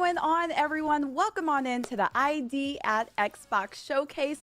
going on, everyone? Welcome on into the ID at Xbox Showcase.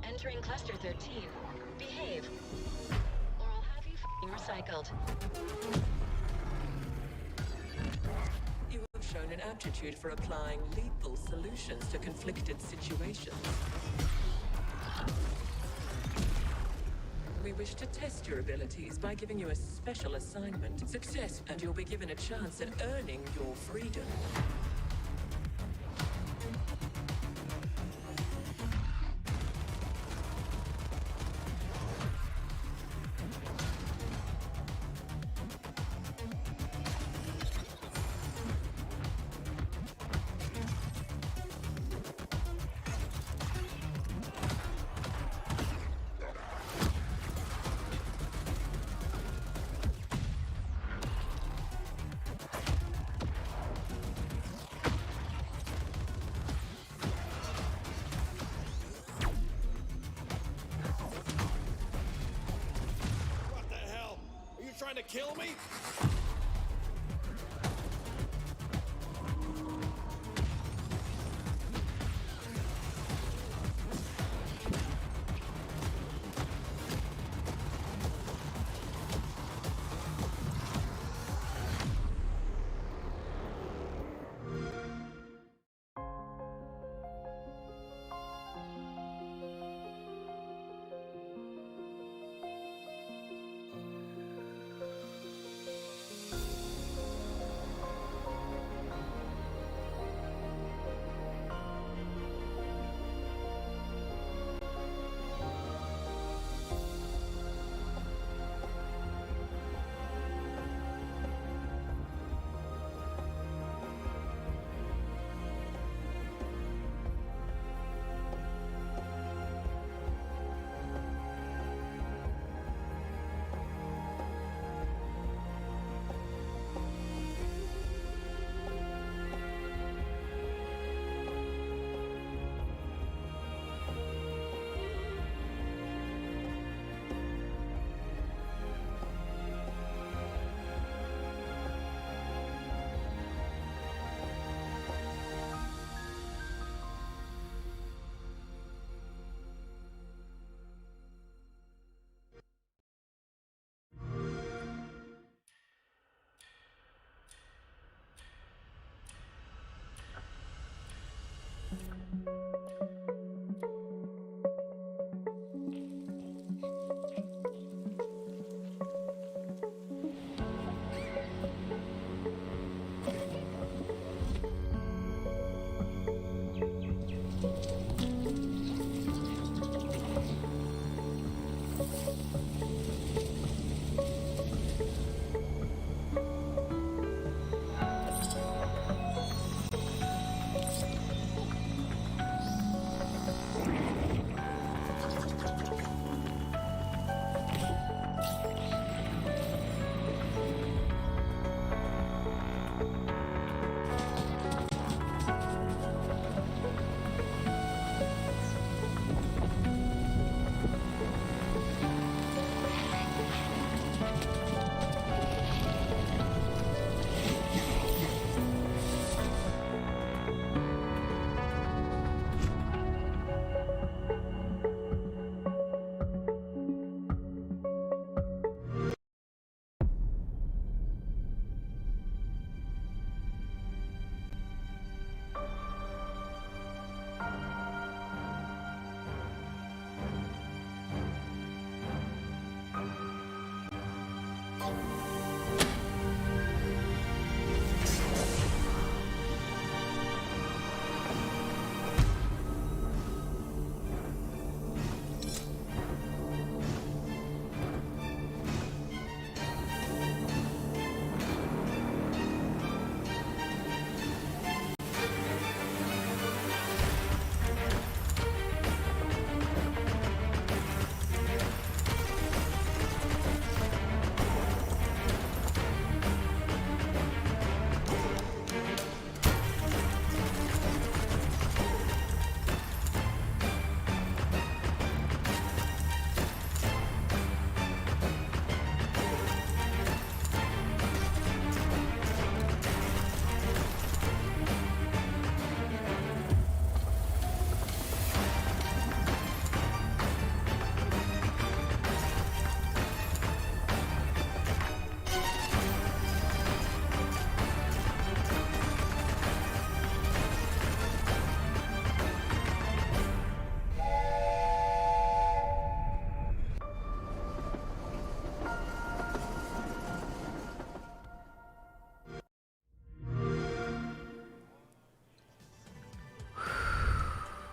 Entering Cluster 13. Behave, or I'll have you f***ing recycled. You have shown an aptitude for applying lethal solutions to conflicted situations. We wish to test your abilities by giving you a special assignment. Success, and you'll be given a chance at earning your freedom. Trying to kill me?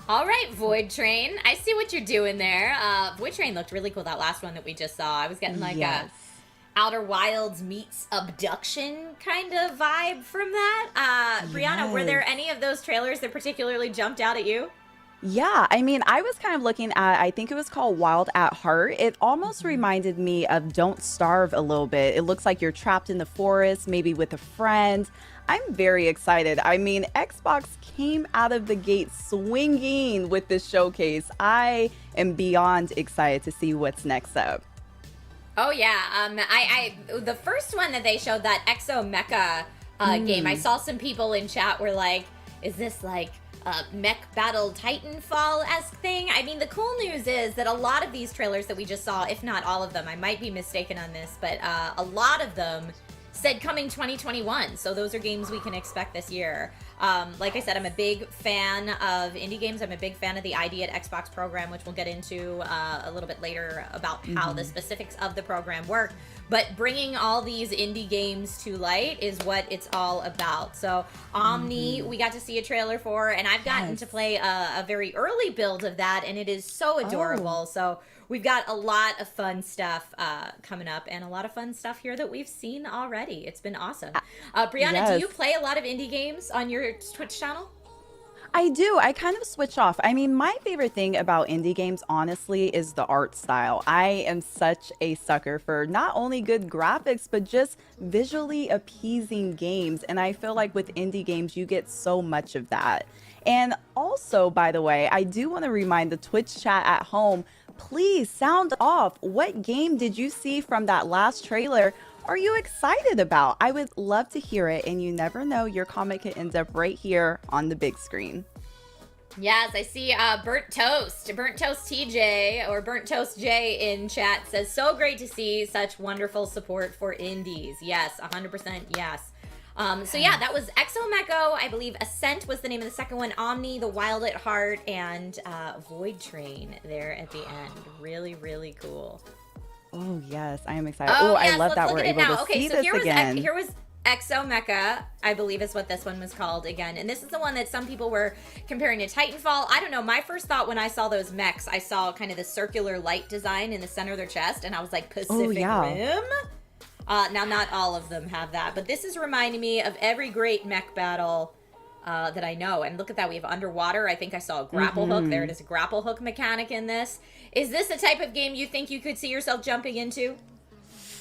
All right, Void Train. I see what you're doing there. Void Train looked really cool, that last one that we just saw. I was getting like a Outer Wilds meets abduction kind of vibe from that. Brianna, were there any of those trailers that particularly jumped out at you? Yeah, I mean, I was kind of looking at, I think it was called Wild at Heart. It almost reminded me of Don't Starve a little bit. It looks like you're trapped in the forest, maybe with a friend. I'm very excited. I mean, Xbox came out of the gate swinging with this showcase. I am beyond excited to see what's next up. Oh yeah, I the first one that they showed, that Exo Mecha game, I saw some people in chat were like, is this like mech battle Titanfall-esque thing? I mean, the cool news is that a lot of these trailers that we just saw, if not all of them, I might be mistaken on this, but a lot of them said coming 2021, so those are games we can expect this year. Like I said, I'm a big fan of indie games. I'm a big fan of the ID at Xbox program, which we'll get into a little bit later about how the specifics of the program work. But bringing all these indie games to light is what it's all about. So Omni, we got to see a trailer for, and I've gotten to play a very early build of that, and it is so adorable. So we've got a lot of fun stuff coming up, and a lot of fun stuff here that we've seen already. It's been awesome. Brianna, do you play a lot of indie games on your Twitch channel? I do. I kind of switch off. I mean, my favorite thing about indie games, honestly, is the art style. I am such a sucker for not only good graphics, but just visually appeasing games. And I feel like with indie games, you get so much of that. And also, by the way, I do want to remind the Twitch chat at home, please sound off. What game did you see from that last trailer are you excited about? I would love to hear it, and you never know, your comment could end up right here on the big screen. Yes, I see Burnt Toast TJ, or Burnt Toast J in chat says, so great to see such wonderful support for indies. Yes, 100% yes. So yeah, that was Exo-Mecho. I believe Ascent was the name of the second one. Omni, the Wild at Heart, and Void Train there at the end. Really, really cool. Oh, yes. I am excited. Oh, yes, I love that we're able to see this again. Here was Exo-Mecha, I believe is what this one was called again. And this is the one that some people were comparing to Titanfall. I don't know. My first thought when I saw those mechs, I saw kind of the circular light design in the center of their chest. And I was like, Pacific Rim? Now, not all of them have that. But this is reminding me of every great mech battle that I know. And look at that. We have underwater. I think I saw a grapple hook. There it is, a grapple hook mechanic in this. Is this the type of game you think you could see yourself jumping into?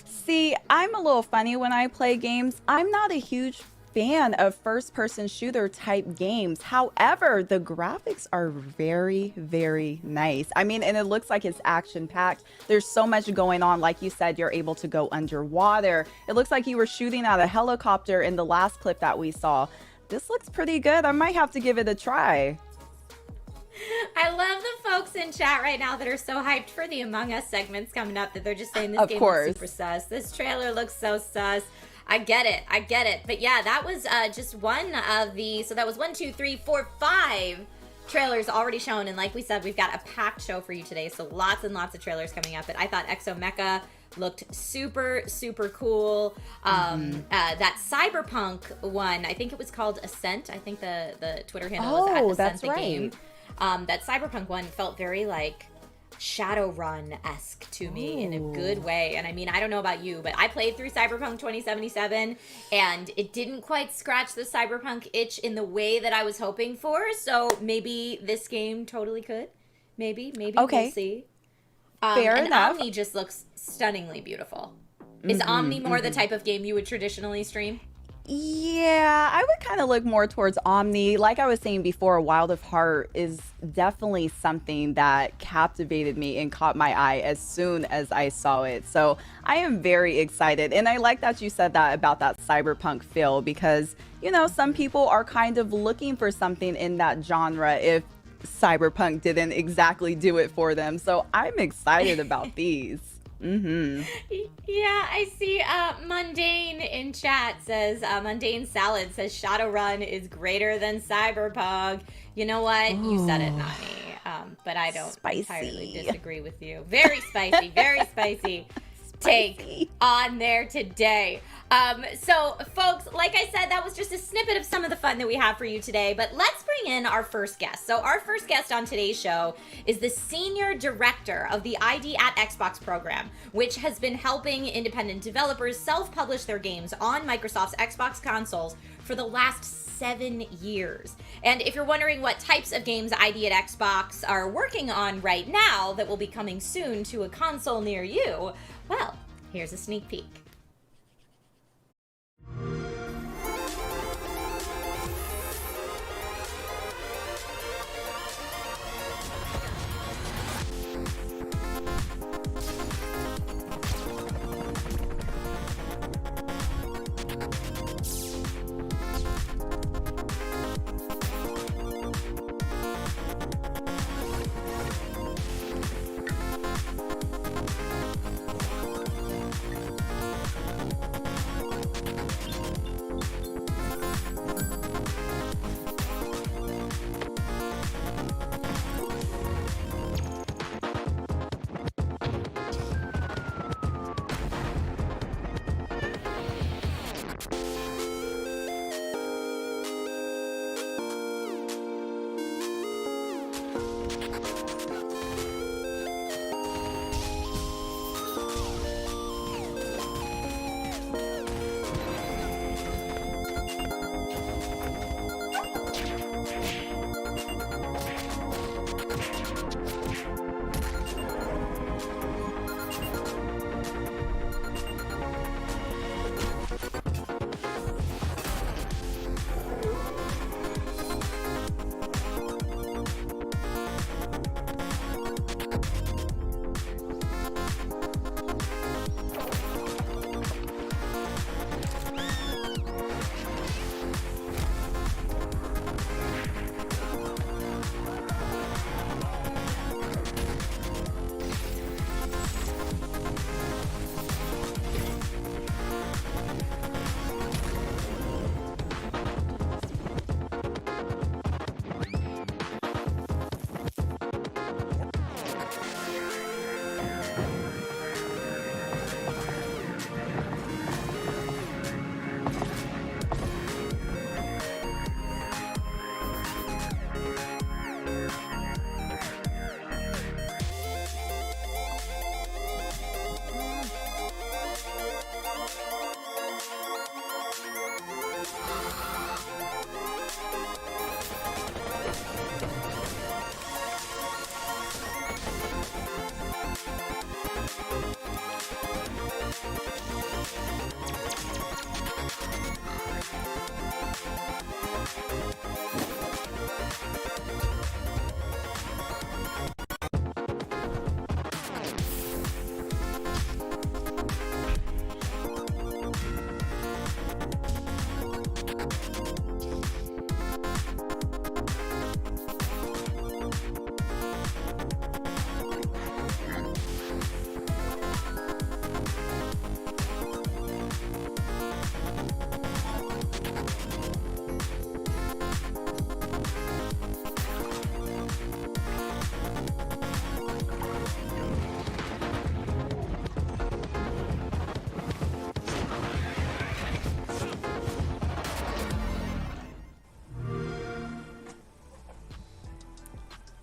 See, I'm a little funny when I play games. I'm not a huge fan of first-person shooter type games. However, the graphics are very, very nice. I mean, and it looks like it's action-packed. There's so much going on. Like you said, you're able to go underwater. It looks like you were shooting at a helicopter in the last clip that we saw. This looks pretty good. I might have to give it a try. I love the folks in chat right now that are so hyped for the Among Us segments coming up that they're just saying this game looks super sus. This trailer looks so sus. I get it. But yeah, that was just one of the, so that was 1, 2, 3, 4, 5 trailers already shown. And like we said, we've got a packed show for you today. So lots and lots of trailers coming up. But I thought Exo-Mecha looked super, super cool. That Cyberpunk one, I think it was called Ascent. I think the Twitter handle was at Ascent, that's the right. game. That Cyberpunk one felt very like Shadowrun-esque to me in a good way. And I mean, I don't know about you, but I played through Cyberpunk 2077 and it didn't quite scratch the Cyberpunk itch in the way that I was hoping for. So maybe this game totally could. Maybe okay. We'll see. Fair enough. Omni just looks stunningly beautiful. Is Omni more the type of game you would traditionally stream? Yeah, I would kind of look more towards Omni. Like I was saying before, Wild of Heart is definitely something that captivated me and caught my eye as soon as I saw it. So I am very excited. And I like that you said that about that cyberpunk feel because, you know, some people are kind of looking for something in that genre if cyberpunk didn't exactly do it for them. So I'm excited about these. Yeah, I see Mundane in chat says, Mundane Salad says Shadowrun is greater than Cyberpunk. You know what? You said it, not me. But I don't entirely disagree with you. Very spicy, very spicy. take on there today. So, folks, like I said, that was just a snippet of some of the fun that we have for you today, but let's bring in our first guest. So our first guest on today's show is the Senior Director of the ID at Xbox program, which has been helping independent developers self-publish their games on Microsoft's Xbox consoles for the last 7 years. And if you're wondering what types of games ID at Xbox are working on right now that will be coming soon to a console near you, well, here's a sneak peek.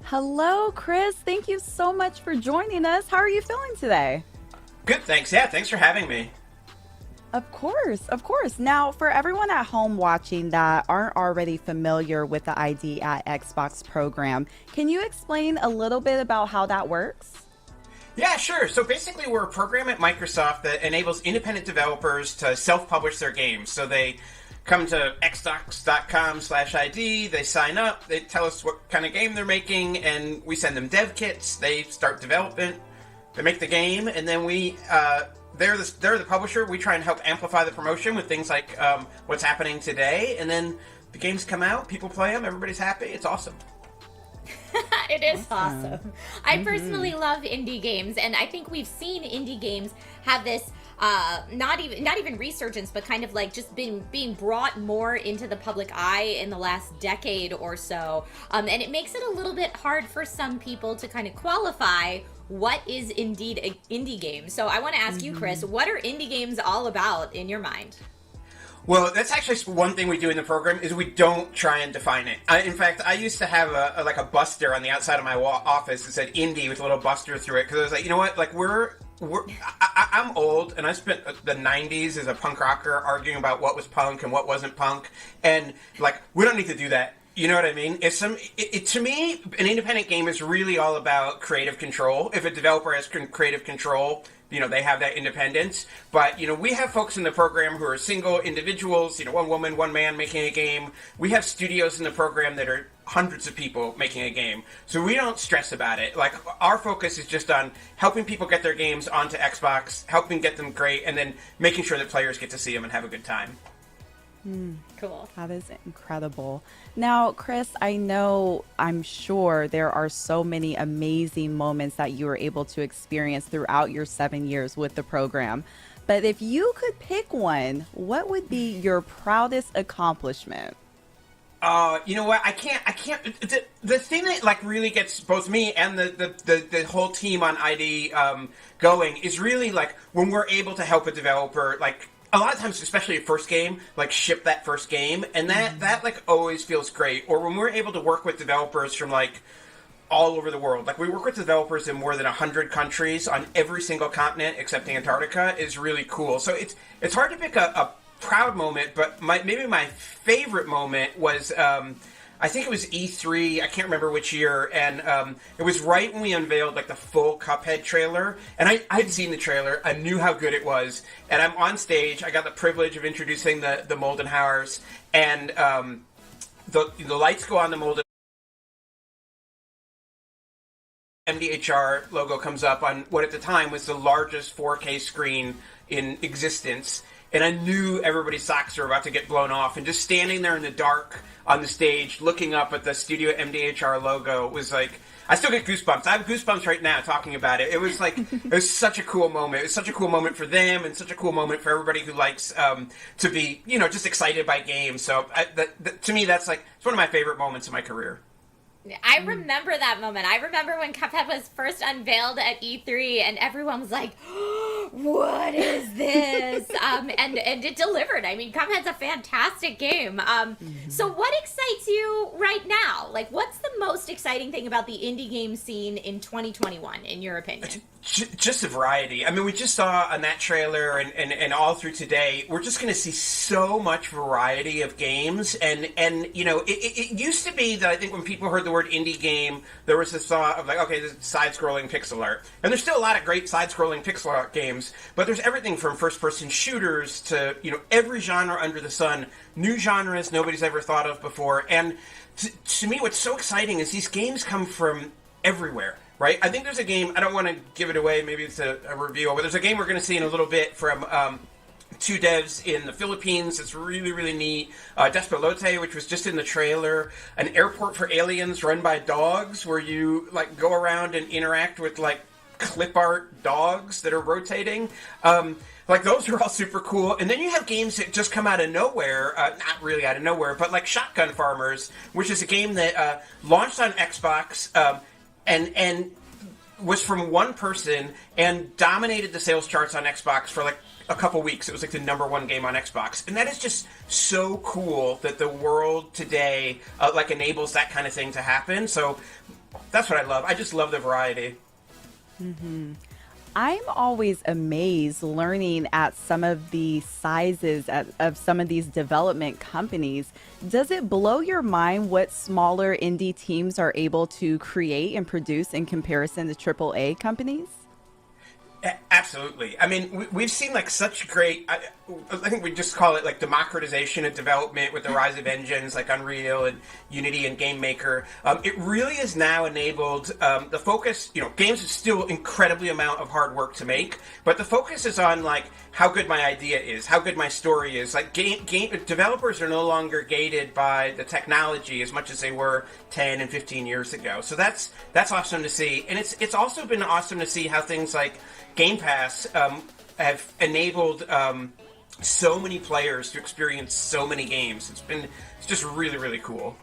Hello, Chris. Thank you so much for joining us. How are you feeling today? Good, thanks. Yeah, thanks for having me. Of course, of course. Now, for everyone at home watching that aren't already familiar with the ID at Xbox program, can you explain a little bit about how that works? Yeah, sure. So basically, we're a program at Microsoft that enables independent developers to self-publish their games. So they come to xbox.com/ID, they sign up, they tell us what kind of game they're making, and we send them dev kits. They start development, they make the game, and then they're the publisher. We try and help amplify the promotion with things like what's happening today, and then the games come out, people play them, everybody's happy. It's awesome. It is awesome. I personally love indie games, and I think we've seen indie games have this not even resurgence, but kind of like just being brought more into the public eye in the last decade or so. And it makes it a little bit hard for some people to kind of qualify what is indeed an indie game. So I want to ask you, Chris, what are indie games all about in your mind? Well, that's actually one thing we do in the program is we don't try and define it. In fact, I used to have a buster on the outside of my office that said indie with a little buster through it because I was like, you know what, like I'm old and I spent the 90s as a punk rocker arguing about what was punk and what wasn't punk, and like we don't need to do that. You know what I mean? To me, an independent game is really all about creative control. If a developer has creative control, you know, they have that independence. But, you know, we have folks in the program who are single individuals, you know, one woman, one man making a game. We have studios in the program that are hundreds of people making a game. So we don't stress about it. Like, our focus is just on helping people get their games onto Xbox, helping get them great, and then making sure that players get to see them and have a good time. Cool. That is incredible. Now, Chris, I'm sure there are so many amazing moments that you were able to experience throughout your 7 years with the program. But if you could pick one, what would be your proudest accomplishment? You know what? I can't. The thing that like really gets both me and the whole team on ID going is really like when we're able to help a developer like. A lot of times, especially a first game, like ship that first game, and that like always feels great. Or when we're able to work with developers from like all over the world, like we work with developers in more than 100 countries on every single continent except Antarctica, is really cool. So it's hard to pick a proud moment, but maybe my favorite moment was I think it was E3, I can't remember which year, and it was right when we unveiled like the full Cuphead trailer, and I had seen the trailer, I knew how good it was, and I'm on stage, I got the privilege of introducing the Moldenhauers, and the lights go on the Molden, MDHR logo comes up on what at the time was the largest 4K screen in existence, and I knew everybody's socks were about to get blown off, and just standing there in the dark on the stage, looking up at the Studio MDHR logo was like, I still get goosebumps. I have goosebumps right now talking about it. It was like, it was such a cool moment. It was such a cool moment for them and such a cool moment for everybody who likes to be, you know, just excited by games. So to me, that's like, it's one of my favorite moments in my career. I remember that moment. I remember when Cuphead was first unveiled at E3 and everyone was like, what is this? And it delivered. I mean, Cuphead's a fantastic game. So what excites you right now? Like, what's the most exciting thing about the indie game scene in 2021, in your opinion? Just the variety. I mean, we just saw on that trailer and all through today, we're just going to see so much variety of games. And you know, it used to be that I think when people heard the word indie game, there was this thought of like, okay, this is side-scrolling pixel art. And there's still a lot of great side-scrolling pixel art games, but there's everything from first-person shooters to, you know, every genre under the sun, new genres nobody's ever thought of before. And to me, what's so exciting is these games come from everywhere. Right? I think there's a game, I don't want to give it away, maybe it's a reveal, but there's a game we're going to see in a little bit from two devs in the Philippines. It's really, really neat. Despelote, which was just in the trailer. An airport for aliens run by dogs where you like go around and interact with like clip art dogs that are rotating. Like, those are all super cool. And then you have games that just come out of nowhere, not really out of nowhere, but like Shotgun Farmers, which is a game that launched on Xbox, and was from one person and dominated the sales charts on Xbox for like a couple weeks. It was like the #1 game on Xbox. And that is just so cool that the world today like enables that kind of thing to happen. So that's what I love. I just love the variety. Mm-hmm. I'm always amazed learning at some of the sizes of some of these development companies. Does it blow your mind what smaller indie teams are able to create and produce in comparison to AAA companies? Absolutely. I mean, we've seen like such great, I think we just call it like democratization of development with the rise of engines like Unreal and Unity and GameMaker. It really has now enabled the focus, you know, games is still incredibly amount of hard work to make, but the focus is on like how good my idea is, how good my story is. Like game developers are no longer gated by the technology as much as they were 10 and 15 years ago. So that's awesome to see. And it's also been awesome to see how things like Game Pass have enabled so many players to experience so many games. It's just really, really cool.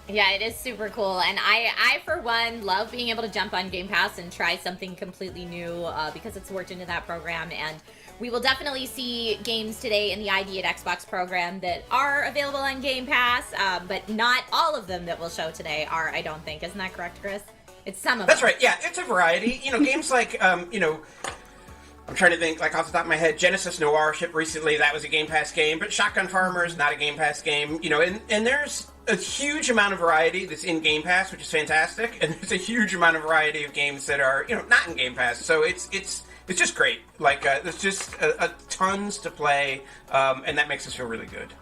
Yeah, it is super cool, and I for one love being able to jump on Game Pass and try something completely new because it's worked into that program. And we will definitely see games today in the ID at Xbox program that are available on Game Pass, but not all of them that we'll show today are, I don't think. Isn't that correct, Chris? It's some of That's them. right. Yeah, it's a variety. Games like I'm trying to think, like, off the top of my head, Genesis Noir shipped recently. That was a Game Pass game, but Shotgun Farmer is not a Game Pass game. And there's a huge amount of variety that's in Game Pass, which is fantastic, and there's a huge amount of variety of games that are, not in Game Pass. So it's just great. Like, there's just a tons to play, and that makes us feel really good.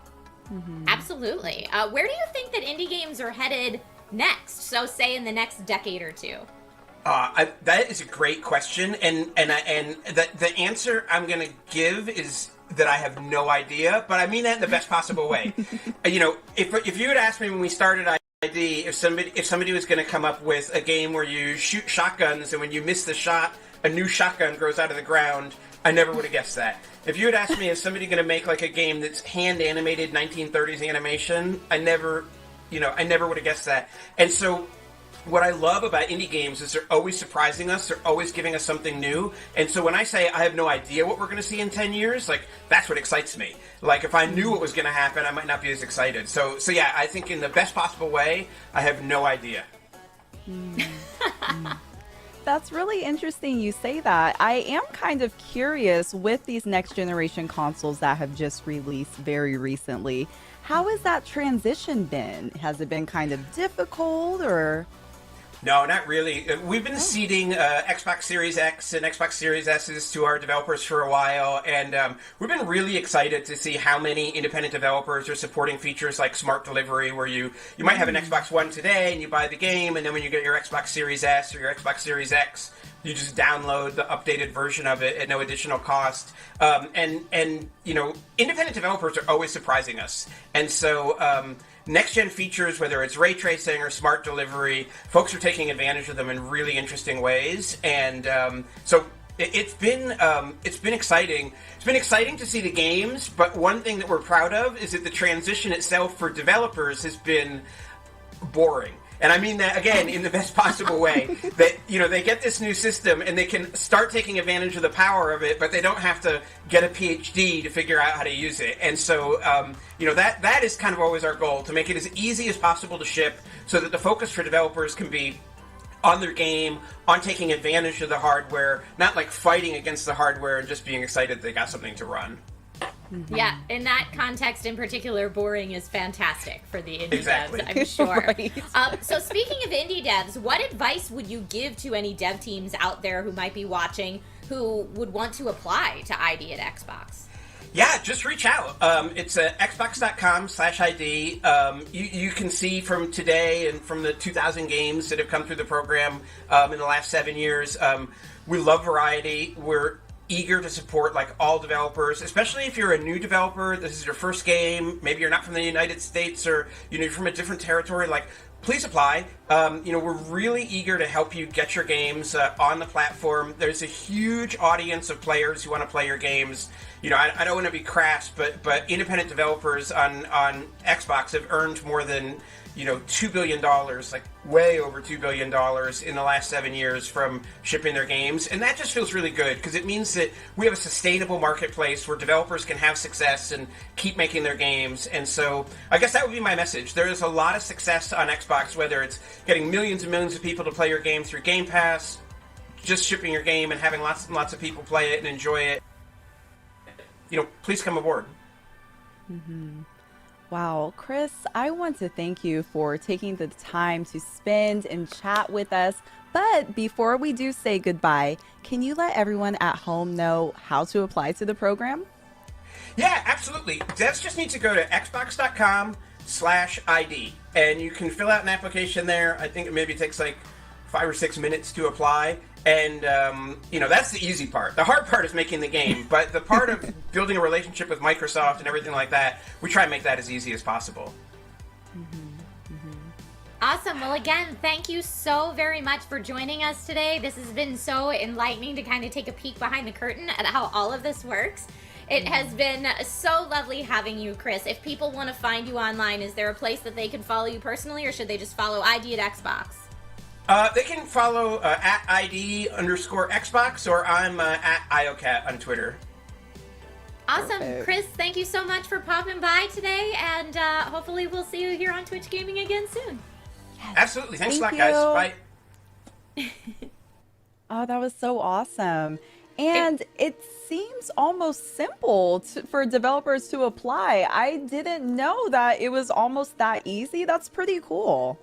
Absolutely. Where do you think that indie games are headed next? So, say in the next decade or two. That is a great question, and the answer I'm going to give is that I have no idea, but I mean that in the best possible way. If you had asked me when we started ID if somebody was going to come up with a game where you shoot shotguns and when you miss the shot, a new shotgun grows out of the ground, I never would have guessed that. If you had asked me, is somebody going to make like a game that's hand animated 1930s animation, I never would have guessed that. And so what I love about indie games is they're always surprising us. They're always giving us something new. And so when I say I have no idea what we're going to see in 10 years, like, that's what excites me. Like, if I knew what was going to happen, I might not be as excited. So yeah, I think in the best possible way, I have no idea. That's really interesting you say that. I am kind of curious with these next generation consoles that have just released very recently. How has that transition been? Has it been kind of difficult or... No, not really. We've been seeding Xbox Series X and Xbox Series S's to our developers for a while, and we've been really excited to see how many independent developers are supporting features like Smart Delivery, where you might have an Xbox One today and you buy the game, and then when you get your Xbox Series S or your Xbox Series X, you just download the updated version of it at no additional cost. And independent developers are always surprising us. And so next-gen features, whether it's ray tracing or smart delivery, folks are taking advantage of them in really interesting ways. And so it's been exciting. It's been exciting to see the games, but one thing that we're proud of is that the transition itself for developers has been boring. And I mean that, again, in the best possible way. That, they get this new system and they can start taking advantage of the power of it, but they don't have to get a PhD to figure out how to use it. And so, that is kind of always our goal, to make it as easy as possible to ship so that the focus for developers can be on their game, on taking advantage of the hardware, not like fighting against the hardware and just being excited they got something to run. Yeah, in that context in particular, boring is fantastic for the indie Exactly. devs, I'm sure. Right. So speaking of indie devs, what advice would you give to any dev teams out there who might be watching who would want to apply to ID at Xbox? Yeah, just reach out. It's xbox.com/ID. You can see from today and from the 2,000 games that have come through the program in the last 7 years. We love variety. We're eager to support like all developers, especially if you're a new developer, this is your first game, maybe you're not from the United States or you're from a different territory, like, please apply. We're really eager to help you get your games on the platform. There's a huge audience of players who want to play your games. I don't want to be crass, but independent developers on Xbox have earned more than $2 billion, like way over $2 billion in the last 7 years from shipping their games. And that just feels really good because it means that we have a sustainable marketplace where developers can have success and keep making their games. And so I guess that would be my message. There is a lot of success on Xbox, whether it's getting millions and millions of people to play your game through Game Pass, just shipping your game and having lots and lots of people play it and enjoy it. Please come aboard. Mm-hmm. Wow, Chris, I want to thank you for taking the time to spend and chat with us. But before we do say goodbye, can you let everyone at home know how to apply to the program? Yeah, absolutely. Devs just need to go to xbox.com/ID and you can fill out an application there. I think it maybe takes like 5 or 6 minutes to apply. And, that's the easy part. The hard part is making the game. But the part of building a relationship with Microsoft and everything like that, we try and make that as easy as possible. Awesome. Well, again, thank you so very much for joining us today. This has been so enlightening to kind of take a peek behind the curtain at how all of this works. It has been so lovely having you, Chris. If people want to find you online, is there a place that they can follow you personally, or should they just follow ID at Xbox? They can follow at ID_Xbox, or I'm at IOCat on Twitter. Awesome. Perfect. Chris, thank you so much for popping by today, and hopefully we'll see you here on Twitch Gaming again soon. Absolutely. Thanks a lot, Thank guys. you. Bye. Oh, that was so awesome. And it seems almost simple for developers to apply. I didn't know that it was almost that easy. That's pretty cool.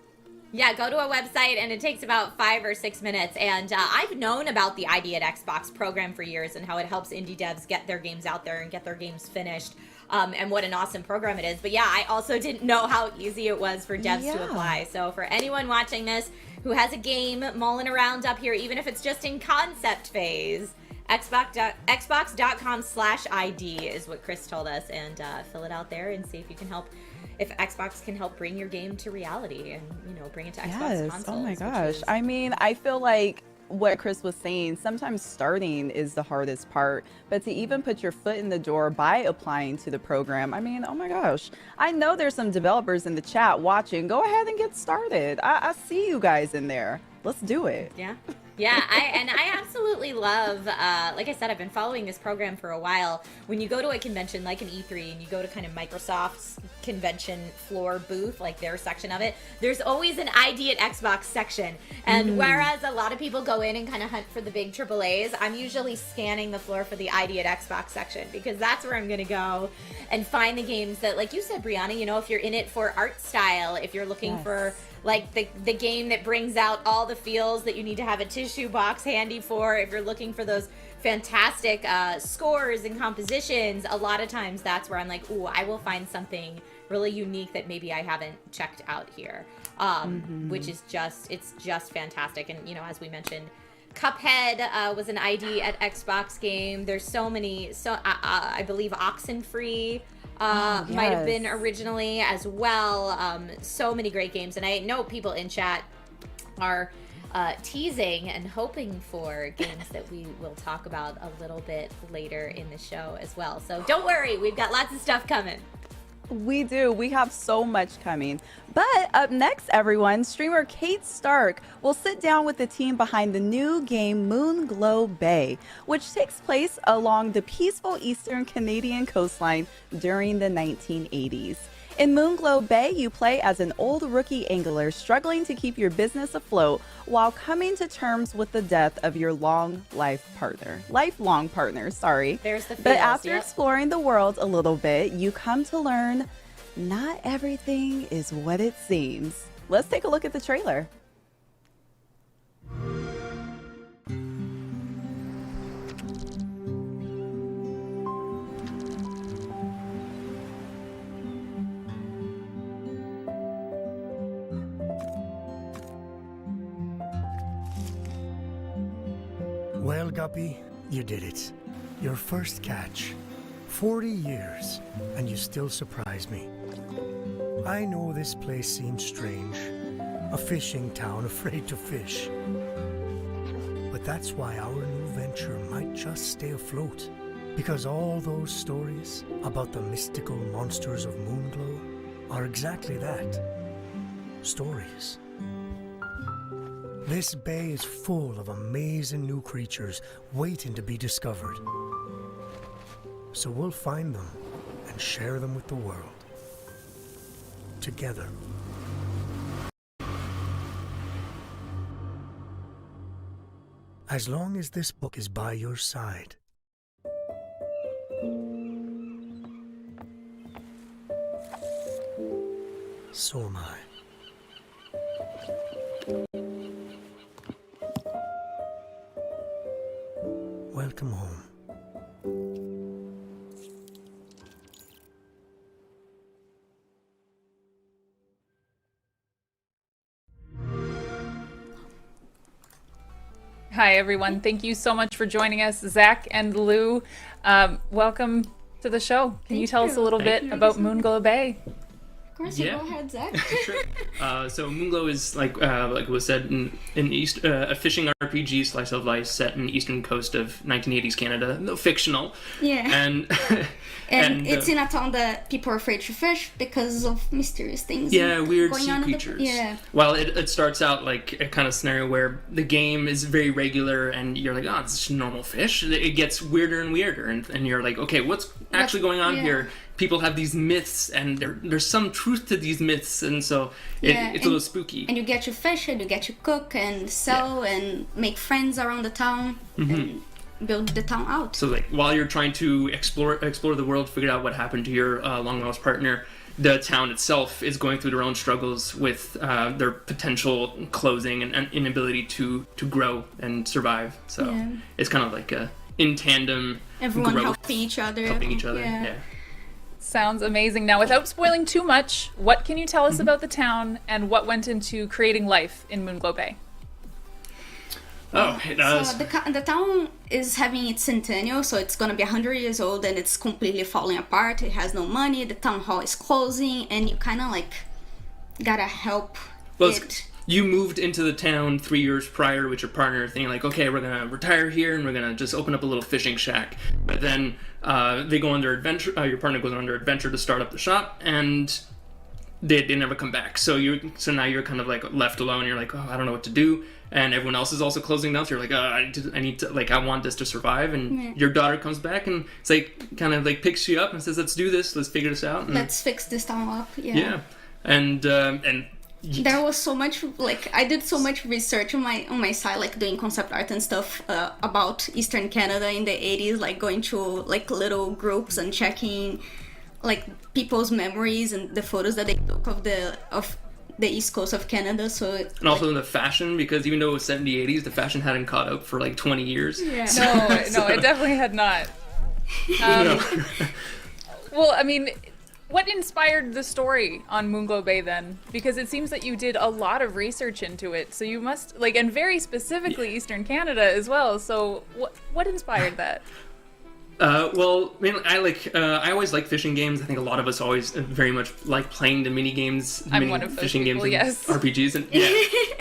Yeah, go to a website and it takes about 5 or 6 minutes. And I've known about the ID at Xbox program for years and how it helps indie devs get their games out there and get their games finished. And what an awesome program it is. But yeah, I also didn't know how easy it was for devs to apply. So for anyone watching this who has a game mulling around up here, even if it's just in concept phase, Xbox.com/ID is what Chris told us. And fill it out there and see if you can help. If Xbox can help bring your game to reality and, you know, bring it to Xbox consoles. Oh my gosh. I mean, I feel like what Chris was saying, sometimes starting is the hardest part, but to even put your foot in the door by applying to the program, I mean, oh my gosh. I know there's some developers in the chat watching. Go ahead and get started. I see you guys in there. Let's do it. Yeah. Yeah, I absolutely love, like I said, I've been following this program for a while. When you go to a convention like an E3 and you go to kind of Microsoft's convention floor booth, like their section of it, there's always an ID at Xbox section. And whereas a lot of people go in and kind of hunt for the big AAAs, I'm usually scanning the floor for the ID at Xbox section because that's where I'm going to go and find the games that, like you said, Brianna, you know, if you're in it for art style, if you're looking for like the game that brings out all the feels that you need to have a tissue box handy for, if you're looking for those fantastic scores and compositions, a lot of times that's where I'm like, ooh, I will find something really unique that maybe I haven't checked out here, which is it's just fantastic. And, you know, as we mentioned, Cuphead was an ID at Xbox game. There's so many, I believe Oxenfree might have been originally as well. So many great games, and I know people in chat are teasing and hoping for games that we will talk about a little bit later in the show as well. So don't worry, we've got lots of stuff coming. We do. We have so much coming. But up next, everyone, streamer Kate Stark will sit down with the team behind the new game Moonglow Bay, which takes place along the peaceful eastern Canadian coastline during the 1980s. In Moonglow Bay, you play as an old rookie angler struggling to keep your business afloat while coming to terms with the death of your lifelong partner, sorry. There's the feels, But after exploring the world a little bit, you come to learn not everything is what it seems. Let's take a look at the trailer. Well, Guppy, you did it. Your first catch. 40 years, and you still surprise me. I know this place seems strange. A fishing town afraid to fish. But that's why our new venture might just stay afloat. Because all those stories about the mystical monsters of Moonglow are exactly that. Stories. This bay is full of amazing new creatures waiting to be discovered. So we'll find them and share them with the world. Together. As long as this book is by your side. So am I. Welcome home. Hi, everyone. Thank you so much for joining us, Zach and Lou. Welcome to the show. Can you tell us a little bit about Moonglow Bay? Of course, Yeah. you go ahead, Zach. Sure. So Moonglow is like was said in East a fishing RPG slice of life set in eastern coast of 1980s Canada, though fictional. Yeah. And And it's in a town that people are afraid to fish because of mysterious things. yeah, weird going sea on in the- creatures. yeah. Well, it starts out like a kind of scenario where the game is very regular, and you're like, oh, it's just normal fish. It gets weirder and weirder, and you're like, okay, what's actually going on yeah. here? People have these myths, and there's some truth to these myths, and so it's a little spooky. And you get to fish and you get to cook and sell and make friends around the town and build the town out. So like while you're trying to explore the world, figure out what happened to your long lost partner, the town itself is going through their own struggles with their potential closing and inability to grow and survive. So Yeah. it's kind of like a in tandem Everyone growth, helping each other. helping each other. Yeah. Yeah. Sounds amazing. Now, without spoiling too much, what can you tell us about the town and what went into creating life in Moonglow Bay? Oh, it does. So the town is having its centennial, so it's gonna be 100 years old, and it's completely falling apart. It has no money. The town hall is closing, and you kind of like gotta help Well, it. you moved into the town 3 years prior with your partner, thinking like, okay, we're gonna retire here and we're gonna just open up a little fishing shack. But then they go on their adventure. Your partner goes on their adventure to start up the shop, and they never come back. So now you're kind of like left alone. You're like, oh, I don't know what to do. And everyone else is also closing down. So you're like, I need to like, I want this to survive. And your daughter comes back and it's like kind of like picks you up and says, let's do this. Let's figure this out. And, Let's fix this town up. yeah. And There was so much, like, I did so much research on my side, like doing concept art and stuff about Eastern Canada in the 80s, like going to like little groups and checking like people's memories and the photos that they took of the East Coast of Canada. So and also the fashion, because even though it was 70s, 80s, the fashion hadn't caught up for like 20 years. yeah. No, it definitely had not. Well, I mean, what inspired the story on Moonglow Bay then? Because it seems that you did a lot of research into it, so you must like, and very specifically Eastern Canada as well. So what inspired that? Well, I mean, I always like fishing games. I think a lot of us always very much like playing the mini games, I'm one of those fishing people, games, and yes. RPGs, and yeah.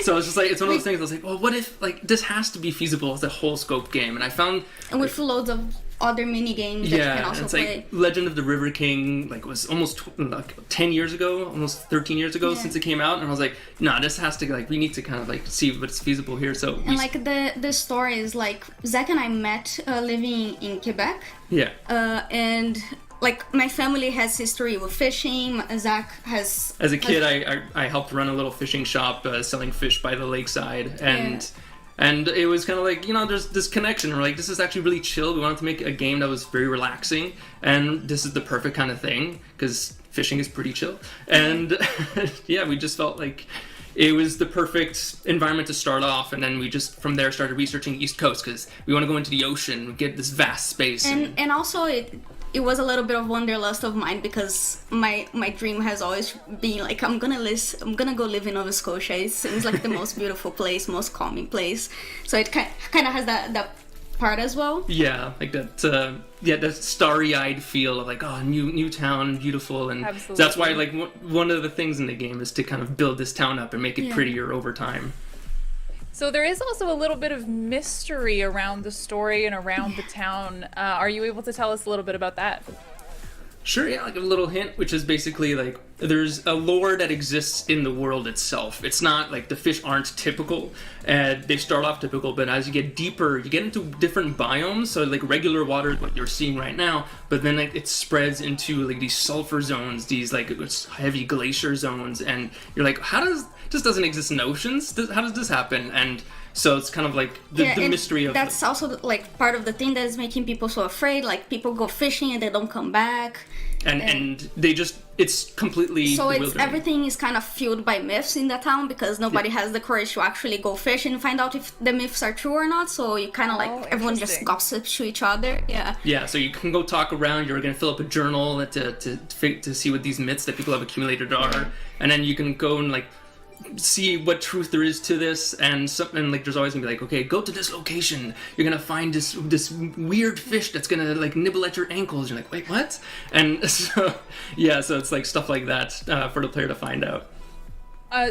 So it's just like it's one of those things. I was like, well, what if like this has to be feasible as a whole scope game? And I found with loads of other mini games that you can yeah, also it's play. like Legend of the River King. Like was almost like 10 years ago, almost 13 years ago since it came out, and I was like, nah, this has to like we need to kind of like see what's feasible here. So And like the story is like Zach and I met living in Quebec. yeah. And like my family has history with fishing. Zach has. As a kid, I helped run a little fishing shop selling fish by the lakeside, and it was kind of like, you know, there's this connection. We're like, this is actually really chill. We wanted to make a game that was very relaxing, and this is the perfect kind of thing because fishing is pretty chill. And yeah, we just felt like it was the perfect environment to start off, and then we just from there started researching East Coast because we want to go into the ocean, get this vast space. And also it was a little bit of wanderlust of mine because my dream has always been like I'm gonna go live in Nova Scotia. It seems like the most beautiful place, most calming place. So it kind of has that part as well. Yeah, like that. That starry-eyed feel of like, oh, new town, beautiful, and so that's why like one of the things in the game is to kind of build this town up and make it prettier over time. So there is also a little bit of mystery around the story and around the town. Are you able to tell us a little bit about that? Sure, yeah, like a little hint, which is basically like there's a lore that exists in the world itself. It's not like the fish aren't typical. They start off typical, but as you get deeper, you get into different biomes. So like regular water, what you're seeing right now, but then it spreads into like these sulfur zones, these like heavy glacier zones, and you're like, how does this doesn't exist in oceans? How does this happen? And so it's kind of like the mystery of that's also like part of the thing that is making people so afraid. Like people go fishing and they don't come back. And they just it's completely so bewildering. Everything is kind of fueled by myths in the town because nobody has the courage to actually go fish and find out if the myths are true or not. So you kind of like everyone just gossips to each other. Yeah, so you can go talk around. You're going to fill up a journal to see what these myths that people have accumulated are, and then you can go and like see what truth there is to this, and something like there's always gonna be like, okay, go to this location, you're gonna find this weird fish that's gonna like nibble at your ankles. You're like, wait, what? And so it's like stuff like that for the player to find out.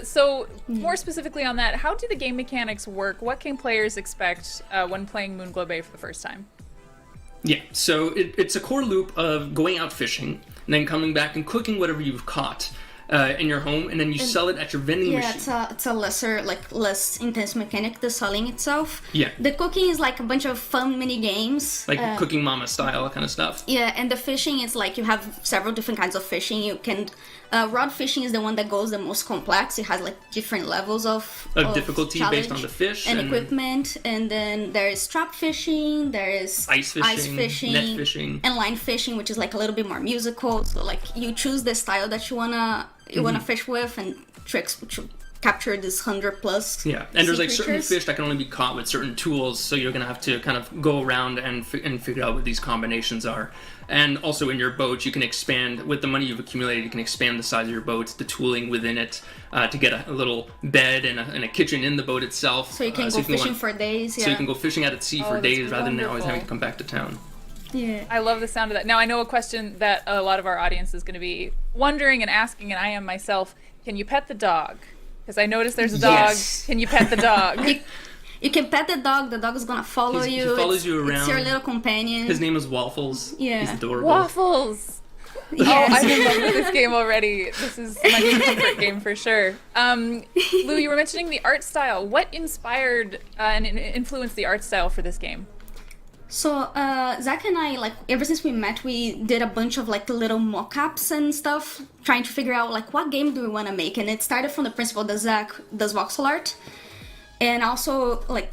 So more specifically on that, how do the game mechanics work? What can players expect when playing Moonglow Bay for the first time? Yeah, so it's a core loop of going out fishing and then coming back and cooking whatever you've caught in your home, and then you sell it at your vending machine. Yeah, it's a less intense mechanic, the selling itself. Yeah. The cooking is like a bunch of fun mini games. Like Cooking Mama style kind of stuff. Yeah, and the fishing is like you have several different kinds of fishing. You can rod fishing is the one that goes the most complex. It has like different levels of difficulty based on the fish and equipment. And then there is trap fishing, there is ice fishing, net fishing, and line fishing, which is like a little bit more musical. So like you choose the style that you wanna fish with and tricks to capture this 100+ yeah, and there's like creatures. certain fish that can only be caught with certain tools, so you're gonna have to kind of go around and figure out what these combinations are. And also in your boat, you can expand with the money you've accumulated. You can expand the size of your boat, the tooling within it, to get a little bed and a kitchen in the boat itself. So you can go fishing for days. Yeah. So you can go fishing out at sea for days rather than always having to come back to town. Yeah. I love the sound of that. Now, I know a question that a lot of our audience is going to be wondering and asking, and I am myself, can you pet the dog? Because I noticed there's a dog. Yes. Can you pet the dog? You can pet the dog is gonna follow you. He follows you around. It's your little companion. His name is Waffles. Yeah. He's adorable. Waffles! Yes. Oh, I'm in love with this game already. This is my new comfort game for sure. Lou, you were mentioning the art style. What inspired and influenced the art style for this game? So Zach and I, like, ever since we met, we did a bunch of like little mock-ups and stuff, trying to figure out like what game do we want to make. And it started from the principle that Zach does voxel art, and also like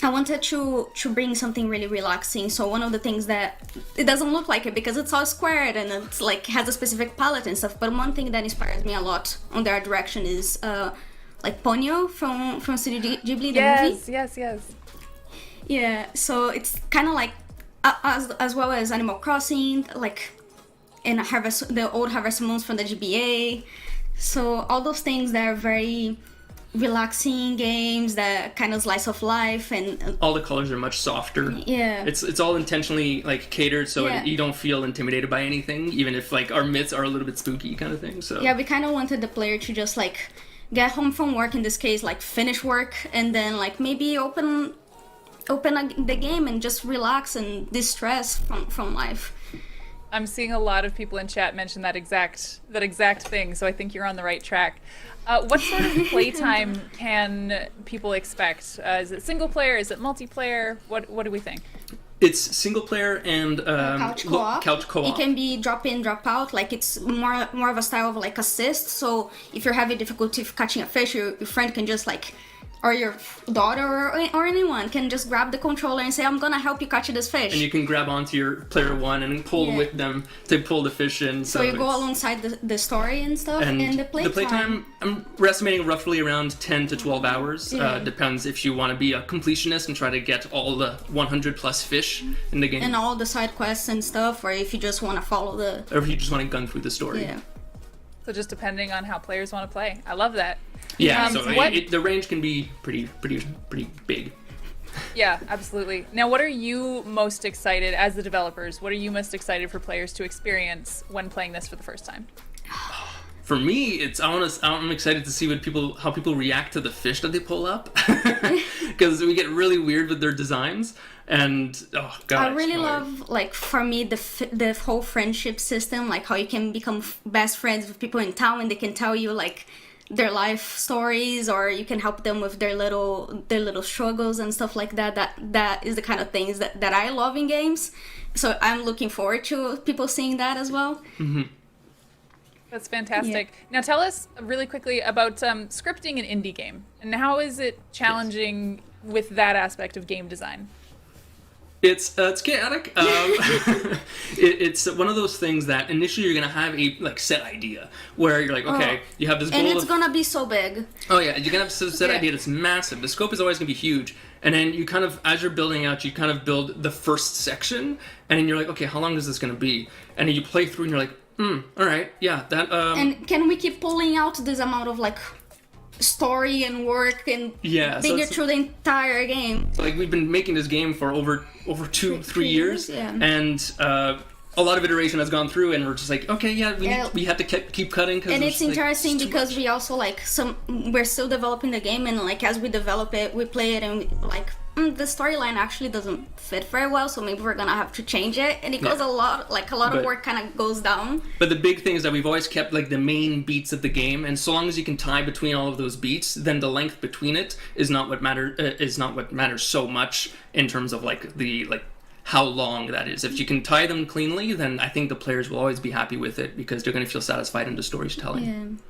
I wanted to bring something really relaxing. So one of the things that it doesn't look like it because it's all squared and it's like has a specific palette and stuff. But one thing that inspires me a lot on their direction is like Ponyo from Studio Ghibli, the movie. Yes. Yeah, so it's kind of like as well as Animal Crossing, like in the old Harvest Moons from the GBA. So all those things that are very relaxing games that kind of slice of life, and all the colors are much softer. Yeah, it's all intentionally like catered so Yeah. you don't feel intimidated by anything, even if like our myths are a little bit spooky kind of thing. So yeah, we kind of wanted the player to just like get home from work, in this case like finish work, and then like maybe open the game and just relax and distress from life. I'm seeing a lot of people in chat mention that exact thing, so I think you're on the right track. What sort of playtime can people expect? Is it single player? Is it multiplayer? What do we think? It's single player and couch co-op. Couch co-op. It can be drop in, drop out. Like it's more of a style of like assist. So if you're having difficulty catching a fish, your friend can just like, or your daughter or anyone can just grab the controller and say, I'm gonna help you catch this fish. And you can grab onto your player one and pull with them to pull the fish in. So you go alongside the story and stuff, and the playtime. The playtime, we're estimating roughly around 10 to 12 hours. Yeah. Depends if you want to be a completionist and try to get all the 100+ fish in the game. And all the side quests and stuff, or if you just want to follow the... Or if you just want to gun through the story. Yeah. So just depending on how players want to play. I love that. Yeah, so the range can be pretty big. Yeah, absolutely. Now, what are you most excited, as the developers, what are you most excited for players to experience when playing this for the first time? For me, I'm excited to see how people react to the fish that they pull up, because we get really weird with their designs. And oh god, I really love, like, for me, the whole friendship system, like how you can become best friends with people in town and they can tell you like their life stories, or you can help them with their little struggles and stuff like that. That is the kind of things that I love in games. So I'm looking forward to people seeing that as well. Mm-hmm. That's fantastic. Yeah. Now tell us really quickly about scripting an indie game, and how is it challenging with that aspect of game design? It's chaotic. It's one of those things that initially you're gonna have a set idea where you're like, okay, you have this goal, and it's gonna be so big. Oh yeah, you're gonna have a set idea that's massive. The scope is always gonna be huge, and then you kind of, as you're building out, you kind of build the first section, and then you're like, okay, how long is this gonna be? And then you play through, and you're like, all right, yeah, that. And can we keep pulling out this amount of like story and work and Yeah, so being it's- through the entire game. Like, we've been making this game for over 3 years, yeah. and a lot of iteration has gone through, and we're just like, okay, yeah, we have to keep cutting. Cause And there's, it's like, interesting too because much. we also we're still developing the game, and like as we develop it, we play it, and we, like the storyline actually doesn't fit very well, so maybe we're gonna have to change it. And it goes a lot of But- work kind of goes down. But the big thing is that we've always kept like the main beats of the game, and so long as you can tie between all of those beats, then the length between it is not what matters so much in terms of like how long that is. If you can tie them cleanly, then I think the players will always be happy with it because they're going to feel satisfied in the storytelling. Yeah.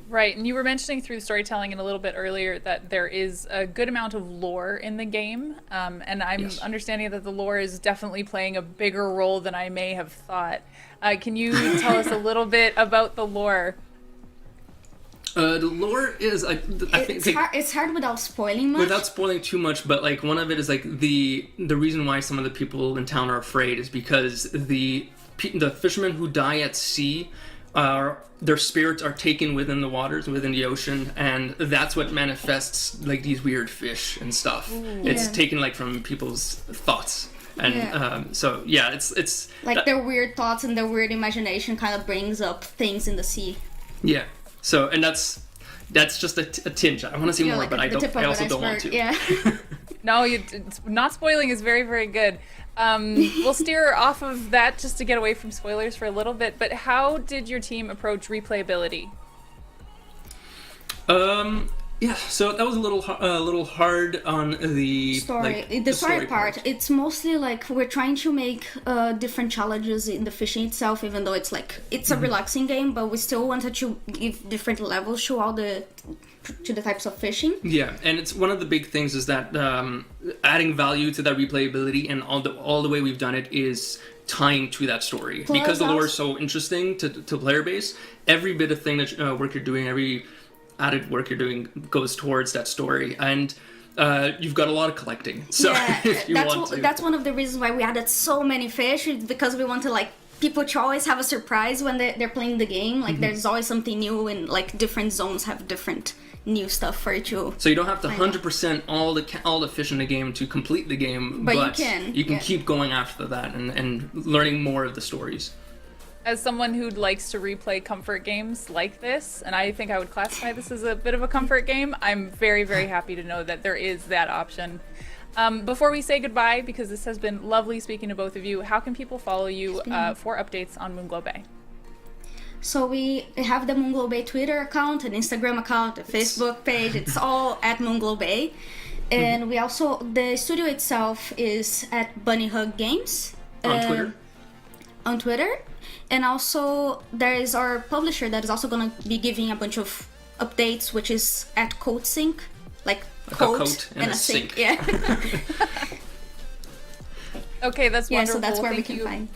Right, and you were mentioning through the storytelling and a little bit earlier that there is a good amount of lore in the game, and I'm understanding that the lore is definitely playing a bigger role than I may have thought. Can you tell us a little bit about the lore? The lore is, I think, It's hard without spoiling much. without spoiling too much, but like one of it is like the reason why some of the people in town are afraid is because the fishermen who die at sea their spirits are taken within the waters, within the ocean, and that's what manifests like these weird fish and stuff. It's taken like from people's thoughts, and so yeah, it's like their weird thoughts and their weird imagination kind of brings up things in the sea. Yeah. So, and that's just a tinge. I want to see more, like but the I also don't want to. Yeah. No, not spoiling is very, very good. We'll steer off of that just to get away from spoilers for a little bit, but how did your team approach replayability? Yeah, so that was a little hard on the story. like, The story part. It's mostly like we're trying to make different challenges in the fishing itself, even though it's like it's a relaxing game, but we still wanted to give different levels to all the types of fishing. Yeah, and it's one of the big things is that adding value to that replayability, and all the way we've done it is tying to that story. Plus because the lore is so interesting to player base. Every bit of thing that work you're doing, every added work you're doing goes towards that story, and you've got a lot of collecting. So if you want to, that's one of the reasons why we added so many fish, is because we want to like people to always have a surprise when they're playing the game. Like there's always something new, and like different zones have different new stuff for you to. So you don't have to 100% all the fish in the game to complete the game, but you can keep going after that and learning more of the stories. As someone who likes to replay comfort games like this, and I think I would classify this as a bit of a comfort game, I'm very, very happy to know that there is that option. Before we say goodbye, because this has been lovely speaking to both of you, how can people follow you for updates on Moonglow Bay? So we have the Moonglow Bay Twitter account, an Instagram account, a Facebook page. It's all at Moonglow Bay. And we also, the studio itself is at Bunny Hug Games. On Twitter. And also there is our publisher that is also going to be giving a bunch of updates, which is at CodeSync. Like coat and a sink. Yeah. Okay, that's wonderful. So that's where Thank we can you. find.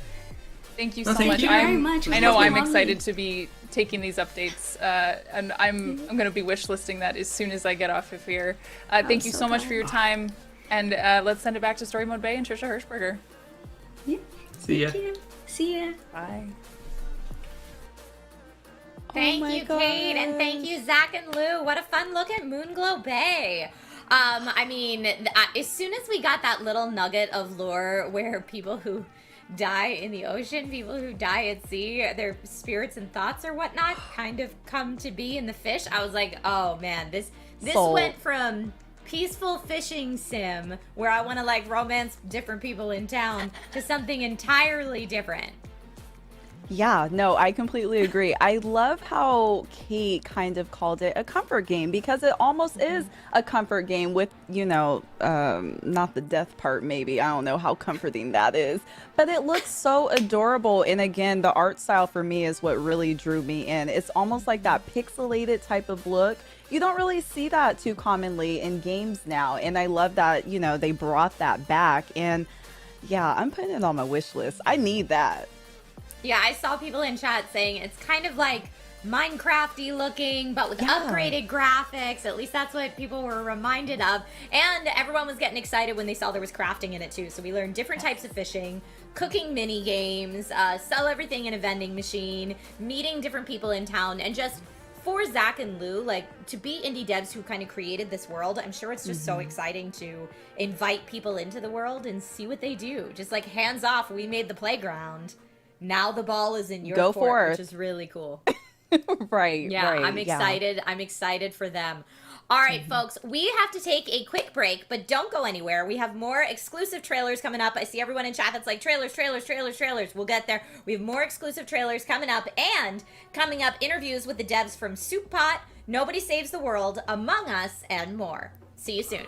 Thank you so Thank much. you very much. I know I'm Lovely. excited to be taking these updates, and I'm going to be wish listing that as soon as I get off of here. Thank you so much for your time, and let's send it back to Story Mode Bay and Trisha Hirschberger. Yeah. See ya. See ya. Bye. Thank my you, Kate, and thank you, Zach and Lou. What a fun look at Moonglow Bay. I mean, as soon as we got that little nugget of lore where people who die in the ocean, people who die at sea, their spirits and thoughts or whatnot kind of come to be in the fish, I was like, oh man, this Sold. went from peaceful fishing sim where I want to like romance different people in town to something entirely different. Yeah, no, I completely agree. I love how Kate kind of called it a comfort game, because it almost is a comfort game with, not the death part maybe. I don't know how comforting that is. But it looks so adorable. And again, the art style for me is what really drew me in. It's almost like that pixelated type of look. You don't really see that too commonly in games now. And I love that, they brought that back. And yeah, I'm putting it on my wish list. I need that. Yeah, I saw people in chat saying it's kind of like Minecraft-y looking, but with upgraded graphics. At least that's what people were reminded of. And everyone was getting excited when they saw there was crafting in it too. So we learned different types of fishing, cooking mini games, sell everything in a vending machine, meeting different people in town, and just for Zach and Lou, like, to be indie devs who kind of created this world, I'm sure it's just so exciting to invite people into the world and see what they do. Just like, hands off, we made the playground. Now the ball is in your Go court, forth. which is really cool. Right. Yeah, right, I'm excited. I'm excited for them. All right, folks, we have to take a quick break, but don't go anywhere. We have more exclusive trailers coming up. I see everyone in chat that's like, trailers, trailers, trailers, trailers. We'll get there. We have more exclusive trailers coming up, and coming up, interviews with the devs from Soup Pot, Nobody Saves the World, Among Us, and more. See you soon.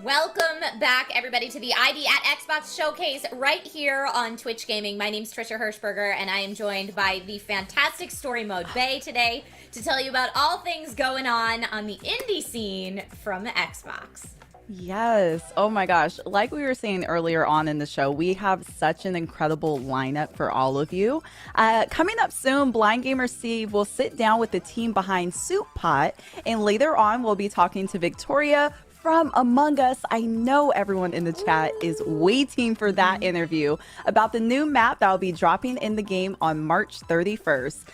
Welcome back, everybody, to the ID at Xbox Showcase right here on Twitch Gaming. My name's Trisha Hirschberger, and I am joined by the fantastic Story Mode Bay today to tell you about all things going on the indie scene from Xbox. Yes. Oh my gosh. Like we were saying earlier on in the show, we have such an incredible lineup for all of you. Coming up soon, Blind Gamer Steve will sit down with the team behind Soup Pot, and later on, we'll be talking to Victoria from Among Us. I know everyone in the chat is waiting for that interview about the new map that will be dropping in the game on March 31st.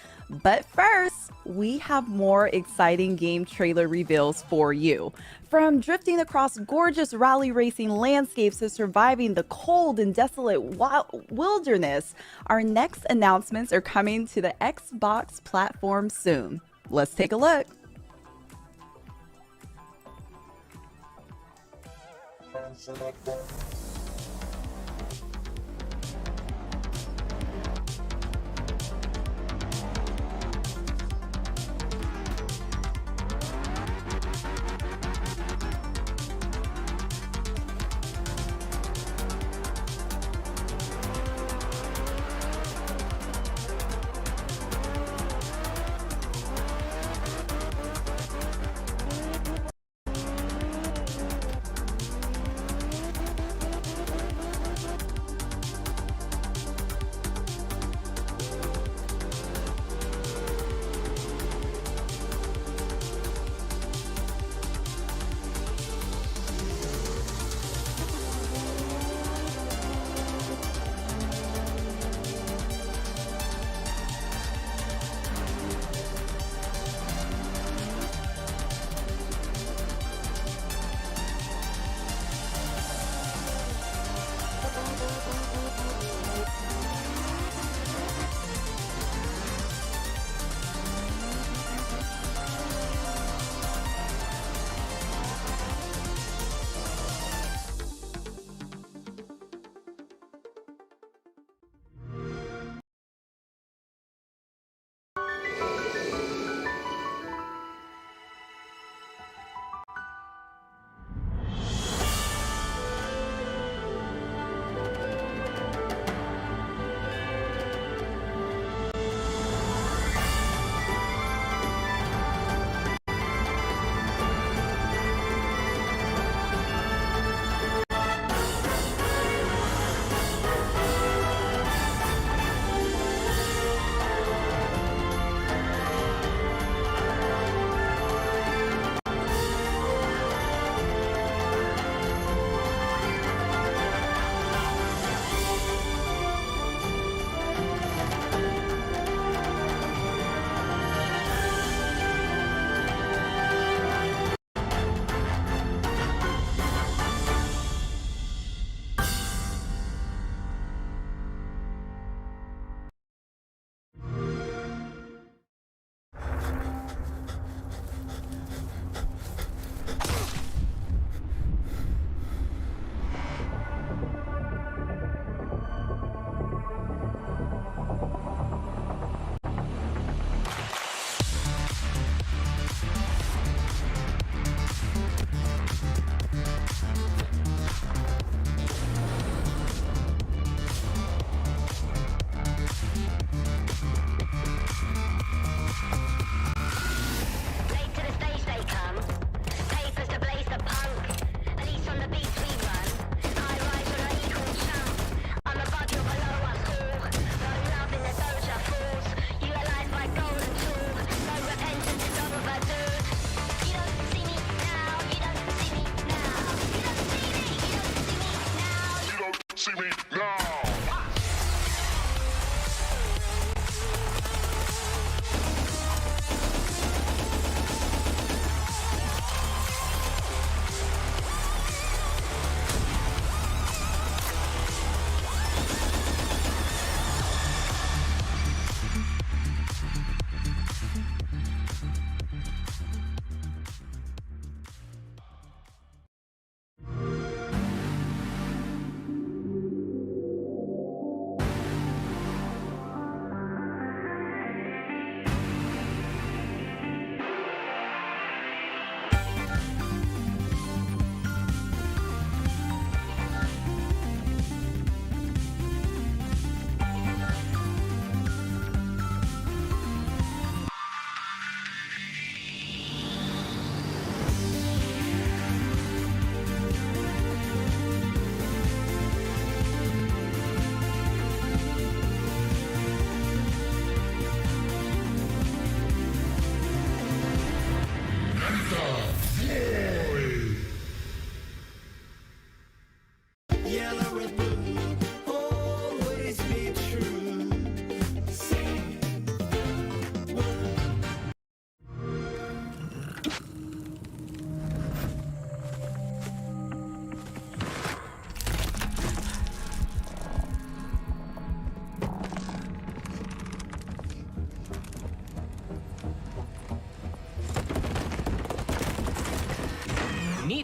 But first, we have more exciting game trailer reveals for you. From drifting across gorgeous rally racing landscapes to surviving the cold and desolate wilderness, our next announcements are coming to the Xbox platform soon. Let's take a look.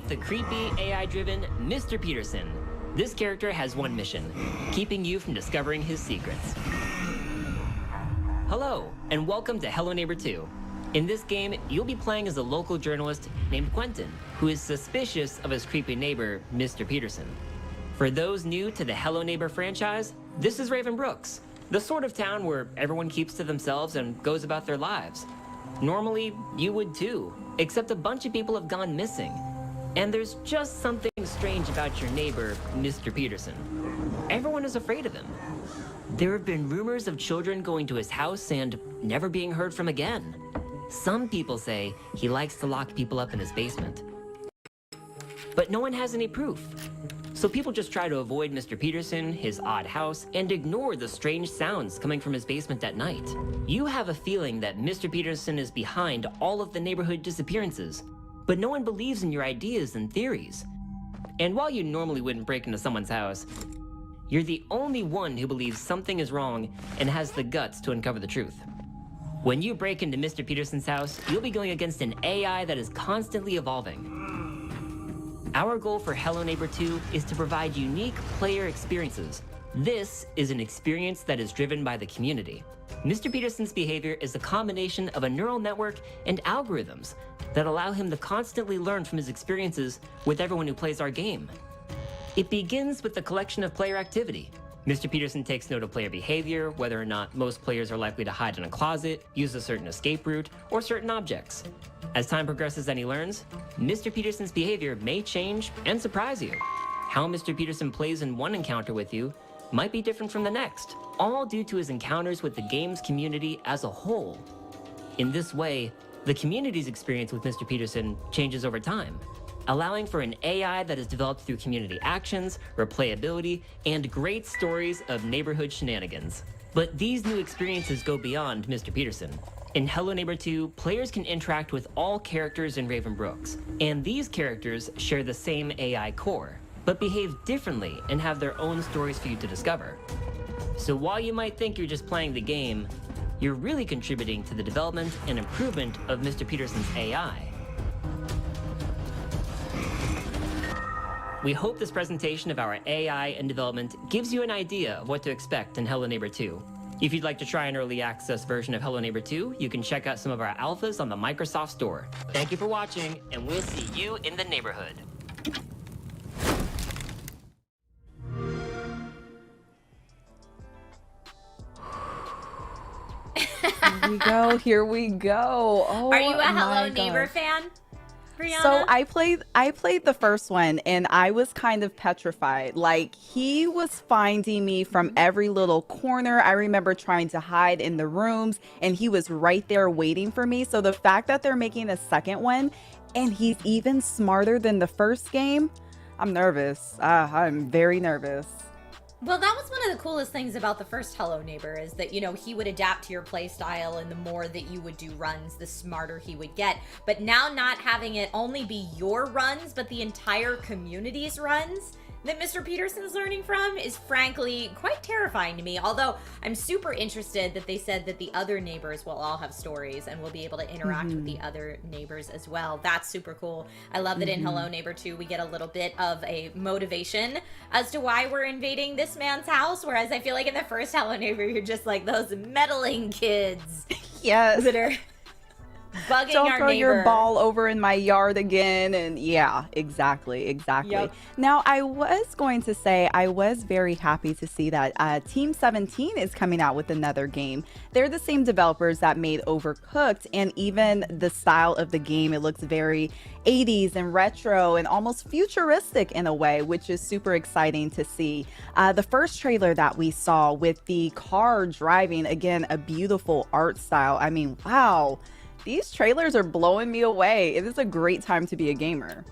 Meet the creepy, AI-driven Mr. Peterson. This character has one mission, keeping you from discovering his secrets. Hello, and welcome to Hello Neighbor 2. In this game, you'll be playing as a local journalist named Quentin, who is suspicious of his creepy neighbor, Mr. Peterson. For those new to the Hello Neighbor franchise, this is Raven Brooks, the sort of town where everyone keeps to themselves and goes about their lives. Normally, you would too, except a bunch of people have gone missing. And there's just something strange about your neighbor, Mr. Peterson. Everyone is afraid of him. There have been rumors of children going to his house and never being heard from again. Some people say he likes to lock people up in his basement. But no one has any proof. So people just try to avoid Mr. Peterson, his odd house, and ignore the strange sounds coming from his basement at night. You have a feeling that Mr. Peterson is behind all of the neighborhood disappearances, but no one believes in your ideas and theories. And while you normally wouldn't break into someone's house, you're the only one who believes something is wrong and has the guts to uncover the truth. When you break into Mr. Peterson's house, you'll be going against an AI that is constantly evolving. Our goal for Hello Neighbor 2 is to provide unique player experiences. This is an experience that is driven by the community. Mr. Peterson's behavior is a combination of a neural network and algorithms that allow him to constantly learn from his experiences with everyone who plays our game. It begins with the collection of player activity. Mr. Peterson takes note of player behavior, whether or not most players are likely to hide in a closet, use a certain escape route, or certain objects. As time progresses and he learns, Mr. Peterson's behavior may change and surprise you. How Mr. Peterson plays in one encounter with you might be different from the next, all due to his encounters with the game's community as a whole. In this way, the community's experience with Mr. Peterson changes over time, allowing for an AI that is developed through community actions, replayability, and great stories of neighborhood shenanigans. But these new experiences go beyond Mr. Peterson. In Hello Neighbor 2, players can interact with all characters in Raven Brooks, and these characters share the same AI core, but behave differently and have their own stories for you to discover. So while you might think you're just playing the game, you're really contributing to the development and improvement of Mr. Peterson's AI. We hope this presentation of our AI and development gives you an idea of what to expect in Hello Neighbor 2. If you'd like to try an early access version of Hello Neighbor 2, you can check out some of our alphas on the Microsoft Store. Thank you for watching, and we'll see you in the neighborhood. Here we go. Here we go. Oh, Are you a Hello my Neighbor gosh. fan, Brianna? So I played the first one and I was kind of petrified. Like, he was finding me from every little corner. I remember trying to hide in the rooms and he was right there waiting for me. So the fact that they're making a second one and he's even smarter than the first game, I'm nervous. I'm very nervous. Well, that was one of the coolest things about the first Hello Neighbor is that, you know, he would adapt to your play style, and the more that you would do runs, the smarter he would get. But now not having it only be your runs, but the entire community's runs that Mr. Peterson's learning from is frankly quite terrifying to me. Although I'm super interested that they said that the other neighbors will all have stories and will be able to interact with the other neighbors as well. That's super cool. I love that in Hello Neighbor 2 we get a little bit of a motivation as to why we're invading this man's house, whereas I feel like in the first Hello Neighbor you're just like those meddling kids. Yes. That are bugging Don't our throw neighbor. your ball over in my yard again. And yeah, exactly. Yep. Now, I was going to say I was very happy to see that Team 17 is coming out with another game. They're the same developers that made Overcooked, and even the style of the game, it looks very 80s and retro and almost futuristic in a way, which is super exciting to see. The first trailer that we saw with the car driving, again, a beautiful art style. I mean, wow. These trailers are blowing me away. It is a great time to be a gamer.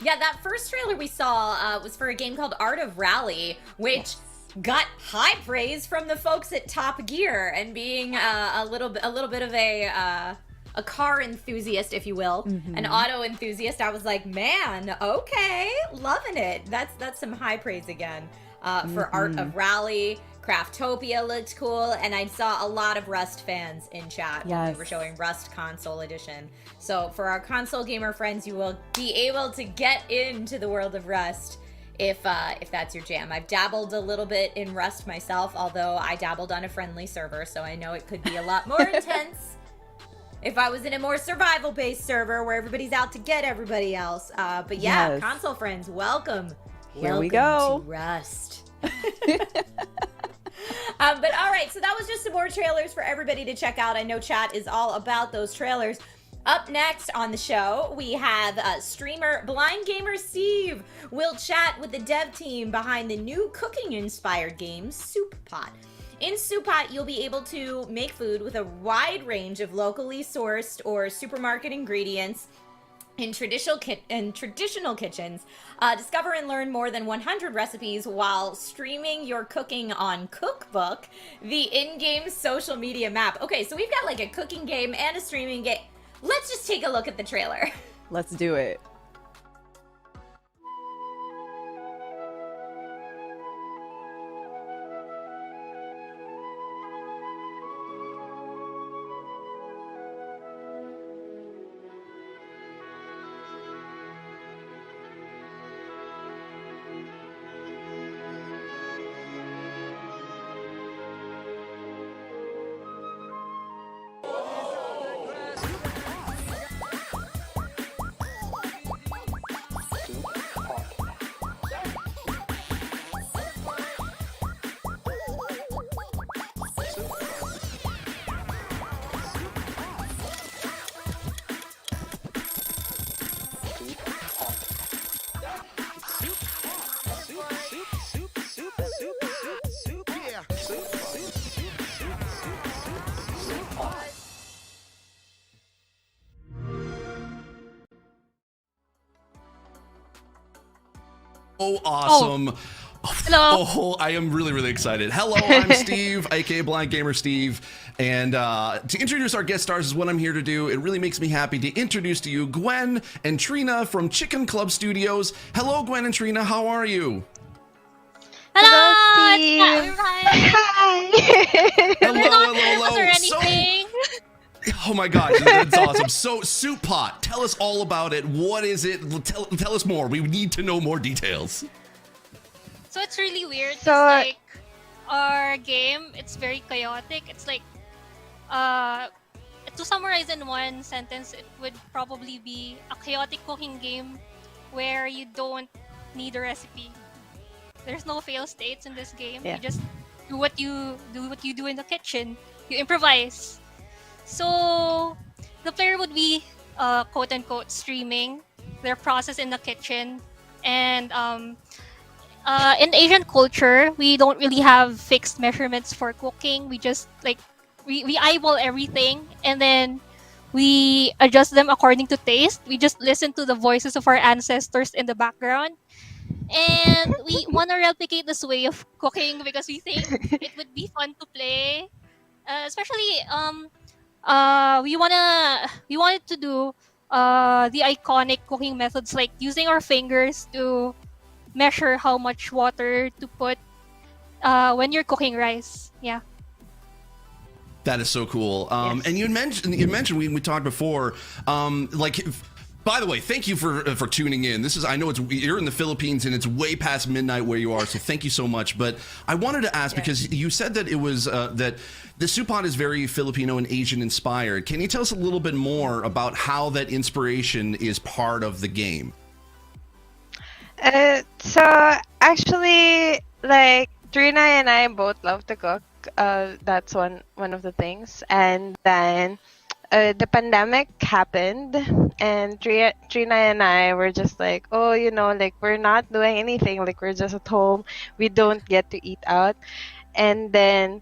Yeah, that first trailer we saw was for a game called Art of Rally, which got high praise from the folks at Top Gear, and being a little bit of a car enthusiast, if you will, an auto enthusiast. I was like, man, okay, loving it. That's some high praise again for Art of Rally. Craftopia looked cool, and I saw a lot of Rust fans in chat when we were Yes. showing Rust Console Edition. So for our console gamer friends, you will be able to get into the world of Rust if that's your jam. I've dabbled a little bit in Rust myself, although I dabbled on a friendly server, so I know it could be a lot more intense if I was in a more survival-based server where everybody's out to get everybody else. But yeah, Yes. console friends, welcome. Here we Welcome go. to Rust. But all right, so that was just some more trailers for everybody to check out. I know chat is all about those trailers. Up next on the show, we have streamer Blind Gamer Steve. We'll chat with the dev team behind the new cooking-inspired game, Soup Pot. In Soup Pot, you'll be able to make food with a wide range of locally sourced or supermarket ingredients in traditional kitchens. Discover and learn more than 100 recipes while streaming your cooking on Cookbook, the in-game social media map. Okay, so we've got like a cooking game and a streaming game. Let's just take a look at the trailer. Let's do it. Oh, awesome. Hello. Oh, I am really, really excited. Hello, I'm Steve, aka Blind Gamer Steve. And to introduce our guest stars is what I'm here to do. It really makes me happy to introduce to you Gwen and Trina from Chicken Club Studios. Hello, Gwen and Trina. How are you? Hello, Steve. Hi. Hello. Was there anything? Oh my gosh, that's awesome. So, Soup Pot, tell us all about it. What is it? Tell us more. We need to know more details. So it's really weird. So- 'cause, like our game, it's very chaotic. It's like, to summarize in one sentence, it would probably be a chaotic cooking game where you don't need a recipe. There's no fail states in this game. Yeah. You just do what you do in the kitchen. You improvise. So the player would be quote unquote streaming their process in the kitchen, and in Asian culture, we don't really have fixed measurements for cooking. We just like we eyeball everything and then we adjust them according to taste. We just listen to the voices of our ancestors in the background. And we want to replicate this way of cooking because we think it would be fun to play. Especially we wanted to do the iconic cooking methods like using our fingers to measure how much water to put when you're cooking rice. Yeah. That is so cool. Yes. And you mentioned we talked before, by the way, thank you for tuning in. I know you're in the Philippines and it's way past midnight where you are, so thank you so much. But I wanted to ask because you said that it was that the Soup Pot is very Filipino and Asian inspired. Can you tell us a little bit more about how that inspiration is part of the game? So actually, like Trina and I both love to cook. That's one of the things. And then the pandemic happened, and Trina and I were just like, oh, like we're not doing anything. Like we're just at home. We don't get to eat out. And then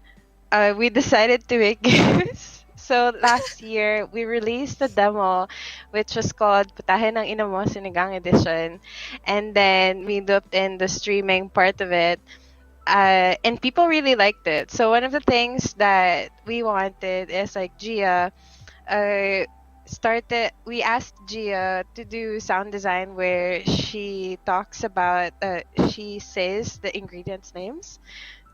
we decided to make games. So last year, we released a demo, which was called Putahe ng Ina Mo Sinigang Edition. And then we looped in the streaming part of it. And people really liked it. So one of the things that we wanted is like Gia we asked Gia to do sound design where she talks about, she says the ingredients names.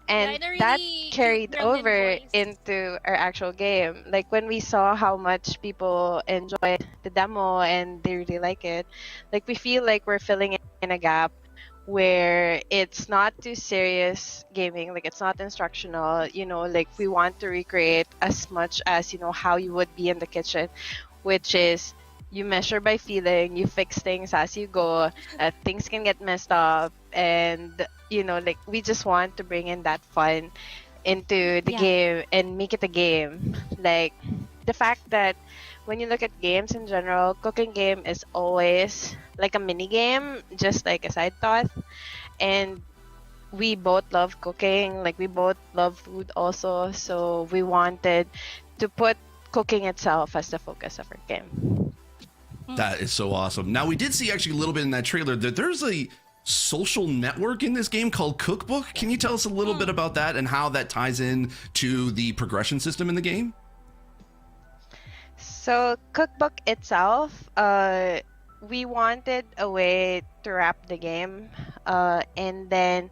And Yeah, that really carried gremlin over voice. into our actual game. Like when we saw how much people enjoyed the demo and they really like it, like we feel like we're filling in a gap where it's not too serious gaming, like it's not instructional, like we want to recreate as much as, how you would be in the kitchen, which is you measure by feeling, you fix things as you go, things can get messed up, and like we just want to bring in that fun into the Yeah. game and make it a game. Like the fact that when you look at games in general, cooking game is always like a mini game, just like a side thought. And we both love cooking, like we both love food also, so we wanted to put cooking itself as the focus of our game. That is so awesome. Now, we did see actually a little bit in that trailer that there's a social network in this game called Cookbook. Can you tell us a little bit about that and how that ties in to the progression system in the game? So Cookbook itself, we wanted a way to wrap the game, and then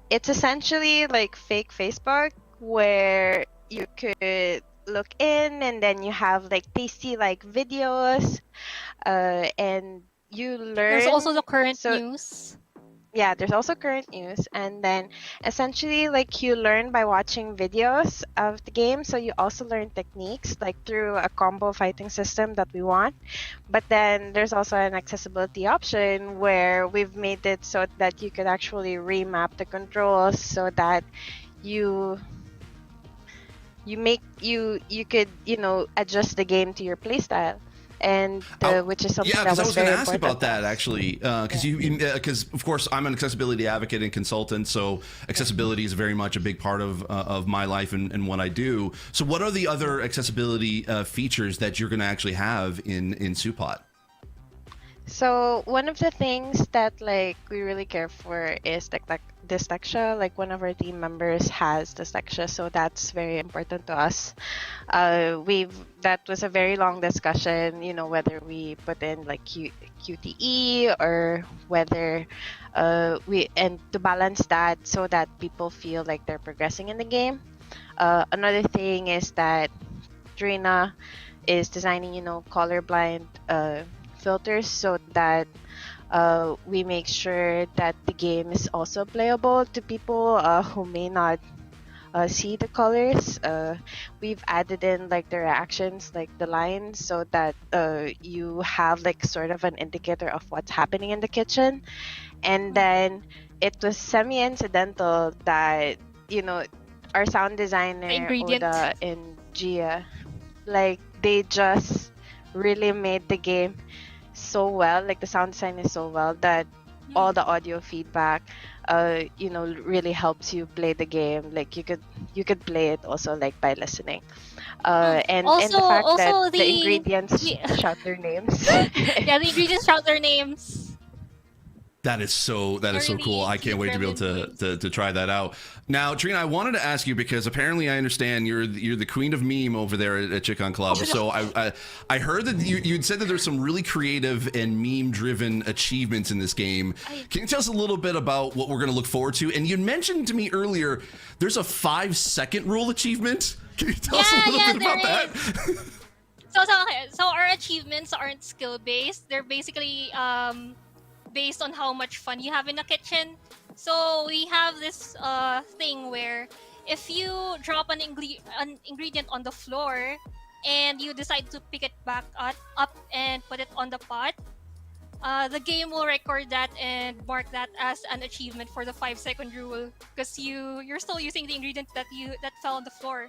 it's essentially like fake Facebook where you could look in and then you have like tasty like videos, and you learn. There's also the current news. Yeah, there's also current news, and then essentially like you learn by watching videos of the game, so you also learn techniques like through a combo fighting system that we want. But then there's also an accessibility option where we've made it so that you could actually remap the controls so that you could adjust the game to your playstyle. And which is something Yeah, that because I was was going very to ask important about that actually, because of course I'm an accessibility advocate and consultant, so accessibility is very much a big part of my life and what I do. So, what are the other accessibility features that you're going to actually have in Supot? So one of the things that like we really care for is dyslexia. Like one of our team members has dyslexia, so that's very important to us. That was a very long discussion, whether we put in like QTE or whether and to balance that so that people feel like they're progressing in the game. Another thing is that Drina is designing, colorblind filters so that we make sure that the game is also playable to people who may not see the colors. We've added in like the reactions, like the lines, so that you have like sort of an indicator of what's happening in the kitchen. And then it was semi-incidental that our sound designer Oda and Gia, like they just really made the game so well, like the sound design is so well that all the audio feedback really helps you play the game. Like you could play it also like by listening, and the fact that the ingredients shout their names. Yeah, the ingredients shout their names. That is so cool. I can't wait to be able to try that out. Now, Trina, I wanted to ask you because apparently I understand you're the queen of meme over there at Chicken Club. So I heard that you'd said that there's some really creative and meme-driven achievements in this game. Can you tell us a little bit about what we're going to look forward to? And you mentioned to me earlier there's a 5-second rule achievement. Can you tell us a little bit about that? So our achievements aren't skill-based. They're basically based on how much fun you have in the kitchen. So we have this thing where if you drop an ingredient on the floor and you decide to pick it back up and put it on the pot, the game will record that and mark that as an achievement for the 5-second rule because you're still using the ingredient that fell on the floor.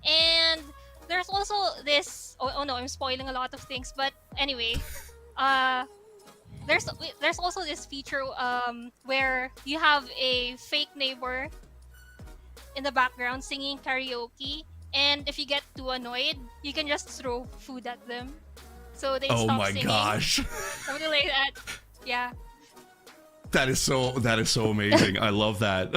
And there's also this oh no, I'm spoiling a lot of things, but anyway, there's also this feature where you have a fake neighbor in the background singing karaoke, and if you get too annoyed, you can just throw food at them, so they stop singing. Oh my gosh! Something like that. Yeah. That is so amazing. I love that.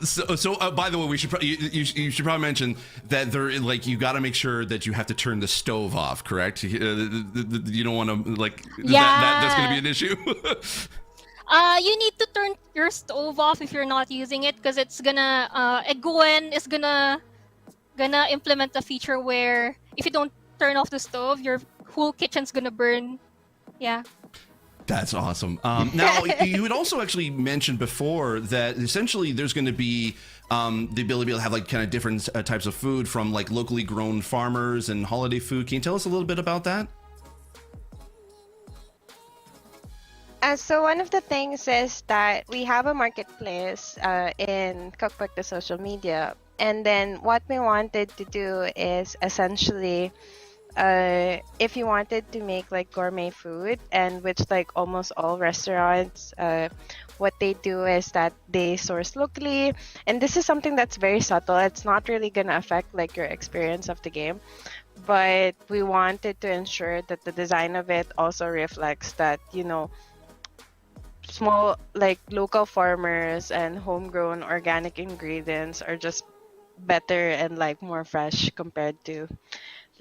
So by the way, you should probably mention that you got to make sure that you have to turn the stove off, correct? You don't want to that's going to be an issue. You need to turn your stove off if you're not using it, because it's gonna Eguen is gonna implement a feature where if you don't turn off the stove, your whole kitchen's gonna burn. Yeah. That's awesome. Now, you had also actually mentioned before that essentially there's going to be the ability to have like kind of different types of food from like locally grown farmers and holiday food. Can you tell us a little bit about that? So one of the things is that we have a marketplace in Cookbook, the social media. And then what we wanted to do is essentially if you wanted to make like gourmet food, and which like almost all restaurants, what they do is that they source locally, and this is something that's very subtle. It's not really gonna affect like your experience of the game, but we wanted to ensure that the design of it also reflects that, you know, small like local farmers and homegrown organic ingredients are just better and like more fresh compared to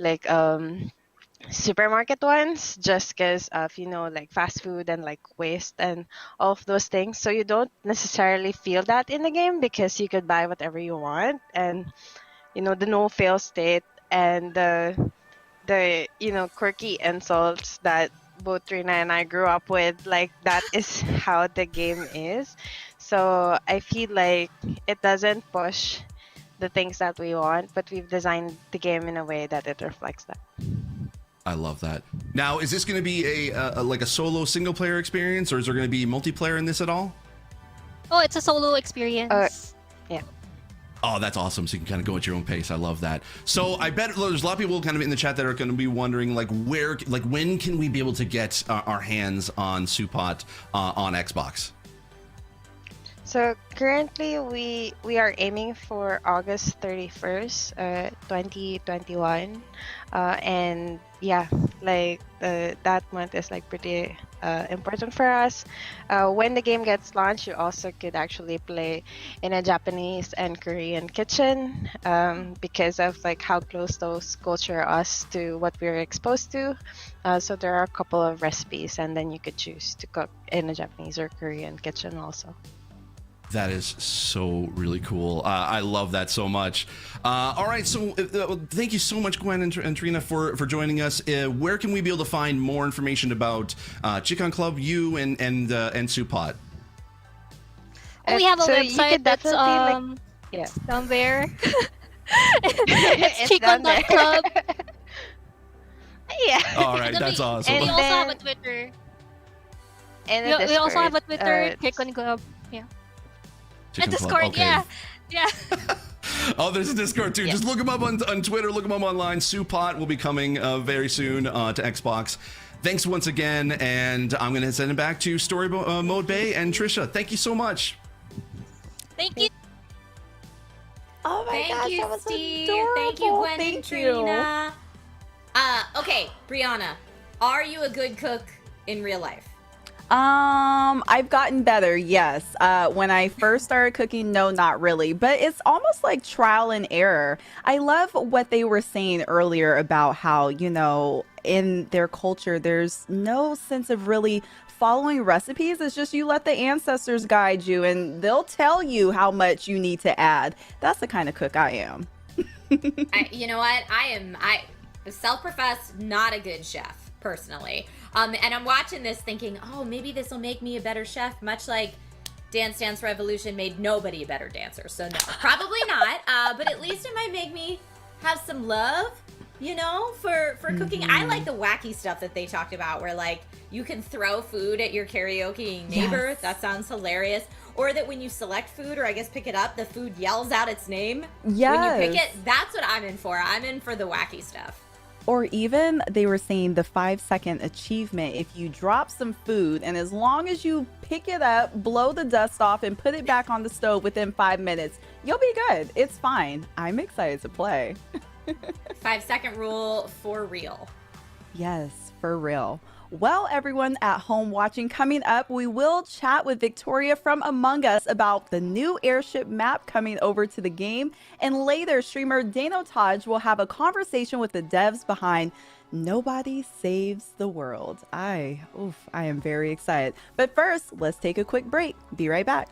like supermarket ones, just because of, you know, like fast food and like waste and all of those things. So you don't necessarily feel that in the game because you could buy whatever you want, and you know, the no fail state and the you know, quirky insults that both Trina and I grew up with, like that is how the game is. So I feel like it doesn't push the things that we want, but we've designed the game in a way that it reflects that. I love that. Now, is this going to be a like a solo single player experience, or is there going to be multiplayer in this at all? Oh, it's a solo experience. Yeah. Oh, that's awesome. So you can kind of go at your own pace. I love that. So I bet there's a lot of people kind of in the chat that are going to be wondering, like, where, like, when can we be able to get our hands on Supot on Xbox? So currently we are aiming for August 31st, 2021. And yeah, like that month is like pretty important for us. When the game gets launched, you also could actually play in a Japanese and Korean kitchen because of like how close those culture us to what we're exposed to. So there are a couple of recipes, and then you could choose to cook in a Japanese or Korean kitchen also. That is so really cool. I love that so much. All right, so thank you so much, Gwen and Trina, for joining us. Where can we be able to find more information about Chicken Club, you, and Supot? We have a So you website could that's definitely, yeah, down there. It's chicken.club. Yeah. All right, that's awesome. And we also have a Twitter. And we also have a Twitter, Discord. Chicken Club. Yeah. Chicken A Club, Discord, okay. yeah. Oh, there's a Discord too. Yeah. Just look them up on Twitter, look them up online. Supot will be coming very soon to Xbox. Thanks once again, and I'm going to send it back to Story Mode Bay and Trisha. Thank you so much. Thank you. Oh my Thank gosh, you, that was Steve. adorable. Thank you, Gwen and Thank you. Trina. Okay, Brianna, are you a good cook in real life? I've gotten better, yes. When I first started cooking, no, not really. But it's almost like trial and error. I love what they were saying earlier about how, you know, in their culture, there's no sense of really following recipes. It's just you let the ancestors guide you, and they'll tell you how much you need to add. That's the kind of cook I am. You know what? I self-professed not a good chef, personally. And I'm watching this thinking, oh, maybe this will make me a better chef, much like Dance Dance Revolution made nobody a better dancer. So no, probably not. But at least it might make me have some love, you know, for cooking. I like the wacky stuff that they talked about, where like you can throw food at your karaoke neighbor. Yes. That sounds hilarious. Or that when you select food, or I guess pick it up, the food yells out its name Yes. when you pick it. That's what I'm in for. I'm in for the wacky stuff. Or even they were saying the 5-second achievement. If you drop some food, and as long as you pick it up, blow the dust off, and put it back on the stove within 5 minutes, you'll be good. It's fine. I'm excited to play. 5-second rule for real. Yes, for real. Well, everyone at home watching, coming up, we will chat with Victoria from Among Us about the new airship map coming over to the game. And later, streamer Dano Taj will have a conversation with the devs behind Nobody Saves the World. I am very excited. But first, let's take a quick break. Be right back.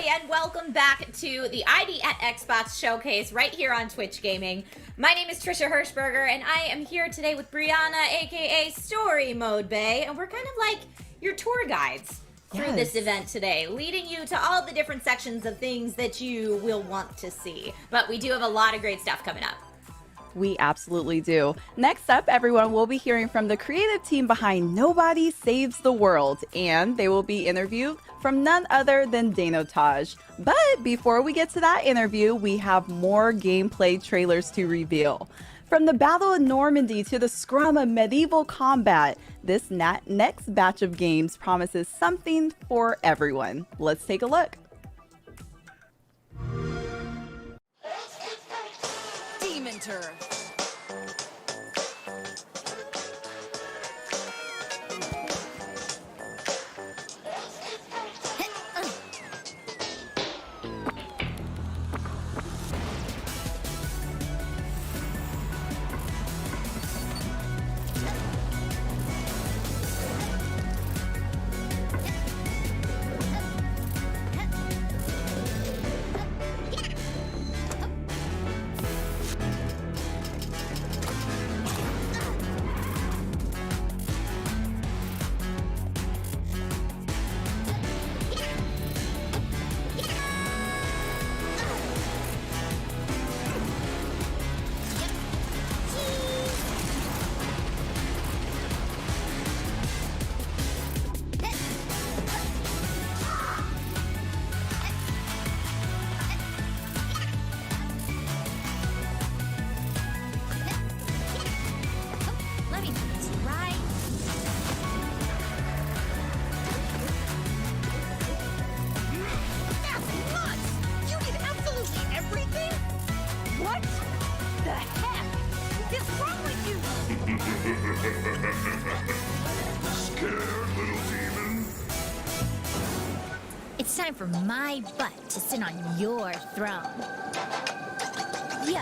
And welcome back to the ID at Xbox Showcase right here on Twitch Gaming. My name is Trisha Hirschberger, and I am here today with Brianna, aka Story Mode Bay, and we're kind of like your tour guides through this event today, leading you to all the different sections of things that you will want to see. But we do have a lot of great stuff coming up. We absolutely do. Next up, everyone, we'll be hearing from the creative team behind Nobody Saves the World, and they will be interviewed from none other than Dano Taj. But before we get to that interview, we have more gameplay trailers to reveal. From the Battle of Normandy to the scrum of medieval combat, this next batch of games promises something for everyone. Let's take a look. Demon Turf. Scared, little demon? It's time for my butt to sit on your throne. Yo.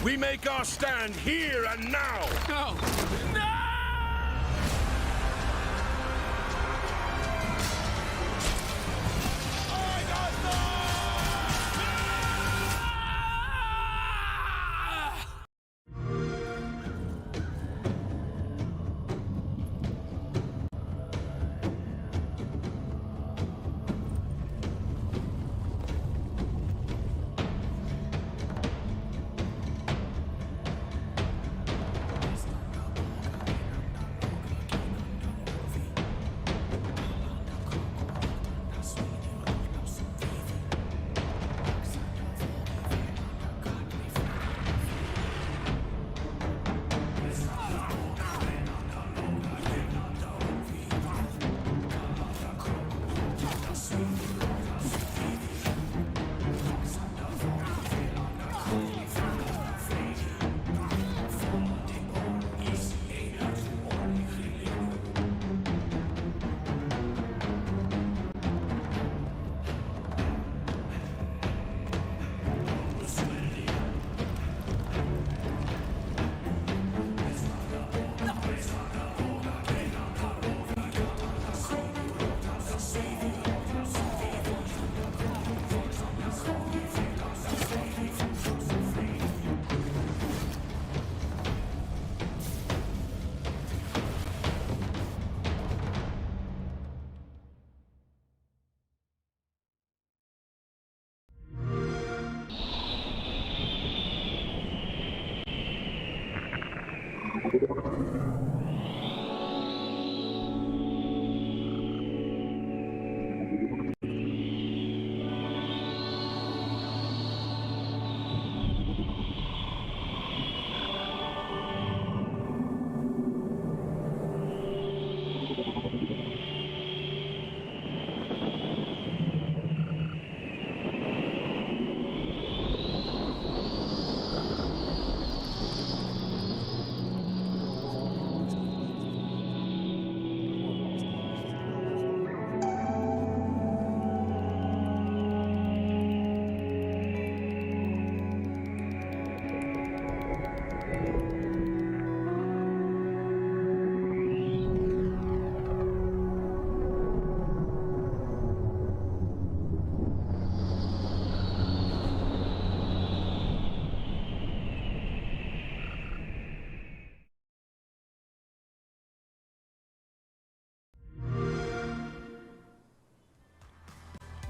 We make our stand here and now! No!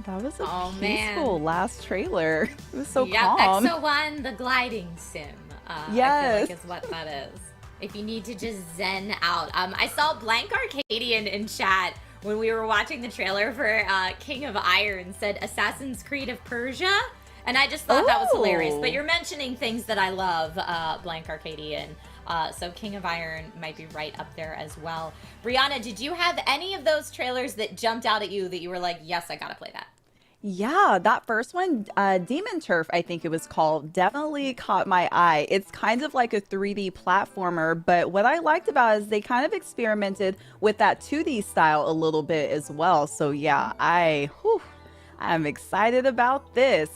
That was a Oh, peaceful man. last trailer. It was so Yep, calm. XO1, the gliding sim. I feel Yes. like is what that is. If you need to just zen out. I saw Blank Arcadian in chat when we were watching the trailer for King of Iron said Assassin's Creed of Persia. And I just thought that was hilarious. But you're mentioning things that I love, Blank Arcadian. So King of Iron might be right up there as well. Brianna, did you have any of those trailers that jumped out at you that you were like, yes, I gotta play that? Yeah, that first one, Demon Turf, I think it was called, definitely caught my eye. It's kind of like a 3D platformer, but what I liked about it is they kind of experimented with that 2D style a little bit as well. So yeah, I'm excited about this.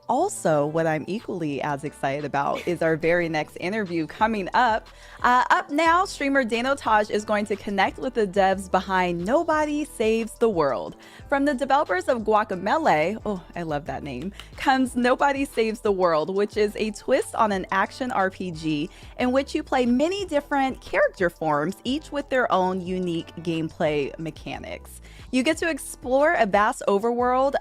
Also, what I'm equally as excited about is our very next interview coming up. Up now, streamer Dano Taj is going to connect with the devs behind Nobody Saves the World. From the developers of Guacamelee, oh, I love that name, comes Nobody Saves the World, which is a twist on an action RPG in which you play many different character forms, each with their own unique gameplay mechanics. You get to explore a vast overworld,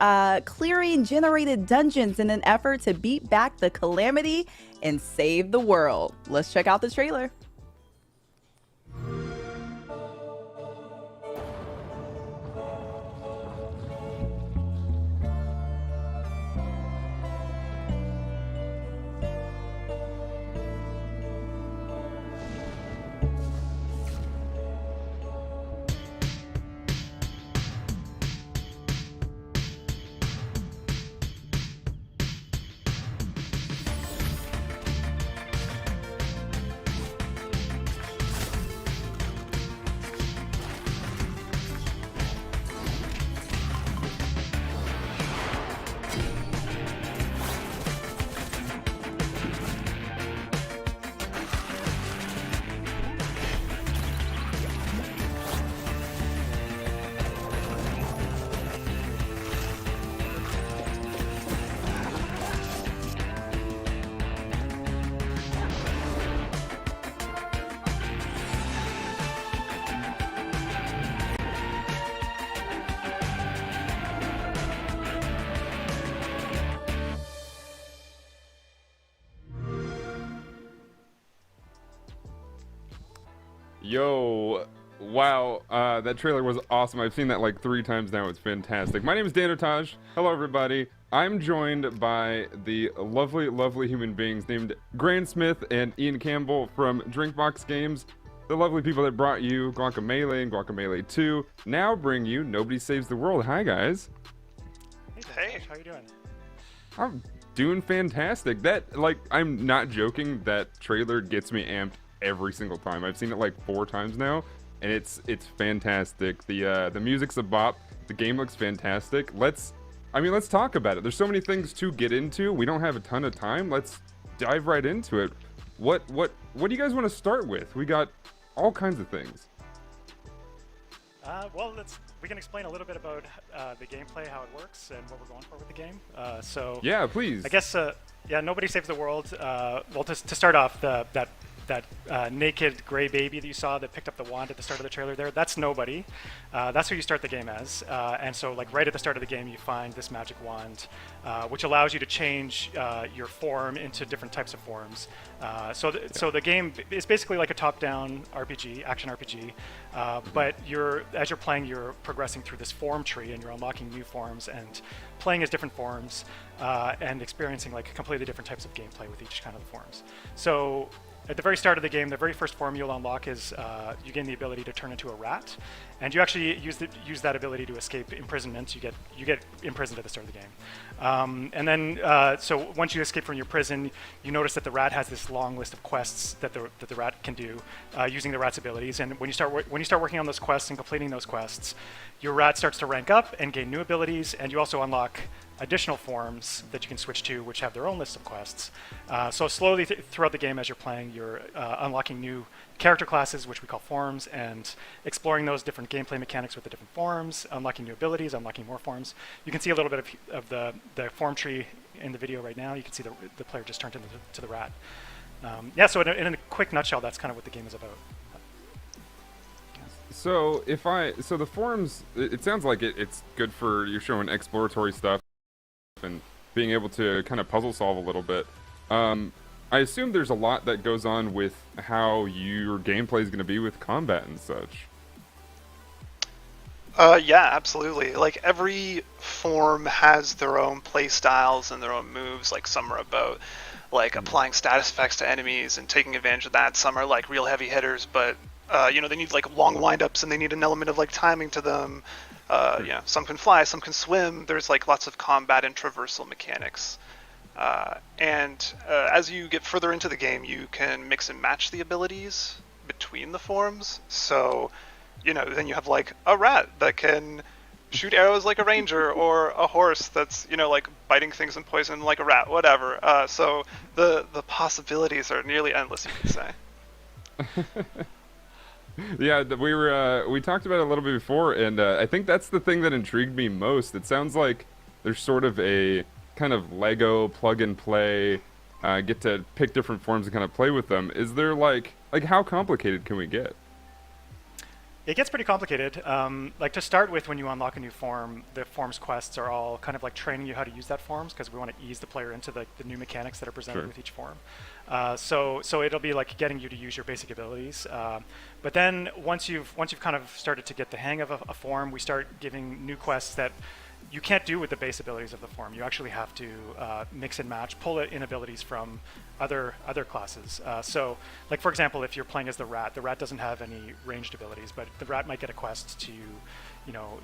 clearing generated dungeons in an effort to beat back the calamity and save the world. Let's check out the trailer. Yo, wow, that trailer was awesome. I've seen that like 3 times now. It's fantastic. My name is Dano Taj. Hello, everybody. I'm joined by the lovely, lovely human beings named Grant Smith and Ian Campbell from DrinkBox Games. The lovely people that brought you Guacamelee and Guacamelee 2 now bring you Nobody Saves the World. Hi, guys. Hey, how you doing? I'm doing fantastic. That, like, I'm not joking. That trailer gets me amped every single time. I've seen it like 4 times now, and it's fantastic. The music's a bop. The game looks fantastic. Let's talk about it. There's so many things to get into. We don't have a ton of time. Let's dive right into it. What do you guys want to start with? We got all kinds of things. Well, we can explain a little bit about the gameplay, how it works, and what we're going for with the game. Yeah, please. I guess Nobody Saves the World. Well, to start off, that naked gray baby that you saw that picked up the wand at the start of the trailer there, that's Nobody. That's who you start the game as. And so, like, right at the start of the game, you find this magic wand, which allows you to change your form into different types of forms. So the game is basically like a top-down RPG, action RPG, but as you're playing, you're progressing through this form tree, and you're unlocking new forms and playing as different forms and experiencing like completely different types of gameplay with each kind of the forms. So at the very start of the game, the very first form you'll unlock is you gain the ability to turn into a rat, and you actually use that ability to escape imprisonment. You get imprisoned at the start of the game, and then so once you escape from your prison, you notice that the rat has this long list of quests that the rat can do using the rat's abilities. And when you start working on those quests and completing those quests, your rat starts to rank up and gain new abilities, and you also unlock additional forms that you can switch to, which have their own list of quests. So slowly throughout the game, as you're playing, you're unlocking new character classes, which we call forms, and exploring those different gameplay mechanics with the different forms, unlocking new abilities, unlocking more forms. You can see a little bit of the form tree in the video right now. You can see the player just turned into the rat. So in a quick nutshell, that's kind of what the game is about. So the forums, it sounds like it's good for you're showing exploratory stuff and being able to kind of puzzle solve a little bit. I assume there's a lot that goes on with how your gameplay is going to be with combat and such. Yeah, absolutely. Like, every form has their own play styles and their own moves. Like, some are about like applying status effects to enemies and taking advantage of that. Some are like real heavy hitters, but they need like long windups and they need an element of like timing to them. Some can fly, some can swim. There's like lots of combat and traversal mechanics. And as you get further into the game, you can mix and match the abilities between the forms. So, then you have like a rat that can shoot arrows like a ranger, or a horse that's, like biting things and poison like a rat, whatever. So the possibilities are nearly endless, you could say. Yeah, we talked about it a little bit before, and I think that's the thing that intrigued me most. It sounds like there's sort of a kind of Lego plug and play, get to pick different forms and kind of play with them. Is there like how complicated can we get? It gets pretty complicated. Like to start with, when you unlock a new form, the forms quests are all kind of like training you how to use that forms, because we want to ease the player into the new mechanics that are presented with each form. So it'll be like getting you to use your basic abilities. But then once you've kind of started to get the hang of a form, we start giving new quests that you can't do with the base abilities of the form. You actually have to mix and match, pull in abilities from other classes. So, like for example, if you're playing as the rat doesn't have any ranged abilities, but the rat might get a quest to,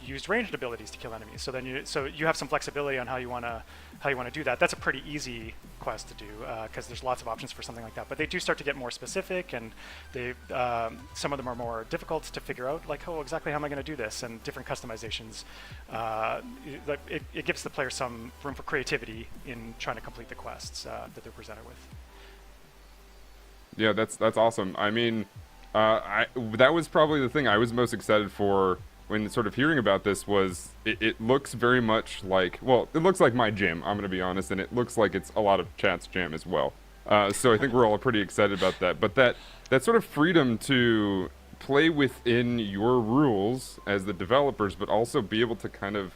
use ranged abilities to kill enemies. So then you have some flexibility on how you want to do that. That's a pretty easy quest to do, because there's lots of options for something like that. But they do start to get more specific, and some of them are more difficult to figure out. Like, exactly how am I going to do this? And different customizations. It gives the player some room for creativity in trying to complete the quests that they're presented with. Yeah, that's awesome. I mean, that was probably the thing I was most excited for when sort of hearing about this. Was it looks very much like, well, it looks like my gym, I'm gonna be honest, and it looks like it's a lot of chat's jam as well. So I think we're all pretty excited about that. But that sort of freedom to play within your rules as the developers, but also be able to kind of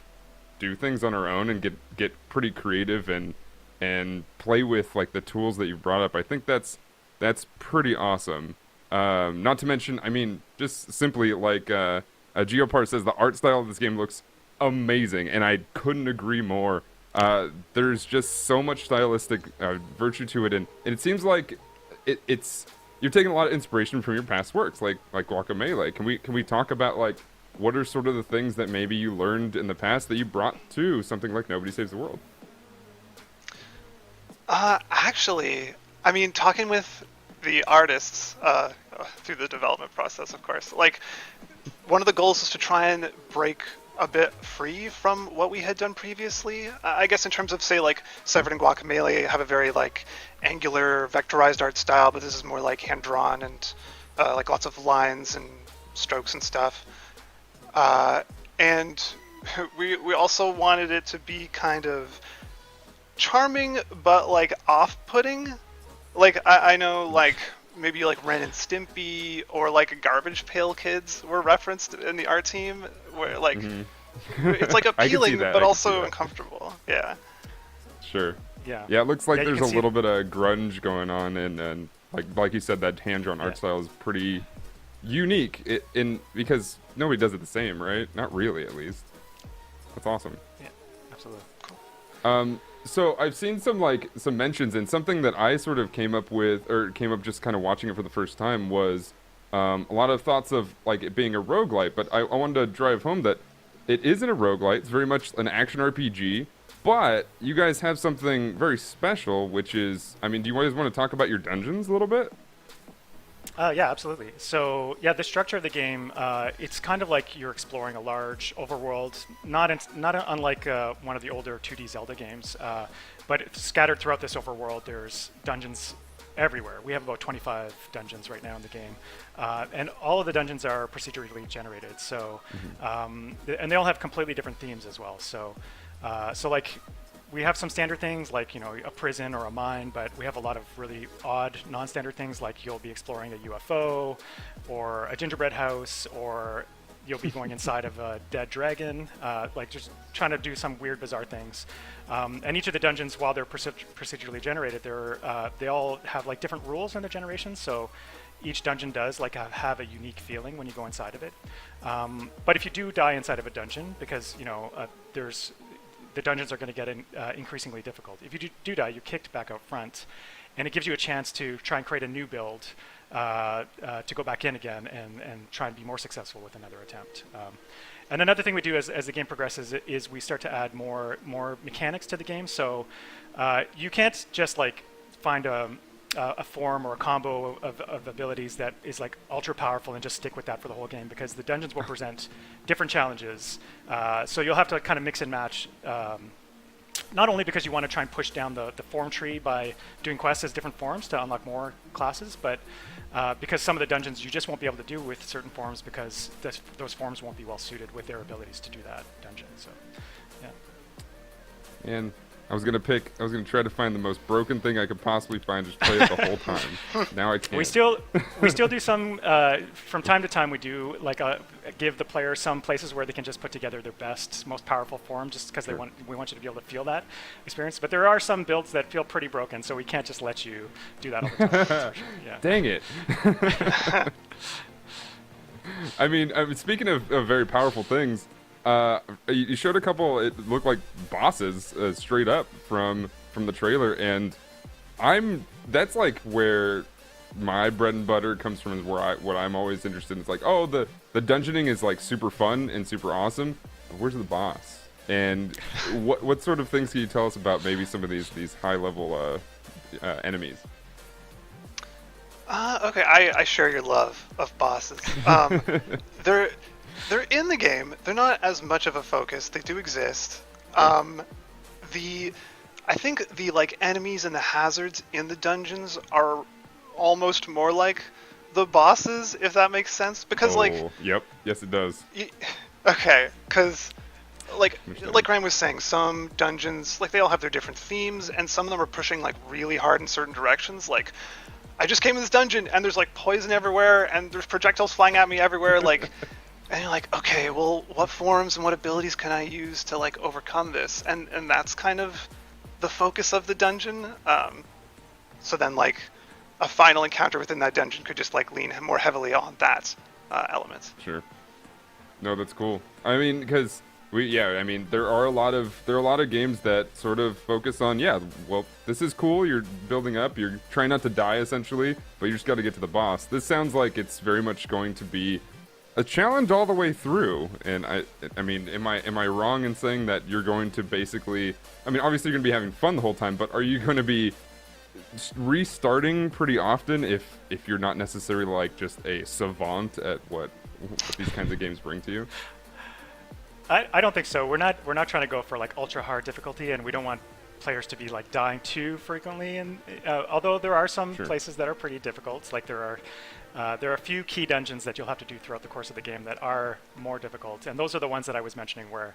do things on our own and get pretty creative and play with like the tools that you brought up. I think that's pretty awesome. Not to mention, I mean, just simply like Geopart says, the art style of this game looks amazing, and I couldn't agree more. There's just so much stylistic virtue to it, and it seems like it's you're taking a lot of inspiration from your past works, like Guacamelee. Can we talk about like what are sort of the things that maybe you learned in the past that you brought to something like Nobody Saves the World? Actually, I mean, talking with the artists through the development process, of course, like one of the goals is to try and break a bit free from what we had done previously. I guess in terms of, say, like Severed and Guacamelee have a very like angular vectorized art style, but this is more like hand drawn and like lots of lines and strokes and stuff. And we also wanted it to be kind of charming, but like off-putting. Like I know like maybe like Ren and Stimpy or like Garbage Pail Kids were referenced in the art team, where like it's like appealing but also uncomfortable. Yeah. Sure. Yeah. Yeah, it looks like there's a see little bit of grunge going on, and like you said, that hand-drawn art style is pretty unique because nobody does it the same, right? Not really, at least. That's awesome. Yeah, absolutely. Cool. So I've seen some mentions, and something that I sort of came up just kind of watching it for the first time was a lot of thoughts of like it being a roguelite, but I wanted to drive home that it isn't a roguelite. It's very much an action RPG, but you guys have something very special, which is, I mean, do you guys want to talk about your dungeons a little bit? Yeah, absolutely. So yeah, the structure of the game, it's kind of like you're exploring a large overworld, not unlike one of the older 2D Zelda games, but scattered throughout this overworld, there's dungeons everywhere. We have about 25 dungeons right now in the game, and all of the dungeons are procedurally generated. So, and they all have completely different themes as well. So like, we have some standard things like, a prison or a mine, but we have a lot of really odd non-standard things, like you'll be exploring a UFO or a gingerbread house, or you'll be going inside of a dead dragon, like just trying to do some weird, bizarre things. And each of the dungeons, while they're procedurally generated, they all have like different rules in the generation. So each dungeon does like have a unique feeling when you go inside of it. But if you do die inside of a dungeon, because the dungeons are going to get increasingly difficult. If you do die, you're kicked back out front, and it gives you a chance to try and create a new build to go back in again and try and be more successful with another attempt. And another thing we do as the game progresses is we start to add more mechanics to the game. So you can't just like find a form or a combo of abilities that is like ultra powerful and just stick with that for the whole game, because the dungeons will present different challenges. So you'll have to kind of mix and match. Not only because you want to try and push down the form tree by doing quests as different forms to unlock more classes, but because some of the dungeons you just won't be able to do with certain forms because those forms won't be well suited with their abilities to do that dungeon. So, yeah. And I was gonna try to find the most broken thing I could possibly find, just play it the whole time. Now I can't. We still do some from time to time. We do like give the player some places where they can just put together their best, most powerful form, just because we want you to be able to feel that experience. But there are some builds that feel pretty broken, so we can't just let you do that all the time. For sure. Yeah. Dang it. I mean, speaking of very powerful things. You showed a couple. It looked like bosses straight up from the trailer, and that's like where my bread and butter comes from. Is what I'm always interested in. It's like, oh, the dungeoning is like super fun and super awesome. Where's the boss? And what sort of things can you tell us about maybe some of these high level enemies? Okay, I share your love of bosses. They're in the game. They're not as much of a focus. They do exist. I think the like enemies and the hazards in the dungeons are almost more like the bosses, if that makes sense. Because yep, yes it does. Okay, because like Ryan was saying, some dungeons like they all have their different themes, and some of them are pushing like really hard in certain directions. Like, I just came in this dungeon and there's like poison everywhere and there's projectiles flying at me everywhere. Like. And you're like, okay, well, what forms and what abilities can I use to like overcome this? And that's kind of the focus of the dungeon. So then like a final encounter within that dungeon could just like lean more heavily on that element. Sure. No, that's cool. I mean, because there are a lot of games that sort of focus on, well, this is cool. You're building up. You're trying not to die essentially, but you just got to get to the boss. This sounds like it's very much going to be a challenge all the way through, and I mean, am I wrong in saying that you're going to basically? I mean, obviously you're going to be having fun the whole time, but are you going to be restarting pretty often if you're not necessarily like just a savant at what these kinds of games bring to you? I don't think so. We're not trying to go for like ultra hard difficulty, and we don't want players to be like dying too frequently. And although there are some places that are pretty difficult, like there are a few key dungeons that you'll have to do throughout the course of the game that are more difficult, and those are the ones that I was mentioning where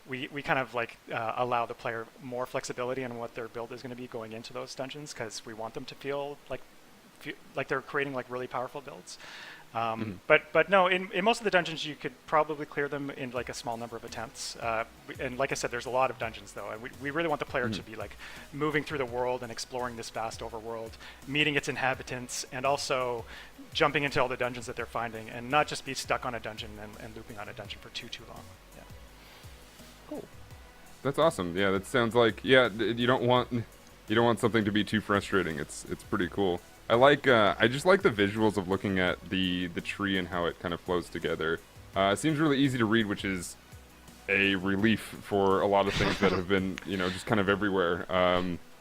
we kind of like allow the player more flexibility in what their build is going to be going into those dungeons, because we want them to feel like they're creating like really powerful builds. But no, in most of the dungeons you could probably clear them in like a small number of attempts. And like I said, there's a lot of dungeons though, and we really want the player to be like moving through the world and exploring this vast overworld, meeting its inhabitants, and also jumping into all the dungeons that they're finding, and not just be stuck on a dungeon and looping on a dungeon for too long. Yeah. Cool. That's awesome. Yeah, that sounds like you don't want something to be too frustrating. It's pretty cool. I just like the visuals of looking at the tree and how it kind of flows together. It seems really easy to read, which is a relief for a lot of things that have been, just kind of everywhere.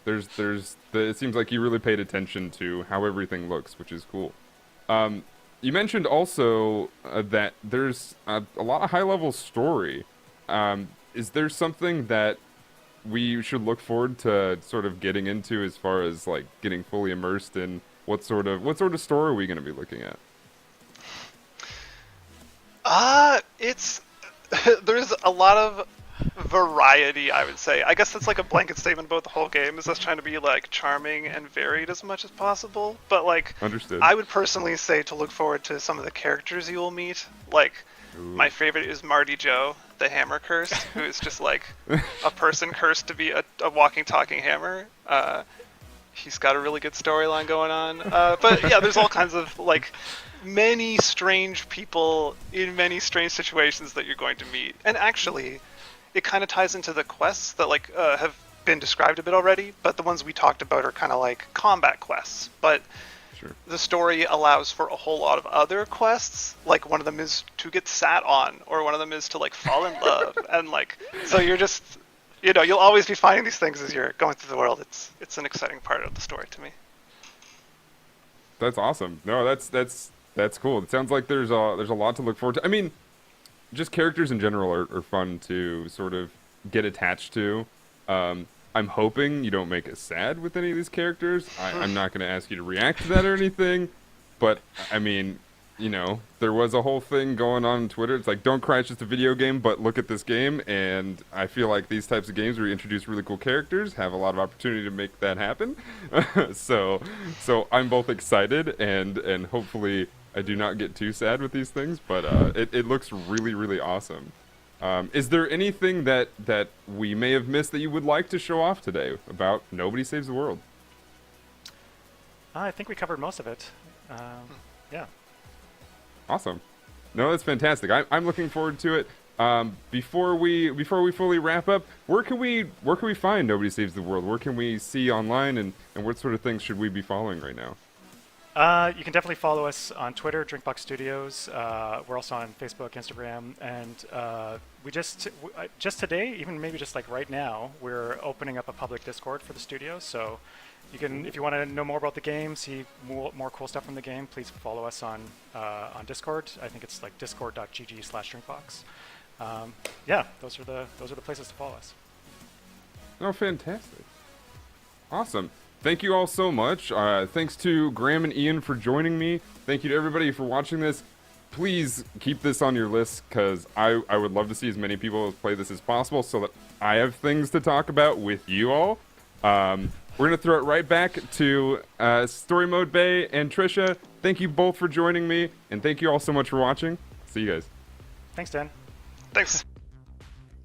It seems like you really paid attention to how everything looks, which is cool. You mentioned also that there's a lot of high-level story. Is there something that we should look forward to sort of getting into as far as like getting fully immersed in? What sort of story are we going to be looking at? There's a lot of variety, I would say. I guess that's like a blanket statement about the whole game, is us trying to be like charming and varied as much as possible. But like, understood. I would personally say to look forward to some of the characters you will meet. Like, my favorite is Marty Joe, the hammer curse, who is just like a person cursed to be a walking, talking hammer. He's got a really good storyline going on. But yeah, there's all kinds of like many strange people in many strange situations that you're going to meet. And actually, it kind of ties into the quests that like have been described a bit already, but the ones we talked about are kind of like combat quests. But Sure. The story allows for a whole lot of other quests. Like one of them is to get sat on, or one of them is to like fall in love, and like so you're just, you know, you'll always be finding these things as you're going through the world. It's an exciting part of the story to me. That's awesome. No, that's cool. It sounds like there's a lot to look forward to. I mean, just characters in general are fun to sort of get attached to. I'm hoping you don't make us sad with any of these characters. I'm not going to ask you to react to that or anything, but I mean, you know, there was a whole thing going on Twitter. It's like, don't cry, it's just a video game, but look at this game. And I feel like these types of games where you introduce really cool characters have a lot of opportunity to make that happen. So I'm both excited and hopefully I do not get too sad with these things, but it looks really, really awesome. Is there anything that we may have missed that you would like to show off today about Nobody Saves the World? I think we covered most of it. Yeah. Awesome. No, that's fantastic. I'm looking forward to it. Before we fully wrap up, where can we find Nobody Saves the World? Where can we see online, and what sort of things should we be following right now? You can definitely follow us on Twitter, DrinkBox Studios. We're also on Facebook, Instagram, and we just today, even maybe just like right now, we're opening up a public Discord for the studio. So you can, if you want to know more about the game, see more cool stuff from the game, please follow us on Discord. I think it's like discord.gg/drinkbox. Yeah, those are the places to follow us. Oh, fantastic! Awesome. Thank you all so much. Thanks to Graham and Ian for joining me. Thank you to everybody for watching this. Please keep this on your list, because I would love to see as many people play this as possible so that I have things to talk about with you all. We're going to throw it right back to Story Mode Bay and Trisha. Thank you both for joining me, and thank you all so much for watching. See you guys. Thanks, Dan. Thanks.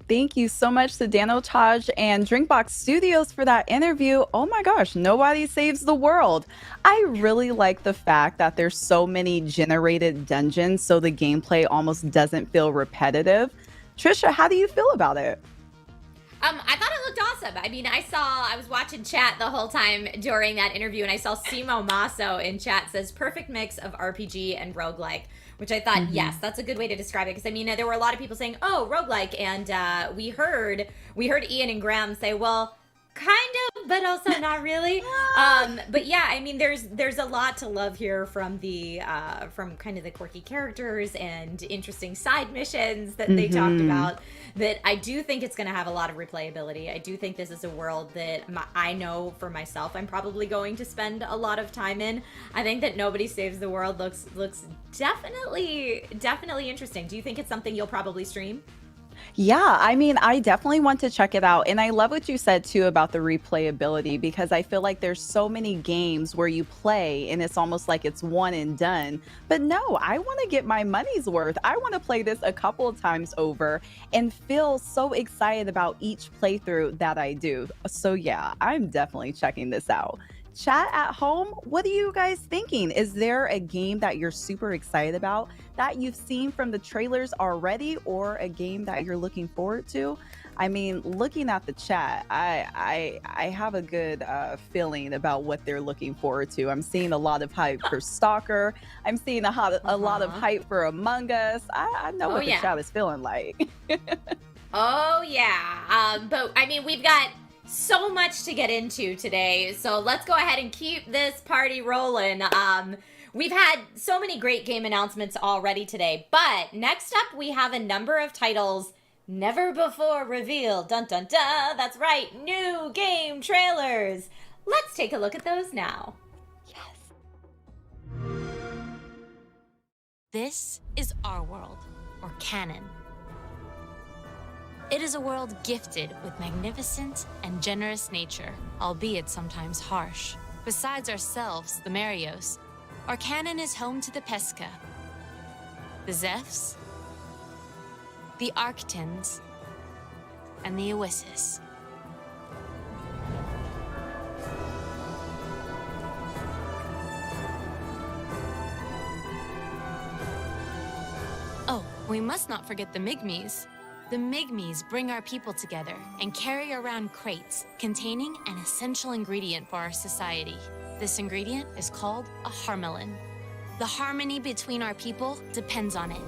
Thank you so much to Dan Otage and DrinkBox Studios for that interview. Oh my gosh, Nobody Saves the World. I really like the fact that there's so many generated dungeons, so the gameplay almost doesn't feel repetitive. Trisha, how do you feel about it? I thought it looked awesome. I mean, I was watching chat the whole time during that interview, and I saw Simo Maso in chat says perfect mix of RPG and roguelike, which I thought, yes, that's a good way to describe it. Because I mean, there were a lot of people saying, "Oh, roguelike," and we heard Ian and Graham say, "Well, kind of, but also not really." But yeah, I mean, there's a lot to love here from from kind of the quirky characters and interesting side missions that they talked about. That I do think it's going to have a lot of replayability. I do think this is a world that I know for myself I'm probably going to spend a lot of time in. I think that Nobody Saves the World looks definitely interesting. Do you think it's something you'll probably stream? Yeah, I mean, I definitely want to check it out. And I love what you said too about the replayability, because I feel like there's so many games where you play and it's almost like it's one and done. But no, I want to get my money's worth. I want to play this a couple of times over and feel so excited about each playthrough that I do. So yeah, I'm definitely checking this out. Chat at home, what are you guys thinking? Is there a game that you're super excited about that you've seen from the trailers already, or a game that you're looking forward to? I mean, looking at the chat, I have a good feeling about what they're looking forward to. I'm seeing a lot of hype for Stalker. I'm seeing a lot of hype for Among Us. I know what the chat is feeling like. Oh yeah, but I mean, we've got so much to get into today, so let's go ahead and keep this party rolling. We've had so many great game announcements already today, but next up we have a number of titles never before revealed. Dun dun dun, that's right, new game trailers. Let's take a look at those now. This is our world, or canon. It is a world gifted with magnificent and generous nature, albeit sometimes harsh. Besides ourselves, the Marios, our canon is home to the Pesca, the Zephs, the Arctons, and the Oasis. Oh, we must not forget the Migmies. The Migmies bring our people together and carry around crates containing an essential ingredient for our society, This ingredient is called a harmelin. The harmony between our people depends on it.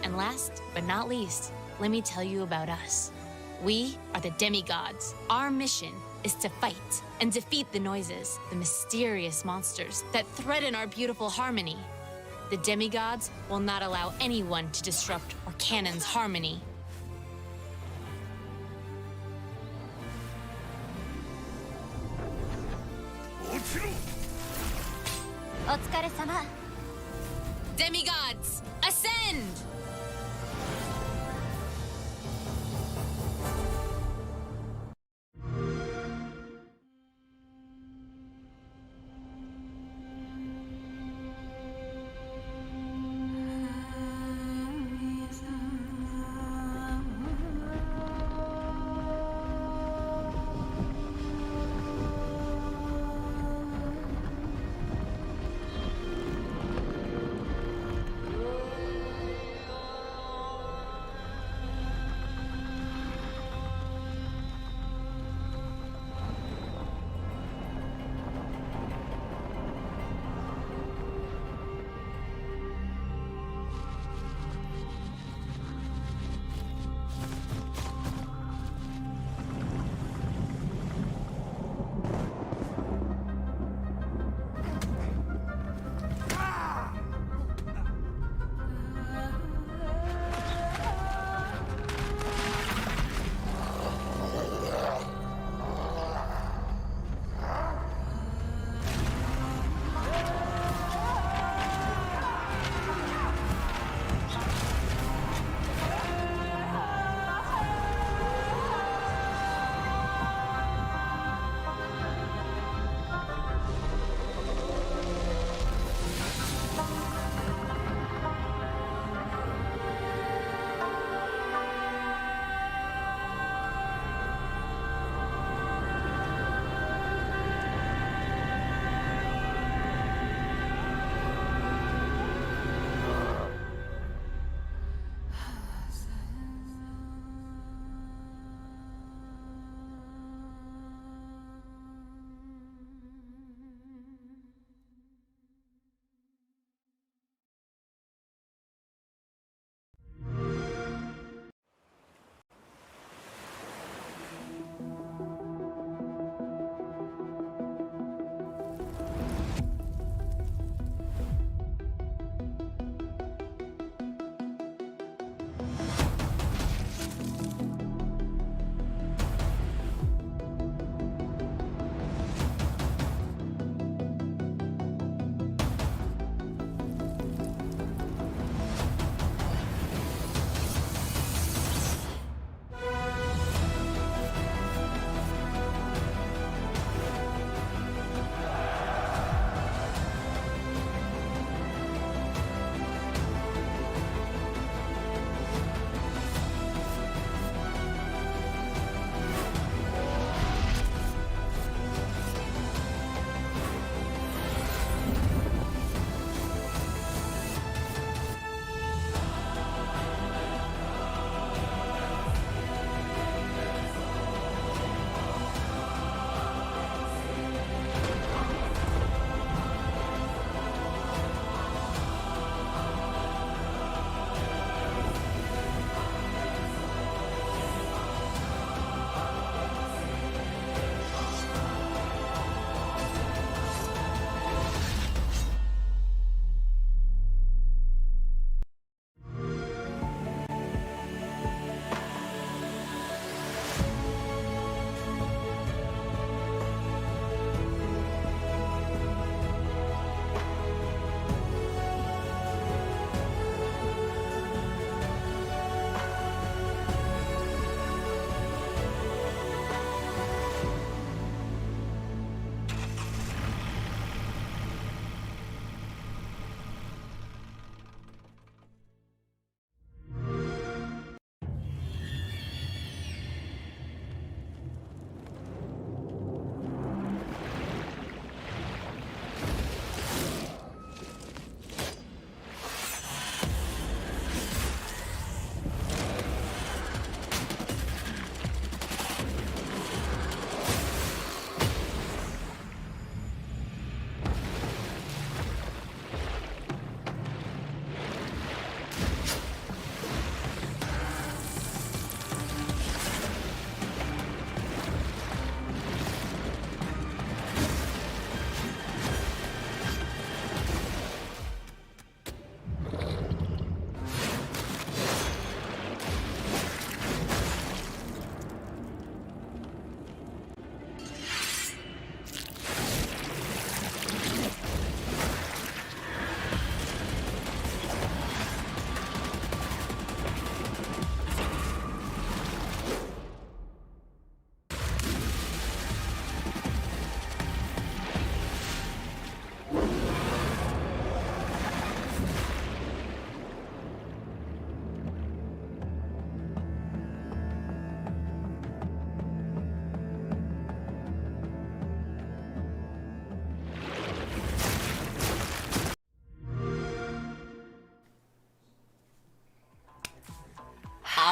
And last but not least, let me tell you about us. We are the demigods. Our mission is to fight and defeat the noises, the mysterious monsters that threaten our beautiful harmony. The demigods will not allow anyone to disrupt Orcanon's harmony. Otsukaresama. Demigods, ascend!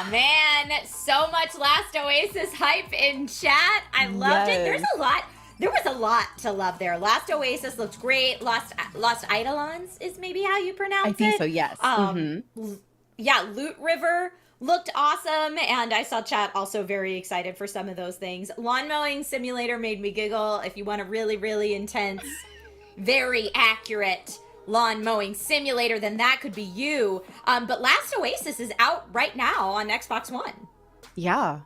Aw, man. So much Last Oasis hype in chat. I loved it. There was a lot to love there. Last Oasis looked great. Lost Eidolons is maybe how you pronounce it. I think so, yes. Yeah, Loot River looked awesome, and I saw chat also very excited for some of those things. Lawn Mowing Simulator made me giggle. If you want a really, really intense, very accurate lawn mowing simulator, then that could be you. But Last Oasis is out right now on Xbox One. Yeah,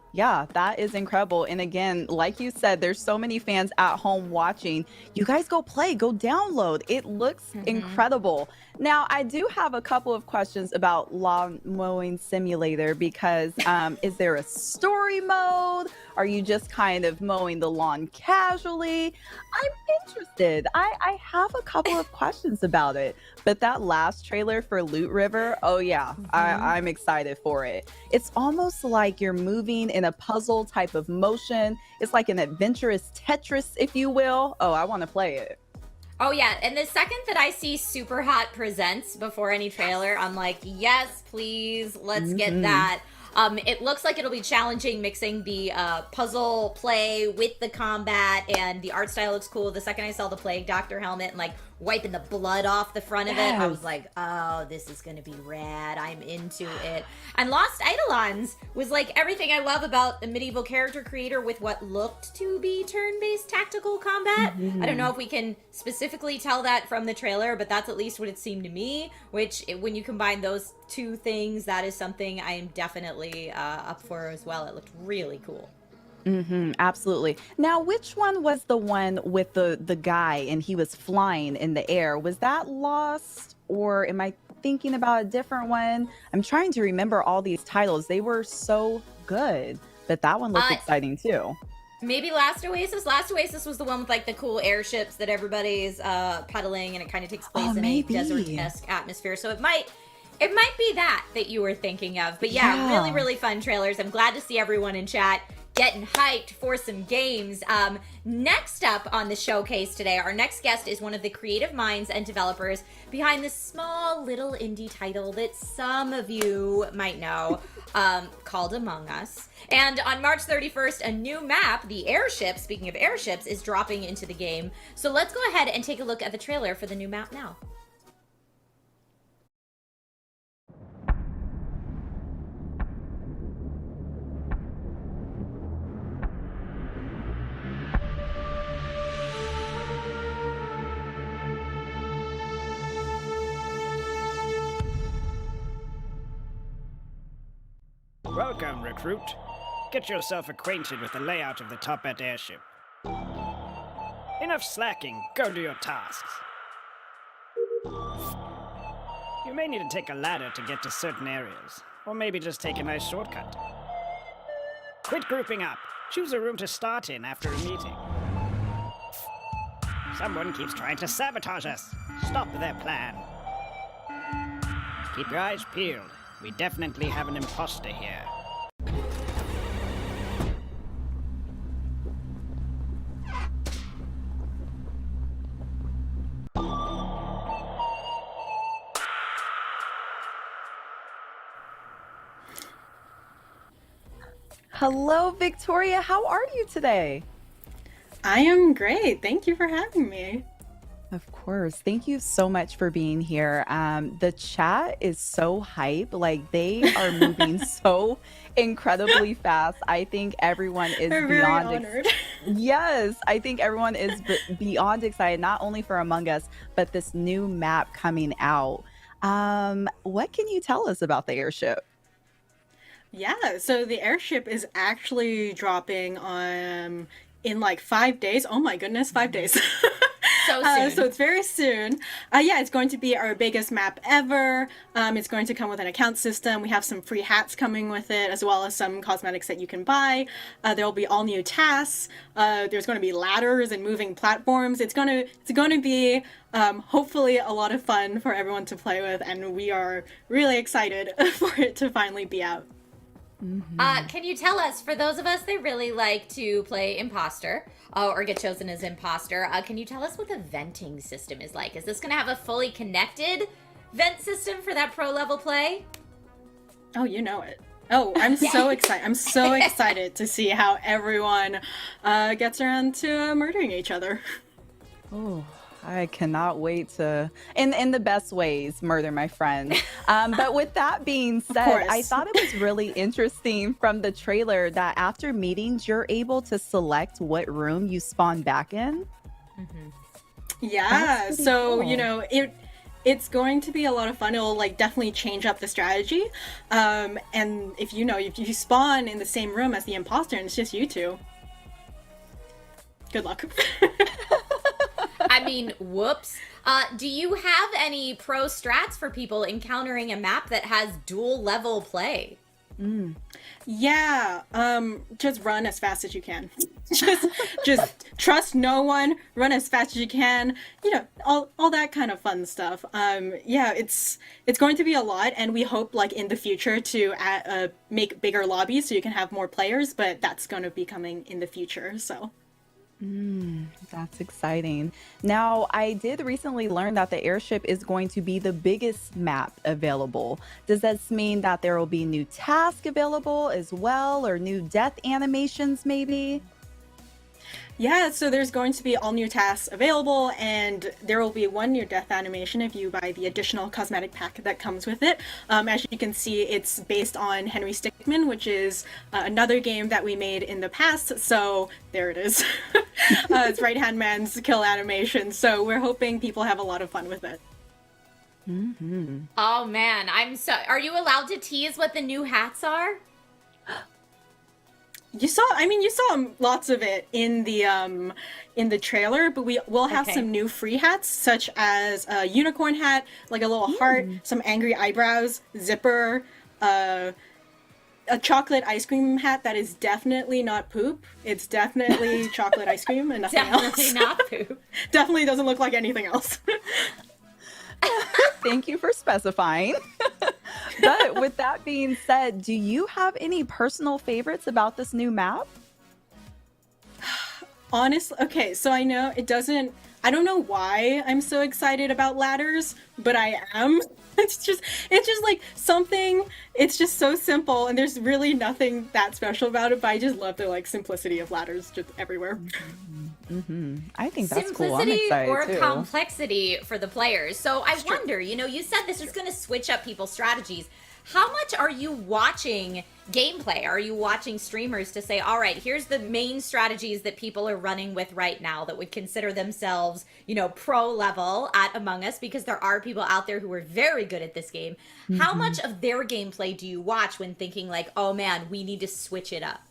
that is incredible. And again, like you said, there's so many fans at home watching. You guys go play, go download. It looks incredible. Now, I do have a couple of questions about Lawn Mowing Simulator because is there a story mode? Are you just kind of mowing the lawn casually? I'm interested. I have a couple of questions about it. But that last trailer for Loot River, oh yeah, I'm excited for it. It's almost like you're moving in a puzzle type of motion. It's like an adventurous Tetris, if you will. Oh, I want to play it. Oh yeah, and the second that I see Super Hot Presents before any trailer, I'm like, yes, please, let's get that. It looks like it'll be challenging, mixing the puzzle play with the combat, and the art style looks cool. The second I saw the Plague Doctor helmet and like wiping the blood off the front of it, I was like, oh, this is gonna be rad. I'm into it. And Lost Eidolons was like everything I love about the medieval character creator with what looked to be turn-based tactical combat. I don't know if we can specifically tell that from the trailer, but that's at least what it seemed to me, which when you combine those two things, that is something I am definitely up for as well. It looked really cool. Absolutely. Now, which one was the one with the guy and he was flying in the air? Was that Lost, or am I thinking about a different one? I'm trying to remember all these titles. They were so good, but that one looked exciting too. Maybe Last Oasis. Last Oasis was the one with like the cool airships that everybody's pedaling, and it kind of takes place in a desert-esque atmosphere. So it might be that you were thinking of. But yeah, really, really fun trailers. I'm glad to see everyone in chat getting hyped for some games. Next up on the showcase today, our next guest is one of the creative minds and developers behind this small little indie title that some of you might know, called Among Us. And on March 31st, a new map, the Airship, speaking of airships, is dropping into the game. So let's go ahead and take a look at the trailer for the new map now. Welcome, recruit. Get yourself acquainted with the layout of the Top-Hat airship. Enough slacking, go do your tasks. You may need to take a ladder to get to certain areas, or maybe just take a nice shortcut. Quit grouping up. Choose a room to start in after a meeting. Someone keeps trying to sabotage us. Stop their plan. Keep your eyes peeled. We definitely have an imposter here. Hello, Victoria. How are you today? I am great. Thank you for having me. Of course. Thank you so much for being here. The chat is so hype. Like, they are moving so incredibly fast. I think everyone is beyond honored. Yes, I think everyone is beyond excited, not only for Among Us, but this new map coming out. What can you tell us about the airship? Yeah, so the airship is actually dropping in like 5 days. Oh my goodness, 5 days. So soon. So it's very soon. Yeah, it's going to be our biggest map ever. It's going to come with an account system. We have some free hats coming with it, as well as some cosmetics that you can buy. There will be all new tasks. There's going to be ladders and moving platforms. It's going to be hopefully a lot of fun for everyone to play with, and we are really excited for it to finally be out. Can you tell us, for those of us that really like to play imposter or get chosen as imposter, can you tell us what the venting system is like? Is this going to have a fully connected vent system for that pro level play? Oh, you know it. Oh, I'm so excited. I'm so excited to see how everyone gets around to murdering each other. Oh, I cannot wait to, in the best ways, murder my friends. But with that being said, I thought it was really interesting from the trailer that after meetings, you're able to select what room you spawn back in. Yeah, so, cool. you know, it's going to be a lot of fun. It'll like definitely change up the strategy. And if you spawn in the same room as the imposter and it's just you two, good luck. I mean, whoops. Do you have any pro strats for people encountering a map that has dual level play? Yeah, just run as fast as you can. just trust no one, run as fast as you can, you know, all that kind of fun stuff. Yeah, it's going to be a lot, and we hope like in the future to make bigger lobbies so you can have more players, but that's going to be coming in the future, so. That's exciting. Now, I did recently learn that the airship is going to be the biggest map available. Does this mean that there will be new tasks available as well, or new death animations maybe? Yeah, so there's going to be all new tasks available, and there will be one new death animation if you buy the additional cosmetic pack that comes with it. As you can see, it's based on Henry Stickmin, which is another game that we made in the past, so there it is. It's Right Hand Man's kill animation, so we're hoping people have a lot of fun with it. Oh man, are you allowed to tease what the new hats are? You saw lots of it in the trailer, but we will have some new free hats, such as a unicorn hat, like a little heart, some angry eyebrows, zipper, a chocolate ice cream hat that is definitely not poop. It's definitely chocolate ice cream and nothing else. Definitely not poop. Definitely doesn't look like anything else. Thank you for specifying. But with that being said, do you have any personal favorites about this new map? Honestly, okay, so I don't know why I'm so excited about ladders, but I am. It's just like something, it's just so simple, and there's really nothing that special about it, but I just love the like simplicity of ladders just everywhere. I think that's Simplicity cool. I'm excited or too. complexity for the players. So I wonder, you said this is going to switch up people's strategies. How much are you watching gameplay? Are you watching streamers to say, all right, here's the main strategies that people are running with right now that would consider themselves, pro level at Among Us, because there are people out there who are very good at this game. How much of their gameplay do you watch when thinking like, oh man, we need to switch it up?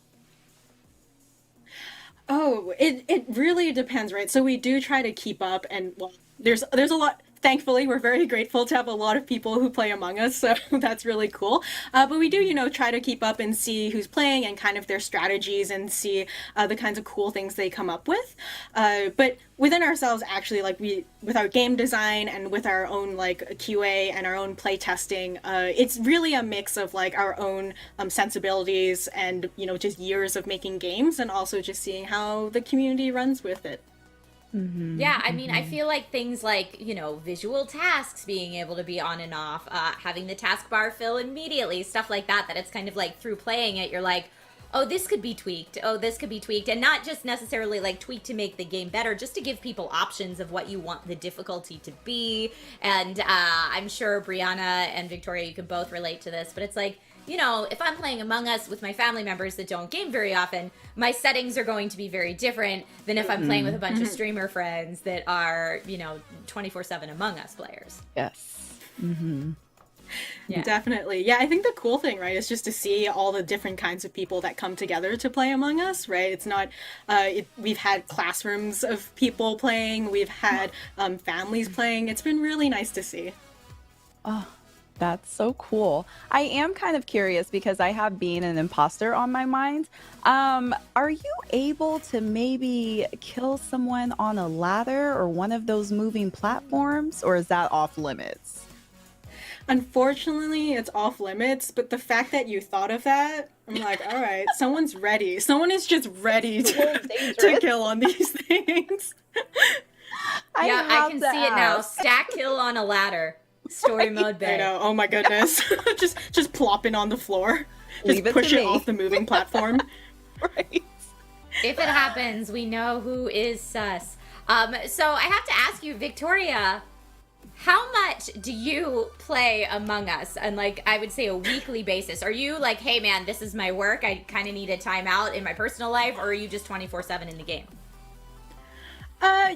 Oh, it really depends, right? So we do try to keep up, and well, there's a lot. Thankfully, we're very grateful to have a lot of people who play Among Us, so that's really cool. But we do, try to keep up and see who's playing and kind of their strategies and see the kinds of cool things they come up with. But within ourselves, actually, like with our game design and with our own like QA and our own play testing, it's really a mix of like our own sensibilities and just years of making games, and also just seeing how the community runs with it. Yeah, I mean, I feel like things like, visual tasks being able to be on and off, having the taskbar fill immediately, stuff like that it's kind of like through playing it, you're like, oh, this could be tweaked. Oh, this could be tweaked. And not just necessarily like tweaked to make the game better, just to give people options of what you want the difficulty to be. And I'm sure Brianna and Victoria, you can both relate to this, but it's like, if I'm playing Among Us with my family members that don't game very often, my settings are going to be very different than if I'm playing with a bunch of streamer friends that are, 24/7 Among Us players. Yes. Yeah. Definitely. Yeah, I think the cool thing, right, is just to see all the different kinds of people that come together to play Among Us, right? It's not, we've had classrooms of people playing, we've had families playing. It's been really nice to see. Oh, that's so cool. I am kind of curious because I have being an imposter on my mind. Are you able to maybe kill someone on a ladder or one of those moving platforms, or is that off limits? Unfortunately, it's off limits, but the fact that you thought of that, I'm like, all right, someone's ready. Someone is just ready to kill on these things. I can see it now. Stack kill on a ladder. Story mode bay. I know. Oh my goodness. just plopping on the floor. Leave it push to it me. off the moving platform. If it happens, we know who is sus. So I have to ask you, Victoria, how much do you play Among Us on, like, I would say a weekly basis? Are you like, hey man, this is my work, I kind of need a timeout in my personal life, or are you just 24/7 in the game?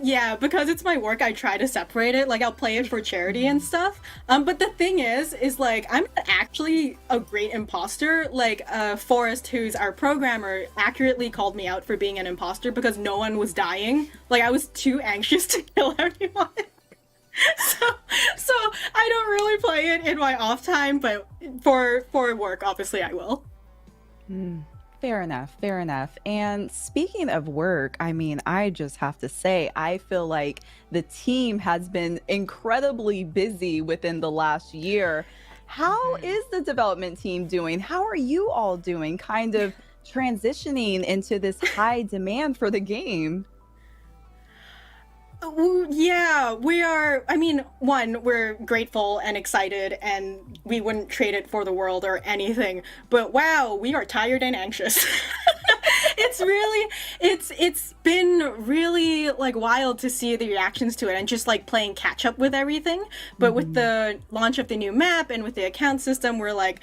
Yeah, because it's my work, I try to separate it. Like, I'll play it for charity and stuff. But the thing is like, I'm not actually a great imposter. Like, Forrest, who's our programmer, accurately called me out for being an imposter because no one was dying. Like, I was too anxious to kill everyone. So I don't really play it in my off time, but for work, obviously I will. Fair enough, fair enough. And speaking of work, I mean, I just have to say, I feel like the team has been incredibly busy within the last year. How is the development team doing? How are you all doing, kind of transitioning into this high demand for the game? Yeah, we are. I mean, one, we're grateful and excited, and we wouldn't trade it for the world or anything. But wow, we are tired and anxious. It's been really like wild to see the reactions to it and just like playing catch up with everything. But with the launch of the new map and with the account system, we're like,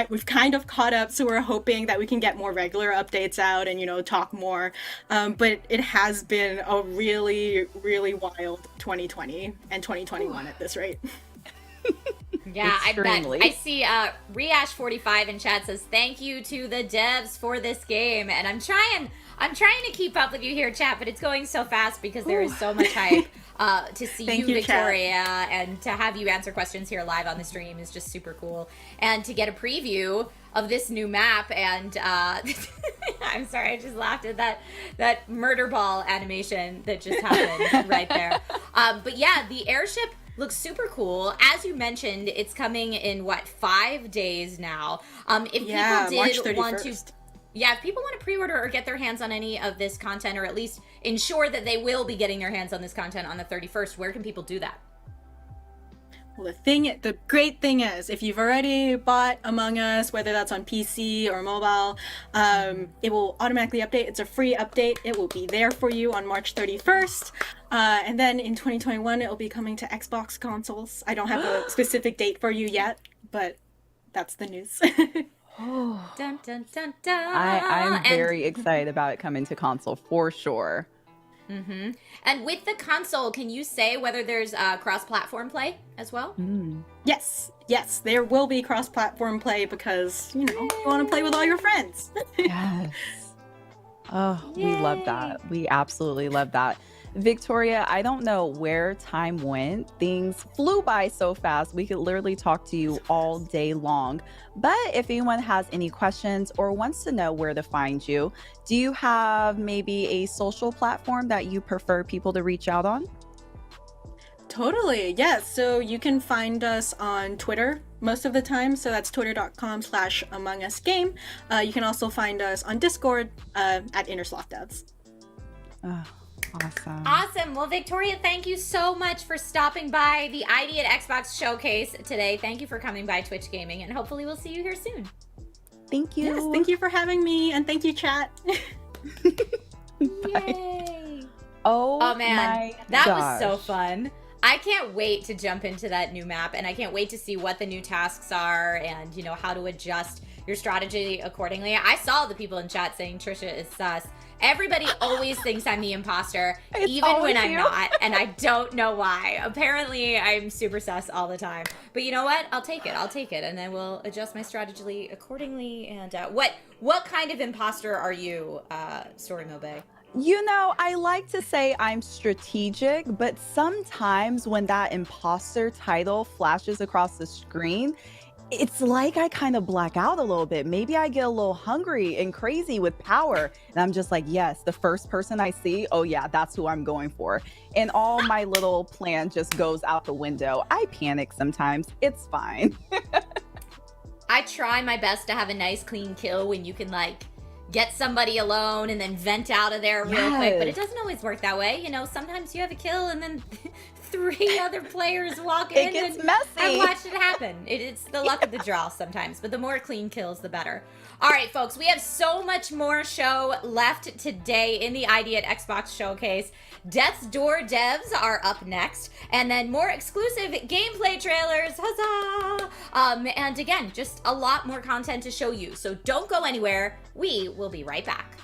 we've kind of caught up, so we're hoping that we can get more regular updates out and, you know, talk more. But it has been a really, really wild 2020 and 2021 at this rate. Yeah, Extremely. I bet. I see Reash45 in chat says, thank you to the devs for this game. And I'm trying to keep up with you here, chat, but it's going so fast because there is so much hype. To see Thank you, you, chat. Victoria, and to have you answer questions here live on the stream is just super cool. And to get a preview of this new map, and I'm sorry, I just laughed at that murder ball animation that just happened right there. But yeah, the airship looks super cool. As you mentioned, it's coming in, 5 days now? If people March did want 31st. to... Yeah, if people want to pre-order or get their hands on any of this content, or at least ensure that they will be getting their hands on this content on the 31st, where can people do that? Well, the great thing is, if you've already bought Among Us, whether that's on PC or mobile, it will automatically update. It's a free update. It will be there for you on March 31st. And then in 2021, it will be coming to Xbox consoles. I don't have a specific date for you yet, but that's the news. Dun, dun, dun, dun. I'm very excited about it coming to console for sure. Mm-hmm. And with the console, can you say whether there's cross-platform play as well? Yes, there will be cross-platform play because, you know, you want to play with all your friends. Yes. Oh, we love that. We absolutely love that. Victoria, I don't know where time went. Things flew by so fast. We could literally talk to you all day long. But if anyone has any questions or wants to know where to find you, do you have maybe a social platform that you prefer people to reach out on? Totally, yes. So you can find us on Twitter most of the time. So that's twitter.com/AmongUsGame. You can also find us on Discord at InnerSlothDads. Oh, awesome. Awesome. Well, Victoria, thank you so much for stopping by the ID at Xbox showcase today. Thank you for coming by Twitch Gaming, and hopefully we'll see you here soon. Thank you. Yes, thank you for having me, and thank you, chat. Yay. Oh man, my that gosh. was so fun. I can't wait to jump into that new map, and I can't wait to see what the new tasks are and, you know, how to adjust your strategy accordingly. I saw the people in chat saying Trisha is sus. Everybody always thinks I'm the imposter, even when I'm not, and I don't know why. Apparently, I'm super sus all the time. But you know what? I'll take it, and then we'll adjust my strategy accordingly. And what kind of imposter are you, Storymo Bay? You know, I like to say I'm strategic, but sometimes when that imposter title flashes across the screen, it's like I kind of black out a little bit. Maybe I get a little hungry and crazy with power. And I'm just like, yes, the first person I see, oh yeah, that's who I'm going for. And all my little plan just goes out the window. I panic sometimes. It's fine. I try my best to have a nice clean kill when you can, like, get somebody alone and then vent out of there real quick, but it doesn't always work that way. You know, sometimes you have a kill and then 3 other players walk It in. gets and messy. I've watched it happen. It's the luck of the draw sometimes, but the more clean kills, the better. All right, folks, we have so much more show left today in the ID at Xbox Showcase. Death's Door devs are up next, and then more exclusive gameplay trailers. Huzzah! And again, just a lot more content to show you. So don't go anywhere. We will be right back.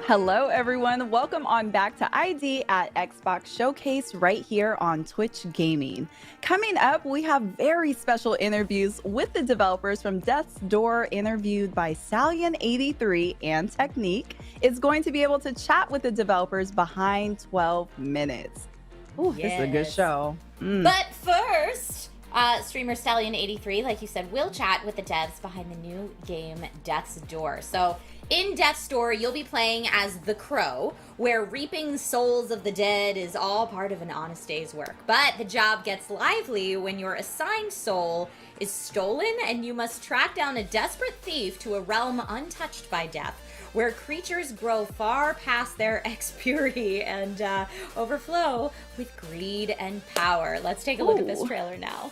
Hello, everyone. Welcome on back to ID at Xbox Showcase right here on Twitch Gaming. Coming up, we have very special interviews with the developers from Death's Door, interviewed by Stallion83, and Technique is going to be able to chat with the developers behind 12 minutes. Ooh, this is a good show. But first, streamer Stallion83, like you said, will chat with the devs behind the new game Death's Door. So in Death's Door, you'll be playing as the Crow, where reaping souls of the dead is all part of an honest day's work. But the job gets lively when your assigned soul is stolen and you must track down a desperate thief to a realm untouched by death, where creatures grow far past their ex-purity and overflow with greed and power. Let's take a look at this trailer now.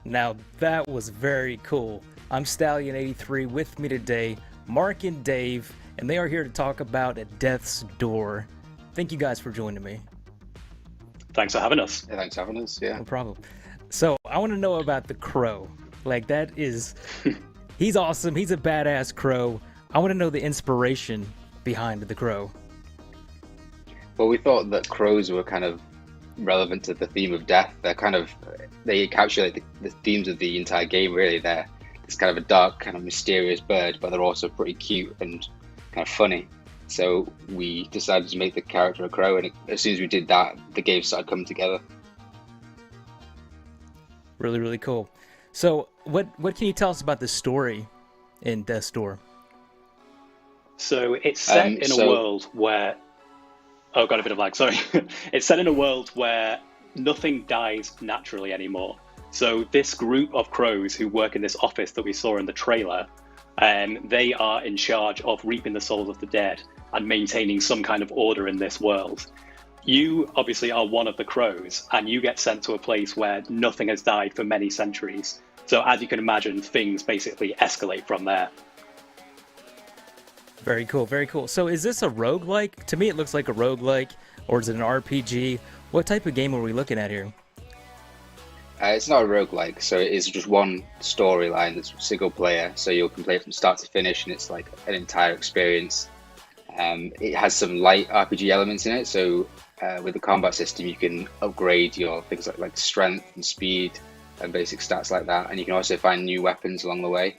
Now that was very cool. I'm Stallion83. With me today, Mark and Dave, and they are here to talk about Death's Door. Thank you guys for joining me. Thanks for having us. Yeah, thanks for having us. Yeah. No problem. So I want to know about the crow. Like, that is, he's awesome. He's a badass crow. I want to know the inspiration behind the crow. Well, we thought that crows were kind of relevant to the theme of death. They encapsulate the themes of the entire game, really. They're this kind of a dark, kind of mysterious bird, but they're also pretty cute and kind of funny. So we decided to make the character a crow, and as soon as we did that, the game started coming together. Really, really cool. So what can you tell us about the story in Death's Door? So it's set in a world where... Oh, got a bit of lag, sorry. It's set in a world where nothing dies naturally anymore. So this group of crows who work in this office that we saw in the trailer, they are in charge of reaping the souls of the dead and maintaining some kind of order in this world. You obviously are one of the crows, and you get sent to a place where nothing has died for many centuries. So as you can imagine, things basically escalate from there. Very cool, very cool. So is this a roguelike? To me, it looks like a roguelike, or is it an RPG? What type of game are we looking at here? It's not a roguelike, so it is just one storyline that's single player, so you can play from start to finish, and it's like an entire experience. It has some light RPG elements in it, so with the combat system you can upgrade your things like strength and speed and basic stats like that, and you can also find new weapons along the way.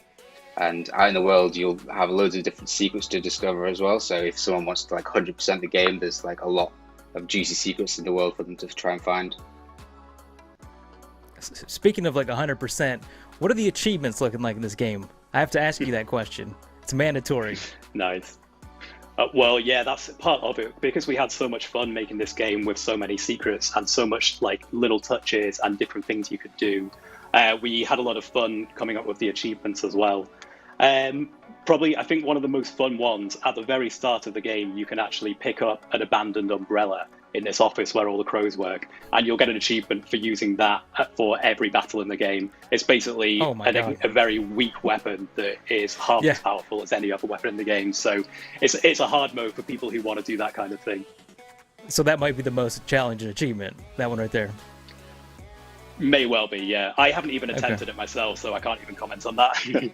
And out in the world you'll have loads of different secrets to discover as well, so if someone wants to 100% the game, there's like a lot of juicy secrets in the world for them to try and find. Speaking of 100%, what are the achievements looking like in this game? I have to ask you that question. It's mandatory. Nice. Well, yeah, that's part of it. Because we had so much fun making this game with so many secrets and so much little touches and different things you could do, we had a lot of fun coming up with the achievements as well. Probably, I think one of the most fun ones, at the very start of the game, you can actually pick up an abandoned umbrella in this office where all the crows work, and you'll get an achievement for using that for every battle in the game. It's basically a very weak weapon that is half as powerful as any other weapon in the game, so it's a hard mode for people who want to do that kind of thing. So that might be the most challenging achievement, that one right there. May well be, yeah. I haven't even attempted it myself, so I can't even comment on that.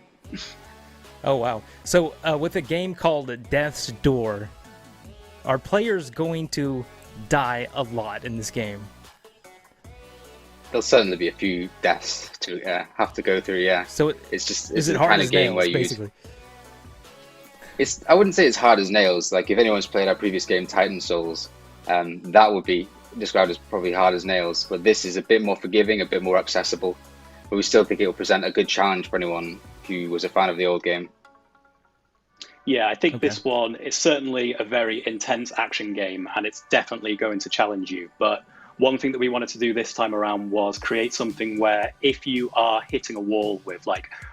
Oh, wow. So with a game called Death's Door, are players going to die a lot in this game? There'll certainly be a few deaths to have to go through, yeah. So it's is it hard as nails, basically? I wouldn't say it's hard as nails. Like, if anyone's played our previous game, Titan Souls, that would be described as probably hard as nails, but this is a bit more forgiving, a bit more accessible, but we still think it will present a good challenge for anyone who was a fan of the old game. Yeah, I think this one is certainly a very intense action game, and it's definitely going to challenge you. But one thing that we wanted to do this time around was create something where if you are hitting a wall with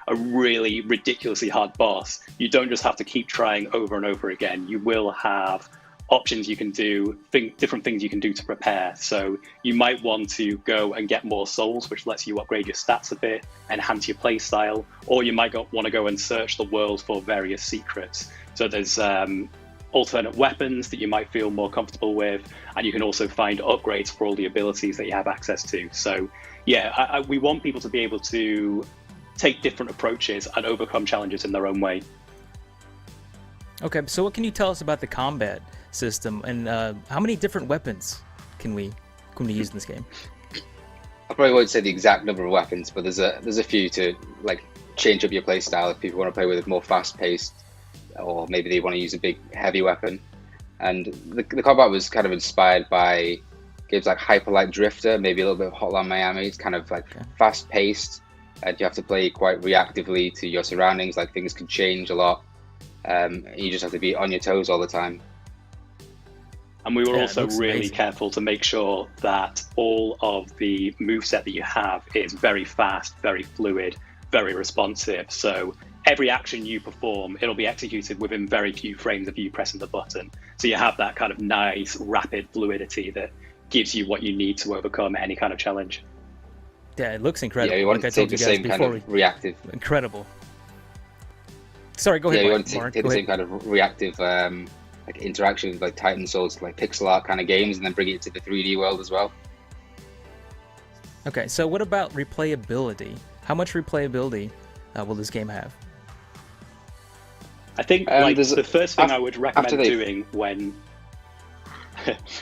a really ridiculously hard boss, you don't just have to keep trying over and over again. You will have options you can do, different things you can do to prepare. So you might want to go and get more souls, which lets you upgrade your stats a bit, enhance your play style, or you might want to go and search the world for various secrets. So there's alternate weapons that you might feel more comfortable with, and you can also find upgrades for all the abilities that you have access to. So yeah, we want people to be able to take different approaches and overcome challenges in their own way. Okay, so what can you tell us about the combat system, and how many different weapons can we use in this game? I probably won't say the exact number of weapons, but there's a few to change up your play style if people want to play with a more fast-paced, or maybe they want to use a big heavy weapon. And the combat was kind of inspired by games like Hyper Light Drifter, maybe a little bit of Hotline Miami. It's kind of fast-paced, and you have to play quite reactively to your surroundings. Things can change a lot, and you just have to be on your toes all the time. And we were also really careful to make sure that all of the moveset that you have is very fast, very fluid, very responsive. So every action you perform, it'll be executed within very few frames of you pressing the button. So you have that kind of nice, rapid fluidity that gives you what you need to overcome any kind of challenge. Yeah, it looks incredible. Yeah, we want like to I take told the you guys same kind before. of reactive. Incredible. Sorry, go ahead. Yeah, we Mark. want to Mark, take go the ahead. same kind of reactive like interaction with like Titan Souls, like pixel art kind of games, and then bring it to the 3D world as well. Okay, so what about replayability? How much replayability will this game have? I think like the first thing I would recommend doing when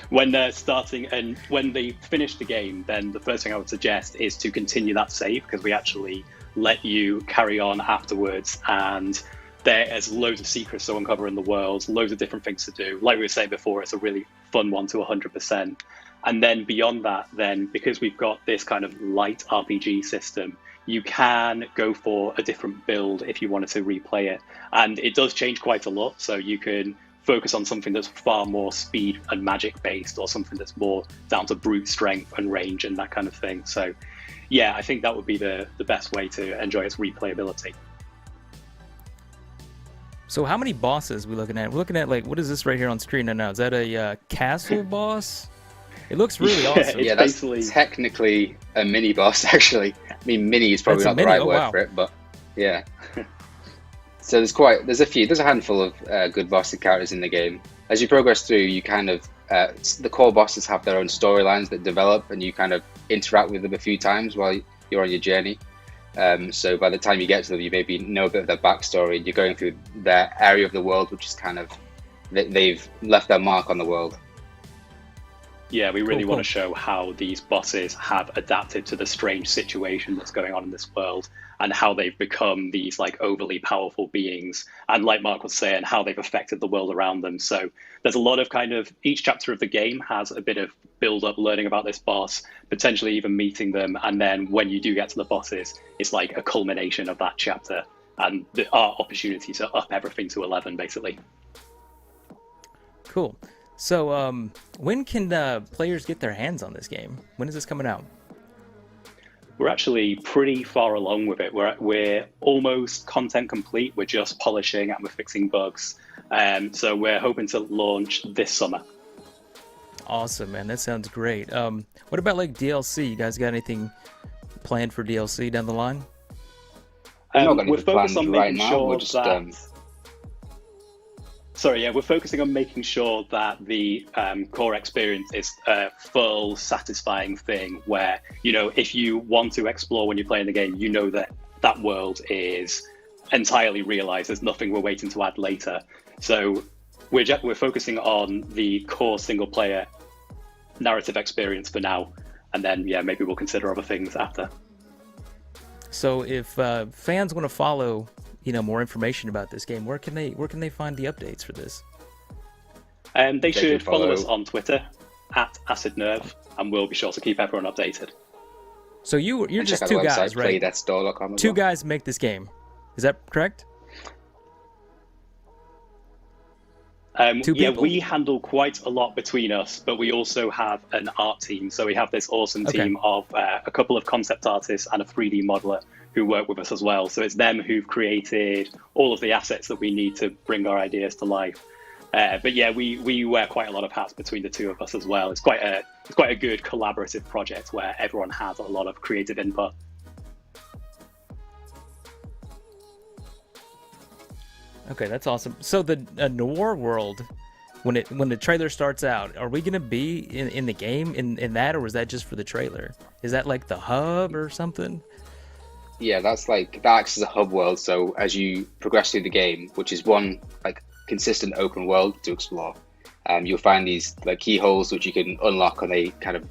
when they're starting and when they finish the game, then the first thing I would suggest is to continue that save, because we actually let you carry on afterwards, and there's loads of secrets to uncover in the world, loads of different things to do. Like we were saying before, it's a really fun one to 100%. And then beyond that, then because we've got this kind of light RPG system, you can go for a different build if you wanted to replay it. And it does change quite a lot, so you can focus on something that's far more speed and magic based, or something that's more down to brute strength and range and that kind of thing. So yeah, I think that would be the best way to enjoy its replayability. So how many bosses are we looking at? We're looking at, like, what is this right here on screen right now? Is that a castle boss? It looks really awesome. Yeah, that's technically a mini boss, actually. I mean, mini is probably not the right word for it, but yeah. So there's a handful of good boss characters in the game. As you progress through, you kind of the core bosses have their own storylines that develop, and you kind of interact with them a few times while you're on your journey. So by the time you get to them, you maybe know a bit of their backstory, and you're going through their area of the world, which is kind of they've left their mark on the world. Yeah, we really want to show how these bosses have adapted to the strange situation that's going on in this world, and how they've become these like overly powerful beings, and like Mark was saying, how they've affected the world around them. So there's a lot of kind of, each chapter of the game has a bit of build up, learning about this boss, potentially even meeting them, and then when you do get to the bosses, it's like a culmination of that chapter and our opportunity to up everything to 11 basically. Cool. So, when can players get their hands on this game? When is this coming out? We're actually pretty far along with it. We're almost content complete. We're just polishing and we're fixing bugs. So we're hoping to launch this summer. Awesome, man. That sounds great. What about like DLC? You guys got anything planned for DLC down the line? We're focused on making sure that... Sorry, yeah, we're focusing on making sure that the core experience is a full, satisfying thing where, you know, if you want to explore when you're playing the game, you know that that world is entirely realized. There's nothing we're waiting to add later. So we're focusing on the core single-player narrative experience for now, and then, yeah, maybe we'll consider other things after. So if fans want to follow, you know, more information about this game, where can they find the updates for this? They should follow us on Twitter @AcidNerve, and we'll be sure to keep everyone updated. So you're just two guys, right? S.T.A.L.K.E.R. Two guys make this game. Is that correct? Yeah, we handle quite a lot between us, but we also have an art team. So we have this awesome team of a couple of concept artists and a 3D modeler who work with us as well. So it's them who've created all of the assets that we need to bring our ideas to life. But yeah, we wear quite a lot of hats between the two of us as well. It's quite a good collaborative project where everyone has a lot of creative input. Okay, that's awesome. So the noir world, when the trailer starts out, are we gonna be in the game in that, or was that just for the trailer? Is that like the hub or something? Yeah, that acts as a hub world. So as you progress through the game, which is one like consistent open world to explore, you'll find these like keyholes which you can unlock, and they kind of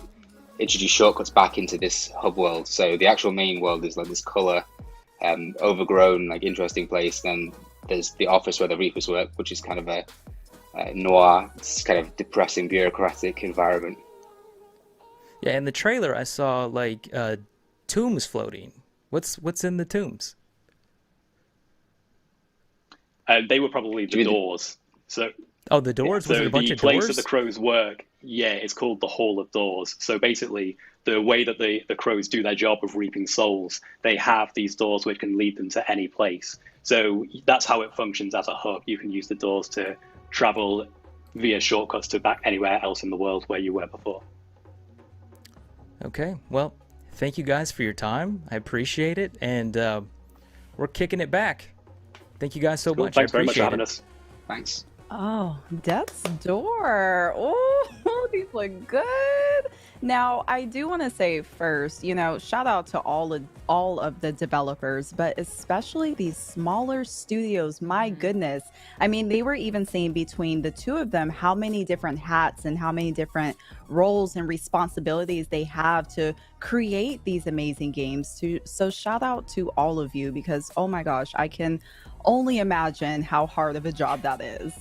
introduce shortcuts back into this hub world. So the actual main world is like this color, overgrown, like interesting place. Then there's the office where the Reapers work, which is kind of a noir, it's kind of depressing, bureaucratic environment. Yeah, in the trailer I saw like tombs floating. What's in the tombs? They were probably the doors. So the doors. Was it a bunch of doors? The place that the crows work, yeah, it's called the Hall of Doors. So basically, the way that the crows do their job of reaping souls, they have these doors which can lead them to any place. So that's how it functions as a hub. You can use the doors to travel via shortcuts to back anywhere else in the world where you were before. Okay, well, thank you guys for your time. I appreciate it, and we're kicking it back. Thank you guys so much. Thanks I very much for appreciate having it. us. Thanks. Oh, Death's Door. Oh, these look good. Now, I do want to say first, shout out to all of the developers, but especially these smaller studios. My goodness. I mean, they were even saying between the two of them how many different hats and how many different roles and responsibilities they have to create these amazing games. So shout out to all of you because, oh my gosh, I can only imagine how hard of a job that is.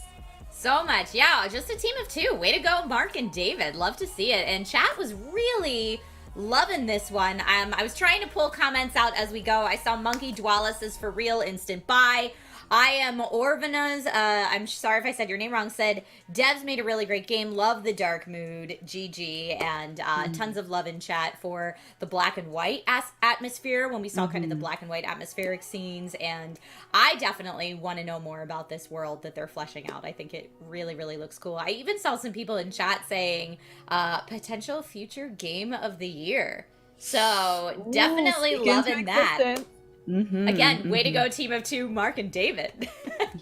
So much. Yeah, just a team of two. Way to go, Mark and David. Love to see it. And chat was really loving this one. I was trying to pull comments out as we go. I saw Monkey Dwalis is for real, instant buy. I am Orvana's, I'm sorry if I said your name wrong, said, devs made a really great game, love the dark mood, GG, and tons of love in chat for the black and white atmosphere when we saw kind of the black and white atmospheric scenes, and I definitely want to know more about this world that they're fleshing out. I think it really, really looks cool. I even saw some people in chat saying, potential future game of the year. So definitely loving that. Again, way to go, team of two, Mark and David.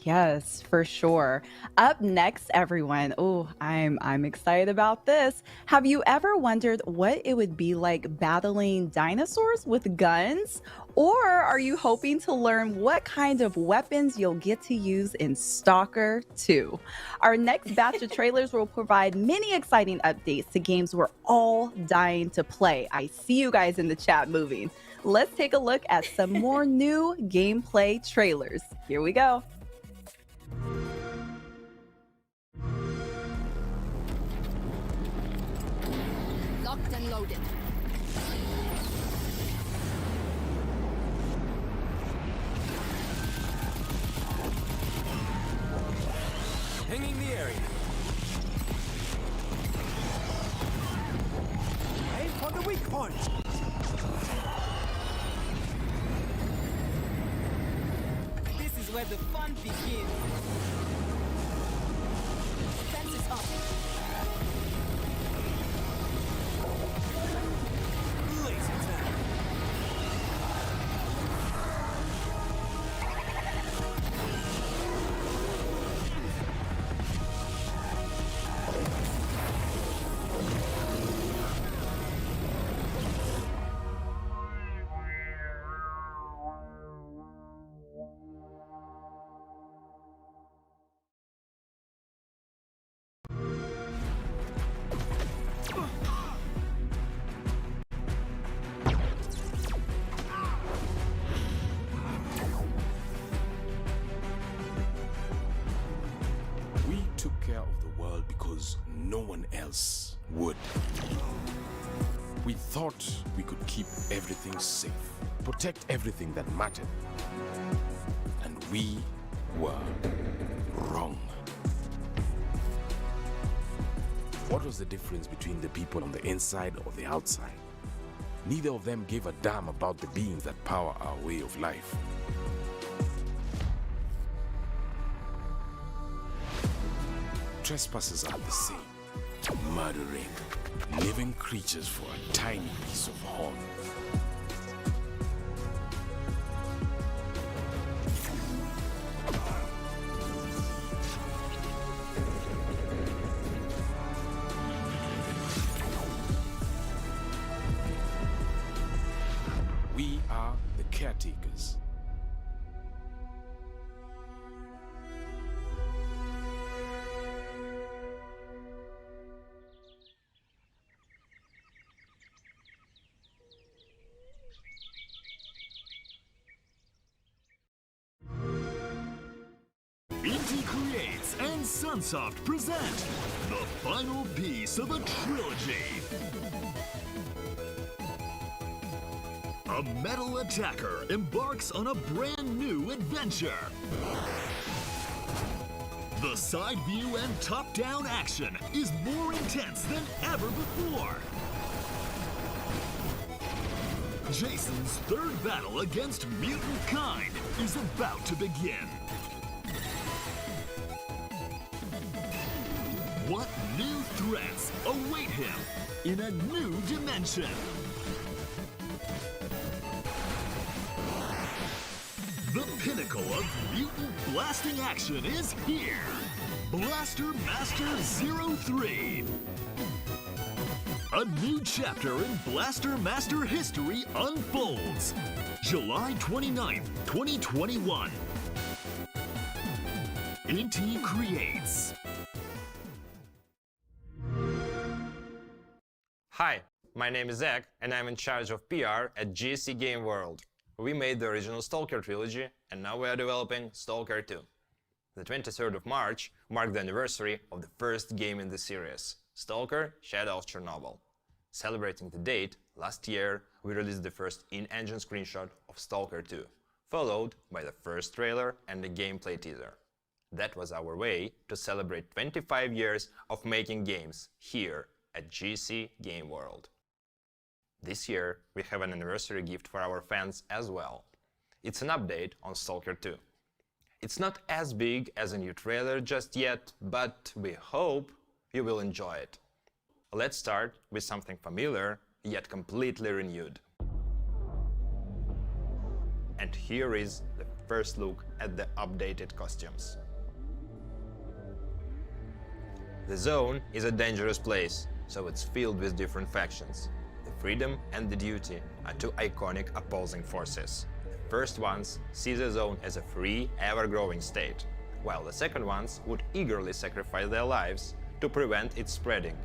Yes, for sure. Up next, everyone. Oh, I'm excited about this. Have you ever wondered what it would be like battling dinosaurs with guns? Or are you hoping to learn what kind of weapons you'll get to use in Stalker 2? Our next batch of trailers will provide many exciting updates to games we're all dying to play. I see you guys in the chat moving. Let's take a look at some more new gameplay trailers. Here we go. Locked and loaded. Hanging the area. Aim for the weak point. This is where the fun begins. Fences up. Laser tag. We took care of the world because no one else would. We thought we could keep everything safe, protect everything that mattered. And we were wrong. What was the difference between the people on the inside or the outside? Neither of them gave a damn about the beings that power our way of life. Trespassers are the same, murdering living creatures for a tiny piece of horn. We are the caretakers. Indie Creates and Sunsoft present the final piece of a trilogy. A metal attacker embarks on a brand new adventure. The side view and top-down action is more intense than ever before. Jason's third battle against mutant kind is about to begin. What new threats await him in a new dimension? The pinnacle of mutant blasting action is here! Blaster Master 03! A new chapter in Blaster Master history unfolds. July 29th, 2021. AT creates. Hi, my name is Zach, and I'm in charge of PR at GSC Game World. We made the original Stalker trilogy, and now we are developing Stalker 2. The 23rd of March marked the anniversary of the first game in the series, Stalker Shadow of Chernobyl. Celebrating the date, last year we released the first in-engine screenshot of Stalker 2, followed by the first trailer and the gameplay teaser. That was our way to celebrate 25 years of making games here at GSC Game World. This year we have an anniversary gift for our fans as well. It's an update on Stalker 2. It's not as big as a new trailer just yet, but we hope you will enjoy it. Let's start with something familiar, yet completely renewed. And here is the first look at the updated costumes. The zone is a dangerous place, so it's filled with different factions. The Freedom and the Duty are two iconic opposing forces. The first ones see the zone as a free, ever-growing state, while the second ones would eagerly sacrifice their lives to prevent its spreading.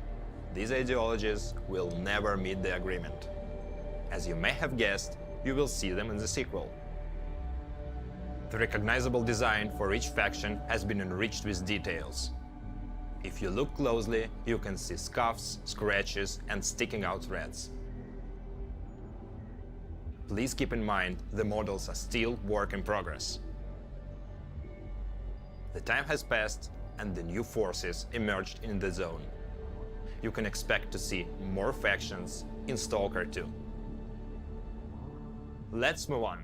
These ideologies will never meet the agreement. As you may have guessed, you will see them in the sequel. The recognizable design for each faction has been enriched with details. If you look closely, you can see scuffs, scratches, and sticking out threads. Please keep in mind the models are still work in progress. The time has passed, and the new forces emerged in the zone. You can expect to see more factions in Stalker 2. Let's move on.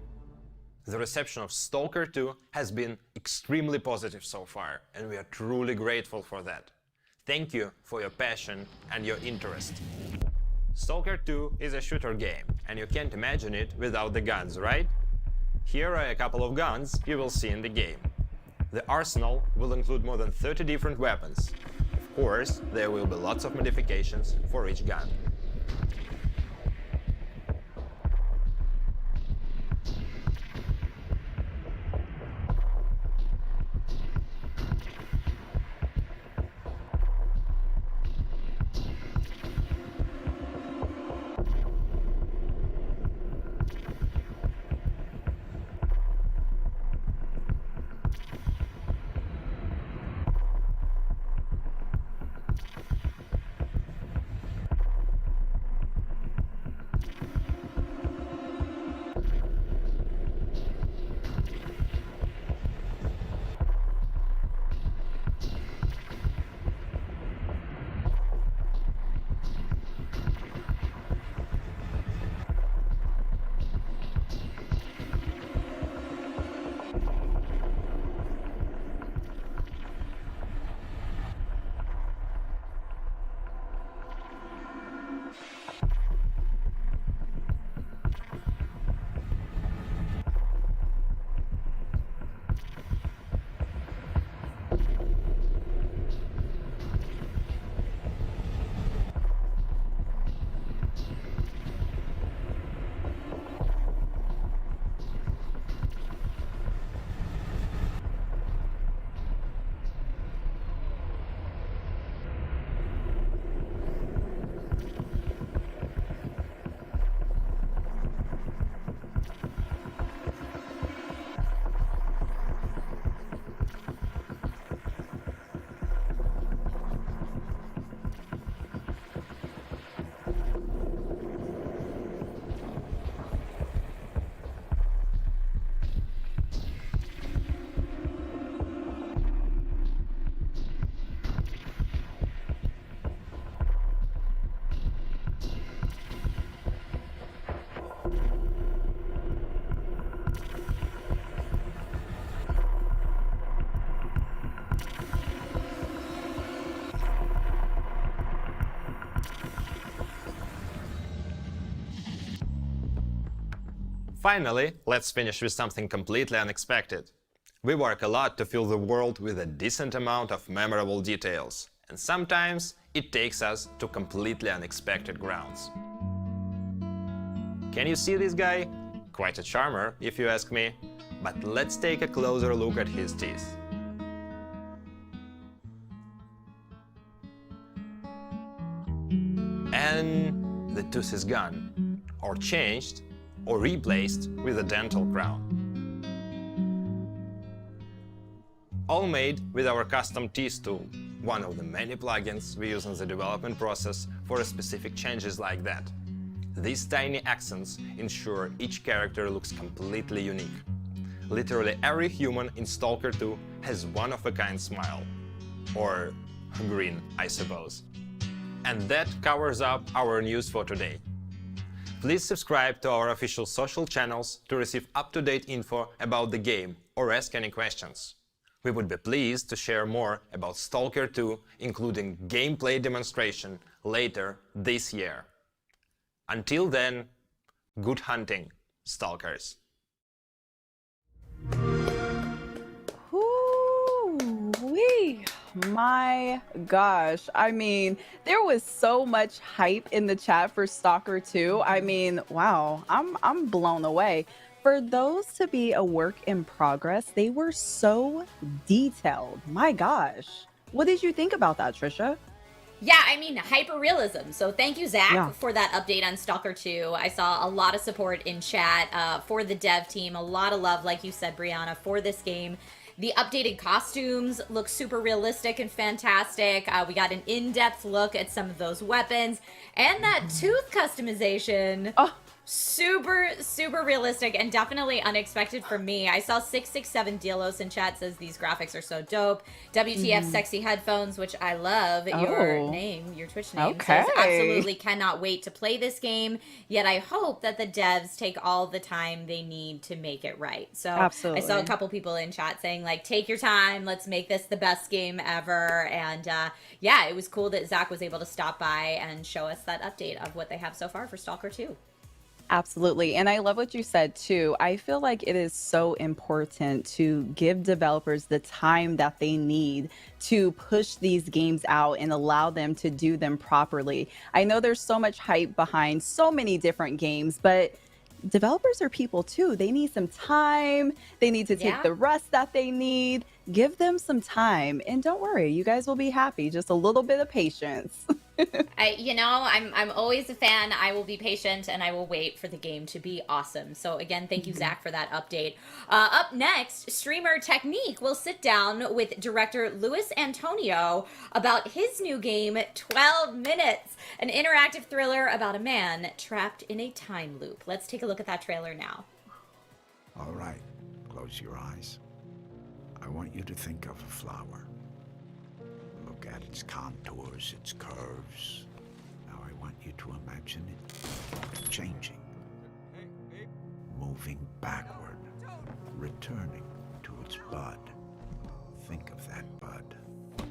The reception of Stalker 2 has been extremely positive so far, and we are truly grateful for that. Thank you for your passion and your interest. Stalker 2 is a shooter game, and you can't imagine it without the guns, right? Here are a couple of guns you will see in the game. The arsenal will include more than 30 different weapons. Of course, there will be lots of modifications for each gun. Finally, let's finish with something completely unexpected. We work a lot to fill the world with a decent amount of memorable details, and sometimes it takes us to completely unexpected grounds. Can you see this guy? Quite a charmer, if you ask me. But let's take a closer look at his teeth. And the tooth is gone, or changed, or replaced with a dental crown. All made with our custom teeth tool, one of the many plugins we use in the development process for specific changes like that. These tiny accents ensure each character looks completely unique. Literally every human in Stalker 2 has one-of-a-kind smile. Or grin, I suppose. And that covers up our news for today. Please subscribe to our official social channels to receive up-to-date info about the game or ask any questions. We would be pleased to share more about Stalker 2, including gameplay demonstration, later this year. Until then, good hunting, Stalkers. Woo-wee. My gosh. I mean, there was so much hype in the chat for Stalker 2. I mean, wow, I'm blown away. For those to be a work in progress, they were so detailed. My gosh. What did you think about that, Trisha? Yeah, I mean, hyper-realism. So thank you, Zach, for that update on Stalker 2. I saw a lot of support in chat for the dev team. A lot of love, like you said, Brianna, for this game. The updated costumes look super realistic and fantastic. We got an in-depth look at some of those weapons. And that tooth customization. Oh. Super, super realistic and definitely unexpected for me. I saw 667 Dielos in chat says these graphics are so dope. WTF Sexy Headphones, which I love. Your name, your Twitch name, says absolutely cannot wait to play this game. Yet I hope that the devs take all the time they need to make it right. So absolutely. I saw a couple people in chat saying like, take your time. Let's make this the best game ever. And yeah, it was cool that Zach was able to stop by and show us that update of what they have so far for Stalker 2. Absolutely. And I love what you said too. I feel like it is so important to give developers the time that they need to push these games out and allow them to do them properly. I know there's so much hype behind so many different games, but developers are people too. They need some time. They need to take the rest that they need. Give them some time. And don't worry, you guys will be happy. Just a little bit of patience. I'm always a fan. I will be patient and I will wait for the game to be awesome. So again, thank you, Zach, for that update. Up next, streamer Technique will sit down with director Luis Antonio about his new game, 12 Minutes, an interactive thriller about a man trapped in a time loop. Let's take a look at that trailer now. All right, close your eyes. I want you to think of a flower. Look at its contours, its curves. Now I want you to imagine it changing, moving backward, returning to its bud. Think of that bud,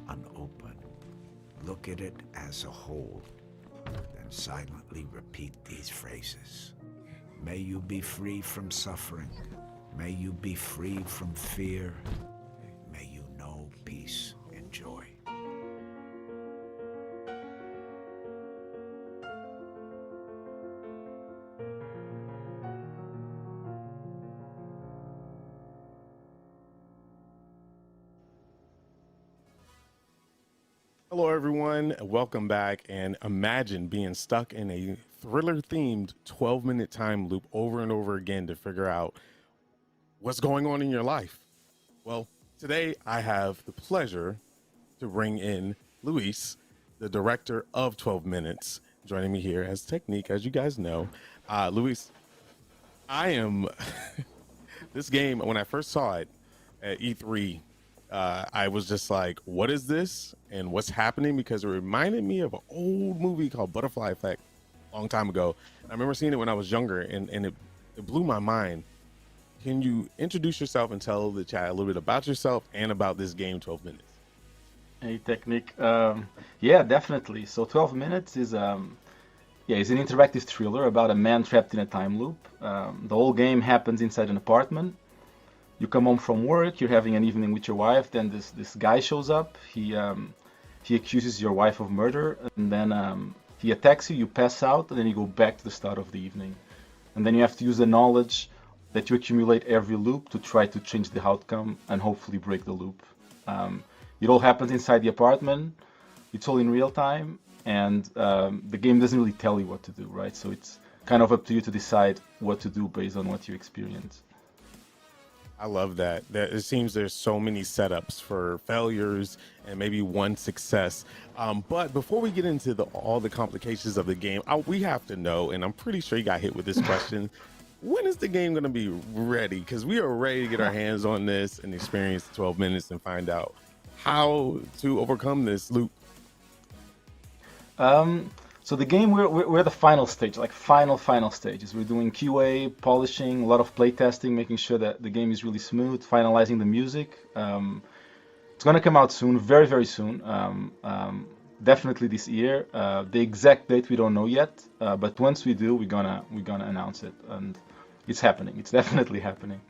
unopened. Look at it as a whole, then silently repeat these phrases. May you be free from suffering. May you be free from fear. May you know peace and joy. Hello everyone, welcome back, and imagine being stuck in a thriller-themed 12-minute time loop over and over again to figure out what's going on in your life. Well, today I have the pleasure to bring in Luis, the director of 12 Minutes, joining me here as Technique, as you guys know. Luis, I am, this game, when I first saw it at E3, I was just like, what is this and what's happening? Because it reminded me of an old movie called Butterfly Effect a long time ago. I remember seeing it when I was younger, and it blew my mind. Can you introduce yourself and tell the chat a little bit about yourself and about this game, 12 Minutes? Hey, Technique. Yeah, definitely. So 12 Minutes is Yeah, it's an interactive thriller about a man trapped in a time loop. The whole game happens inside an apartment. You come home from work, you're having an evening with your wife, then this guy shows up. He accuses your wife of murder, and then he attacks you, you pass out, and then you go back to the start of the evening. And then you have to use the knowledge that you accumulate every loop to try to change the outcome and hopefully break the loop. It all happens inside the apartment. It's all in real time, and the game doesn't really tell you what to do, right? So it's kind of up to you to decide what to do based on what you experience. I love that. It seems there's so many setups for failures and maybe one success. But before we get into all the complications of the game, we have to know, and I'm pretty sure you got hit with this question, when is the game going to be ready? Because we are ready to get our hands on this and experience 12 minutes and find out how to overcome this loop. So the game, we're at the final stage, like final stages. We're doing QA, polishing, a lot of playtesting, making sure that the game is really smooth, finalizing the music. It's gonna come out soon, very, very soon. Definitely this year. The exact date we don't know yet, but once we do, we're gonna announce it, and it's happening. It's definitely happening.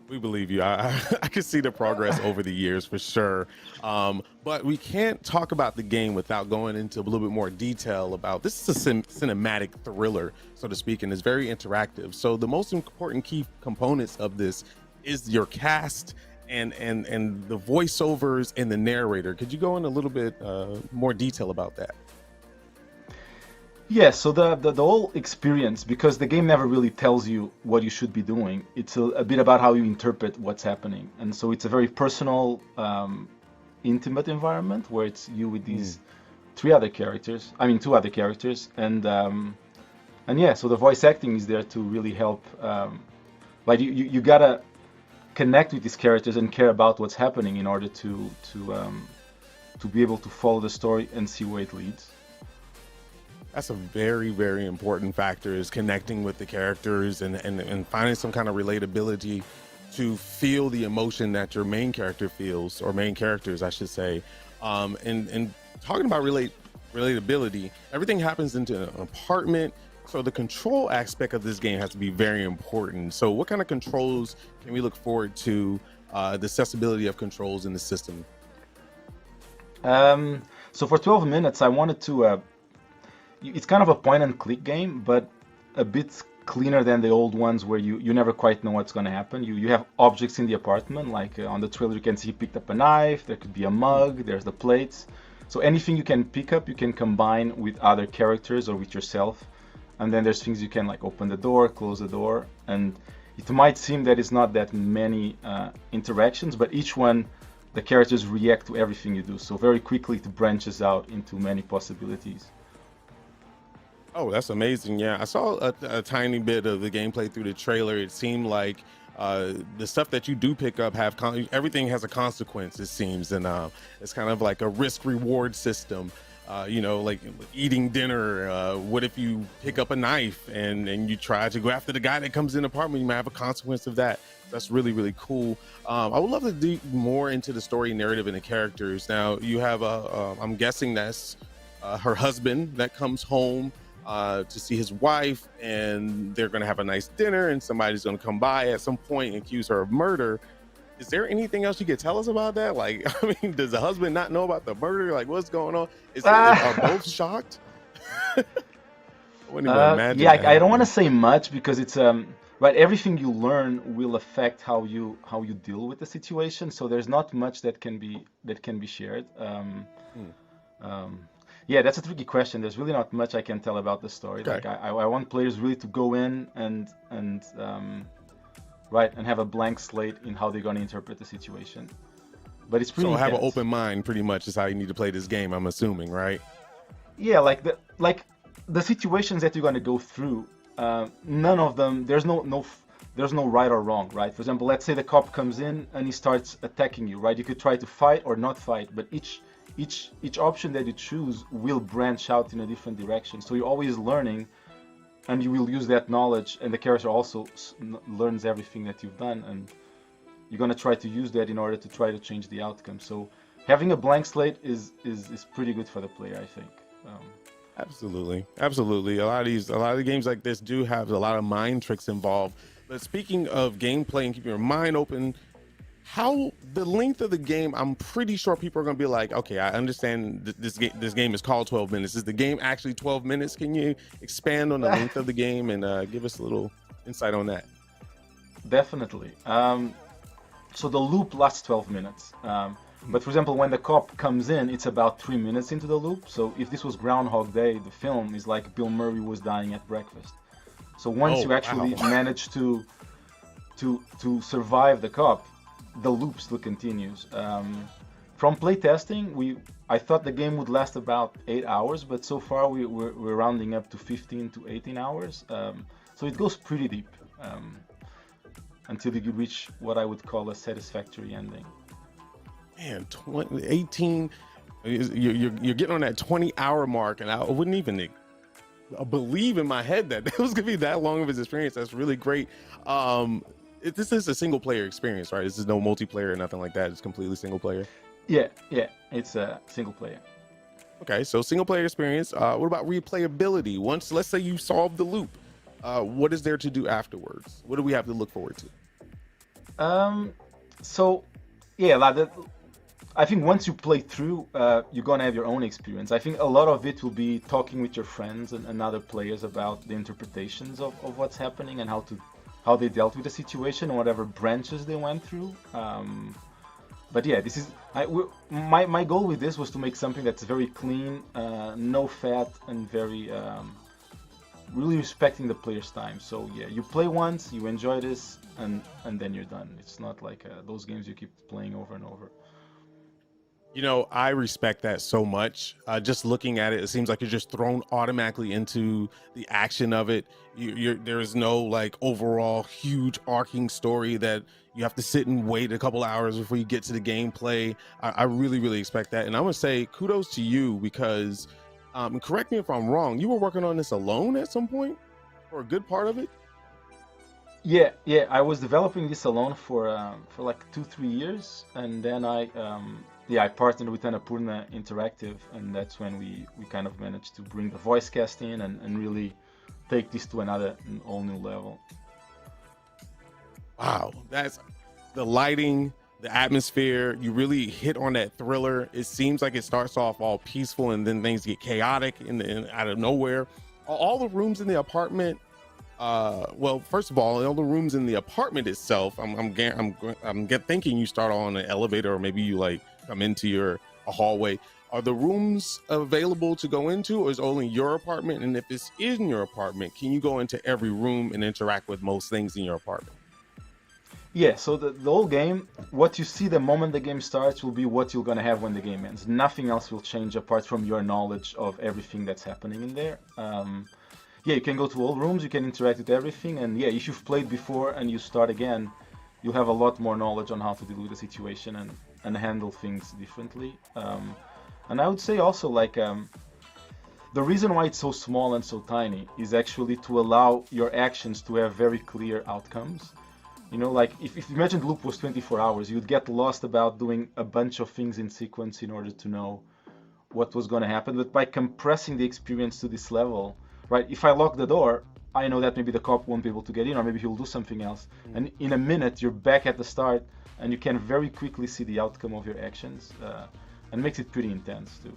We believe you. I can see the progress over the years for sure. But we can't talk about the game without going into a little bit more detail about this is a cinematic thriller, so to speak, and it's very interactive. So the most important key components of this is your cast and the voiceovers and the narrator. Could you go in a little bit more detail about that? Yeah, so the whole experience, because the game never really tells you what you should be doing, it's a bit about how you interpret what's happening. And so it's a very personal, intimate environment where it's you with these two other characters. And yeah, so the voice acting is there to really help. Like you gotta connect with these characters and care about what's happening in order to be able to follow the story and see where it leads. That's a very, very important factor, is connecting with the characters and finding some kind of relatability to feel the emotion that your main character feels, or main characters, I should say. And talking about relatability, everything happens into an apartment. So the control aspect of this game has to be very important. So what kind of controls can we look forward to, the accessibility of controls in the system? So for 12 minutes, I wanted to... it's kind of a point-and-click game, but a bit cleaner than the old ones where you never quite know what's going to happen. You have objects in the apartment, like on the trailer you can see he picked up a knife, there could be a mug, there's the plates. So anything you can pick up, you can combine with other characters or with yourself. And then there's things you can like open the door, close the door, and it might seem that it's not that many interactions, but each one, the characters react to everything you do. So very quickly it branches out into many possibilities. Oh, that's amazing. Yeah, I saw a tiny bit of the gameplay through the trailer. It seemed like the stuff that you do pick up everything has a consequence, it seems, and it's kind of like a risk-reward system. Like eating dinner. What if you pick up a knife and you try to go after the guy that comes in the apartment? You might have a consequence of that. That's really, really cool. I would love to dig more into the story narrative and the characters. Now, you have I'm guessing that's her husband that comes home to see his wife, and they're going to have a nice dinner, and somebody's going to come by at some point and accuse her of murder. Is there anything else you could tell us about that? Like, I mean, does the husband not know about the murder? Like, what's going on? Are both shocked? I wouldn't even imagine. Yeah, I don't want to say much because it's right. Everything you learn will affect how you deal with the situation. So there's not much that can be shared. Yeah, that's a tricky question. There's really not much I can tell about the story. Okay. Like, I want players really to go in and have a blank slate in how they're going to interpret the situation. But it's pretty So have an intense. open mind, pretty much, is how you need to play this game, I'm assuming, right? Yeah, like the situations that you're going to go through, none of them, there's no right or wrong, right? For example, let's say the cop comes in and he starts attacking you, right? You could try to fight or not fight, but each option that you choose will branch out in a different direction. So you're always learning, and you will use that knowledge, and the character also learns everything that you've done, and you're going to try to use that in order to try to change the outcome. So having a blank slate is pretty good for the player, I think. Absolutely, absolutely. A lot of games like this do have a lot of mind tricks involved. But speaking of gameplay and keeping your mind open, how the length of the game? I'm pretty sure people are going to be like, okay, I understand this game is called 12 minutes. Is the game actually 12 minutes? Can you expand on the length of the game and give us a little insight on that? Definitely. So the loop lasts 12 minutes. But for example, when the cop comes in, it's about 3 minutes into the loop. So if this was Groundhog Day, the film is like Bill Murray was dying at breakfast. So once you actually manage to survive the cop, the loop still continues. From playtesting, I thought the game would last about 8 hours, but so far we're rounding up to 15 to 18 hours. So it goes pretty deep until you reach what I would call a satisfactory ending. Man, 18, you're getting on that 20-hour mark, and I wouldn't even believe in my head that it was gonna be that long of his experience. That's really great. This is a single player experience, right? This is no multiplayer or nothing like that. It's completely single player. Yeah, it's a single player. Okay, so single player experience. What about replayability? Once, let's say you solve the loop, what is there to do afterwards? What do we have to look forward to? So yeah, I think once you play through, you're gonna have your own experience. I think a lot of it will be talking with your friends and other players about the interpretations of what's happening and how they dealt with the situation and whatever branches they went through. But yeah, this is my goal with this was to make something that's very clean, no fat, and very really respecting the player's time. So yeah, you play once, you enjoy this, and then you're done. It's not like those games you keep playing over and over. You know, I respect that so much. Just looking at it, it seems like you're just thrown automatically into the action of it. There is no like overall huge arcing story that you have to sit and wait a couple hours before you get to the gameplay. I really, really expect that. And I'm gonna say kudos to you because, correct me if I'm wrong, you were working on this alone at some point for a good part of it? Yeah, I was developing this alone for like 2-3 years, and then I partnered with Annapurna Interactive, and that's when we kind of managed to bring the voice cast in and really take this to an all new level. Wow, that's the lighting, the atmosphere. You really hit on that thriller. It seems like it starts off all peaceful and then things get chaotic and out of nowhere. All the rooms in the apartment. Well, first of all the rooms in the apartment itself, I'm thinking you start on an elevator or maybe you like come into a hallway. Are the rooms available to go into, or is it only your apartment? And if it's in your apartment, can you go into every room and interact with most things in your apartment? Yeah, so the whole game, what you see the moment the game starts will be what you're gonna have when the game ends. Nothing else will change apart from your knowledge of everything that's happening in there. Yeah, you can go to all rooms, you can interact with everything, and yeah, if you've played before and you start again, you'll have a lot more knowledge on how to deal with the situation and handle things differently. And I would say also, like, the reason why it's so small and so tiny is actually to allow your actions to have very clear outcomes. You know, like, if you imagine the loop was 24 hours, you'd get lost about doing a bunch of things in sequence in order to know what was going to happen. But by compressing the experience to this level, right, if I lock the door, I know that maybe the cop won't be able to get in, or maybe he'll do something else. And in a minute, you're back at the start, and you can very quickly see the outcome of your actions, and makes it pretty intense too.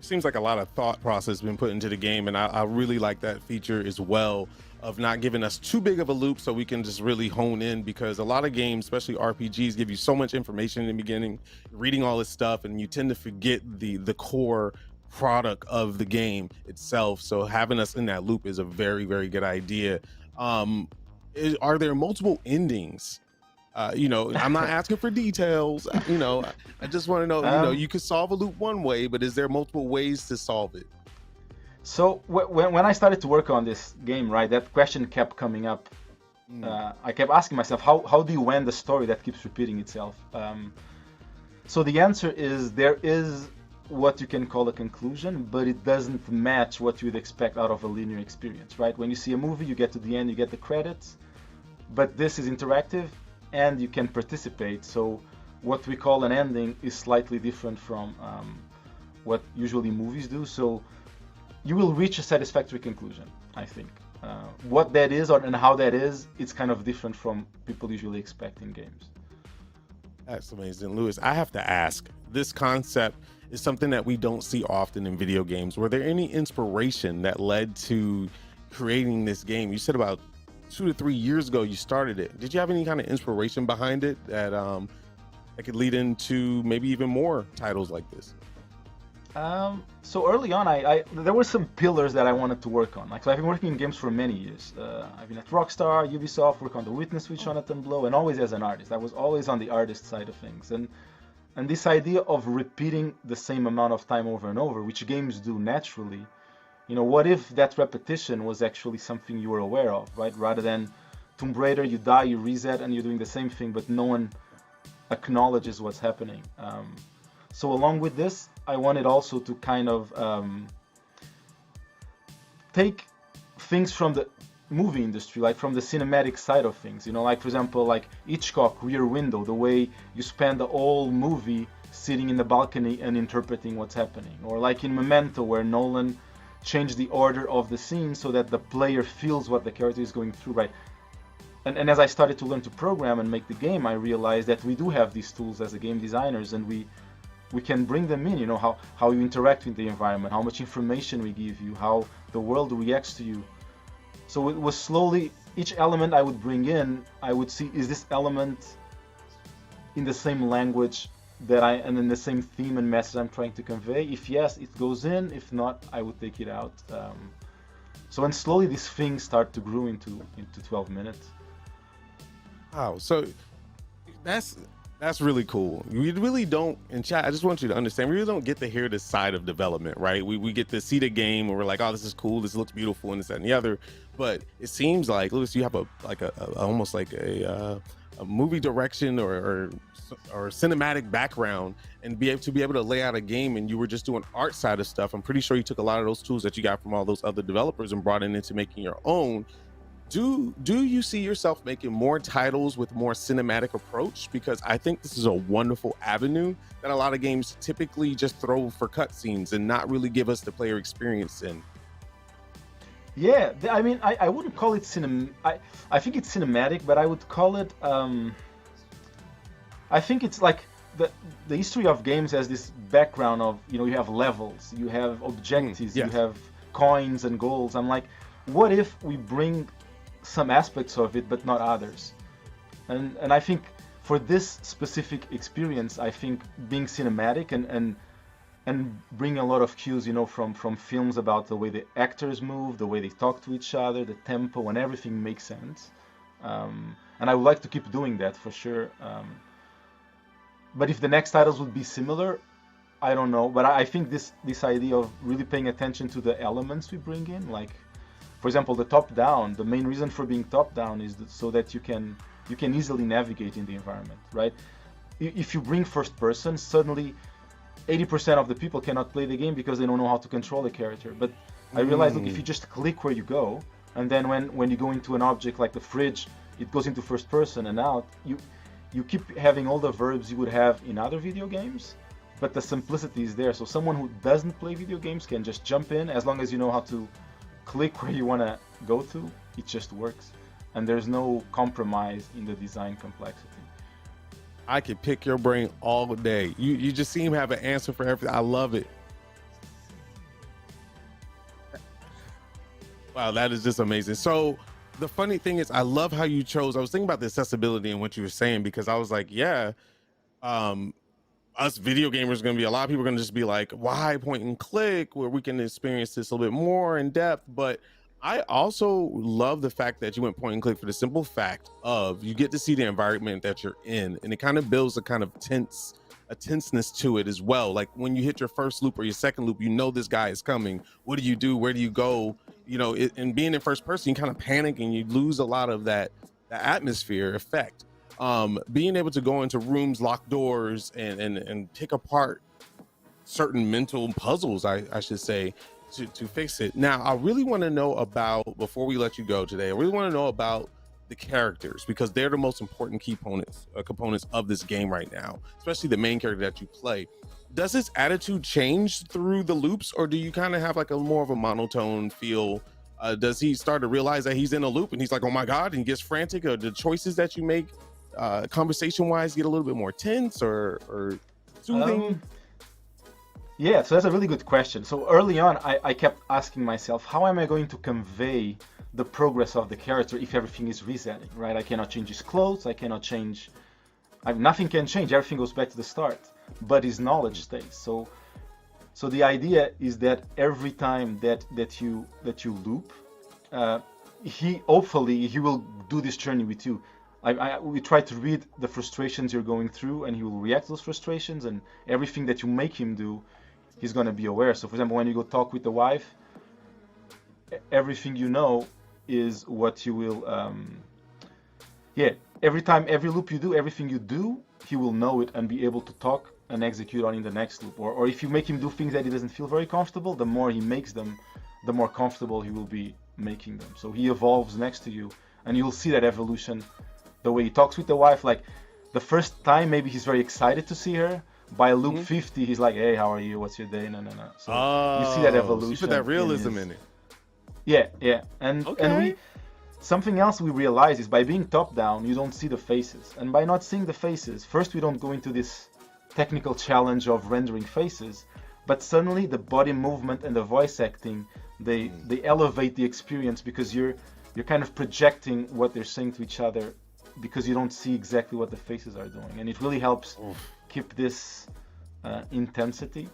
Seems like a lot of thought process has been put into the game, and I really like that feature as well, of not giving us too big of a loop so we can just really hone in, because a lot of games, especially RPGs, give you so much information in the beginning, reading all this stuff, and you tend to forget the core product of the game itself. So having us in that loop is a very, very good idea. Are there multiple endings? You know, I'm not asking for details. You know, I just want to know, you know, you could solve a loop one way, but is there multiple ways to solve it? So when I started to work on this game, right, that question kept coming up. I kept asking myself, how do you end a story that keeps repeating itself? So the answer is there is what you can call a conclusion, but it doesn't match what you would expect out of a linear experience, right? When you see a movie, you get to the end, you get the credits, but this is interactive and you can participate. So what we call an ending is slightly different from what usually movies do. So you will reach a satisfactory conclusion, I think. What that is and how that is, it's kind of different from people usually expect in games. That's amazing. Lewis, I have to ask, this concept is something that we don't see often in video games. Were there any inspiration that led to creating this game? You said about 2 to 3 years ago you started it. Did you have any kind of inspiration behind it that could lead into maybe even more titles like this? So early on, there were some pillars that I wanted to work on. Like, so I've been working in games for many years. I've been at Rockstar, Ubisoft, worked on The Witness with Jonathan Blow, and always as an artist. I was always on the artist side of things. And this idea of repeating the same amount of time over and over, which games do naturally, what if that repetition was actually something you were aware of, right? Rather than Tomb Raider, you die, you reset, and you're doing the same thing, but no one acknowledges what's happening. So along with this, I wanted also to kind of take things from the movie industry, like from the cinematic side of things. Like, for example, like Hitchcock, Rear Window, the way you spend the whole movie sitting in the balcony and interpreting what's happening. Or like in Memento, where Nolan changed the order of the scene so that the player feels what the character is going through, right? And as I started to learn to program and make the game, I realized that we do have these tools as a game designers, and we can bring them in, how you interact with the environment, how much information we give you, how the world reacts to you. So it was slowly, each element I would bring in, I would see, is this element in the same language and in the same theme and message I'm trying to convey? If yes, it goes in. If not, I would take it out. And slowly these things start to grow into 12 minutes. Wow, so that's really cool. We really don't, in chat, I just want you to understand, we really don't get to hear this side of development, right? We get to see the game and we're like, oh, this is cool, this looks beautiful, and this, that, and the other. But it seems like, Lewis, you have almost like a movie direction or cinematic background, and be able to lay out a game, and you were just doing art side of stuff. I'm pretty sure you took a lot of those tools that you got from all those other developers and brought it into making your own. Do you see yourself making more titles with more cinematic approach? Because I think this is a wonderful avenue that a lot of games typically just throw for cutscenes and not really give us the player experience in. Yeah, I mean, I wouldn't call it I think it's cinematic, but I would call it, I think it's like the history of games has this background of, you have levels, you have objectives, yes. You have coins and goals. I'm like, what if we bring some aspects of it, but not others? And I think for this specific experience, I think being cinematic and bring a lot of cues, from films about the way the actors move, the way they talk to each other, the tempo, and everything makes sense. And I would like to keep doing that for sure. But if the next titles would be similar, I don't know. But I think this idea of really paying attention to the elements we bring in, like, for example, the top-down, the main reason for being top-down is so that you can easily navigate in the environment, right? If you bring first-person, suddenly 80% of the people cannot play the game because they don't know how to control the character. But I realized, look, if you just click where you go, and then when you go into an object like the fridge, it goes into first-person and out, you keep having all the verbs you would have in other video games, but the simplicity is there. So someone who doesn't play video games can just jump in, as long as you know how to click where you want to go to, it just works. And there's no compromise in the design complexity. I could pick your brain all day. You just seem to have an answer for everything. I love it. Wow, that is just amazing. So the funny thing is, I love how you chose. I was thinking about the accessibility and what you were saying, because I was like, yeah, us video gamers are going to be, a lot of people are going to just be like, why point and click, where we can experience this a little bit more in depth. But I also love the fact that you went point and click for the simple fact of you get to see the environment that you're in, and it kind of builds a kind of tenseness to it as well. Like when you hit your first loop or your second loop, this guy is coming. What do you do? Where do you go? And being in first person, you kind of panic and you lose a lot of that atmosphere effect. Being able to go into rooms, lock doors, and pick apart certain mental puzzles, I should say, to fix it. Now, I really want to know about, before we let you go today, I really want to know about the characters, because they're the most important key components of this game right now, especially the main character that you play. does his attitude change through the loops, or do you kind of have like a more of a monotone feel? Does he start to realize that he's in a loop and he's like, oh my God, and he gets frantic? Or the choices that you make conversation wise get a little bit more tense or soothing? Yeah, so that's a really good question. So early on, I kept asking myself, how am I going to convey the progress of the character if everything is resetting, right? I cannot change his clothes, I cannot change, nothing can change, everything goes back to the start, but his knowledge stays. So the idea is that every time that you loop, hopefully he will do this journey with you. We try to read the frustrations you're going through, and he will react to those frustrations, and everything that you make him do, he's going to be aware. So for example, when you go talk with the wife, everything you know is what you will, every loop you do, everything you do, he will know it and be able to talk and execute on in the next loop. Or if you make him do things that he doesn't feel very comfortable, the more he makes them, the more comfortable he will be making them. So he evolves next to you, and you'll see that evolution. The way he talks with the wife, like the first time maybe he's very excited to see her. By loop 50, he's like, hey, how are you? What's your day? No. So you see that evolution. You put that realism in it. Yeah. And something else we realize is by being top down, you don't see the faces. And by not seeing the faces, first we don't go into this technical challenge of rendering faces, but suddenly the body movement and the voice acting, they elevate the experience, because you're kind of projecting what they're saying to each other, because you don't see exactly what the faces are doing, and it really helps keep this intensity.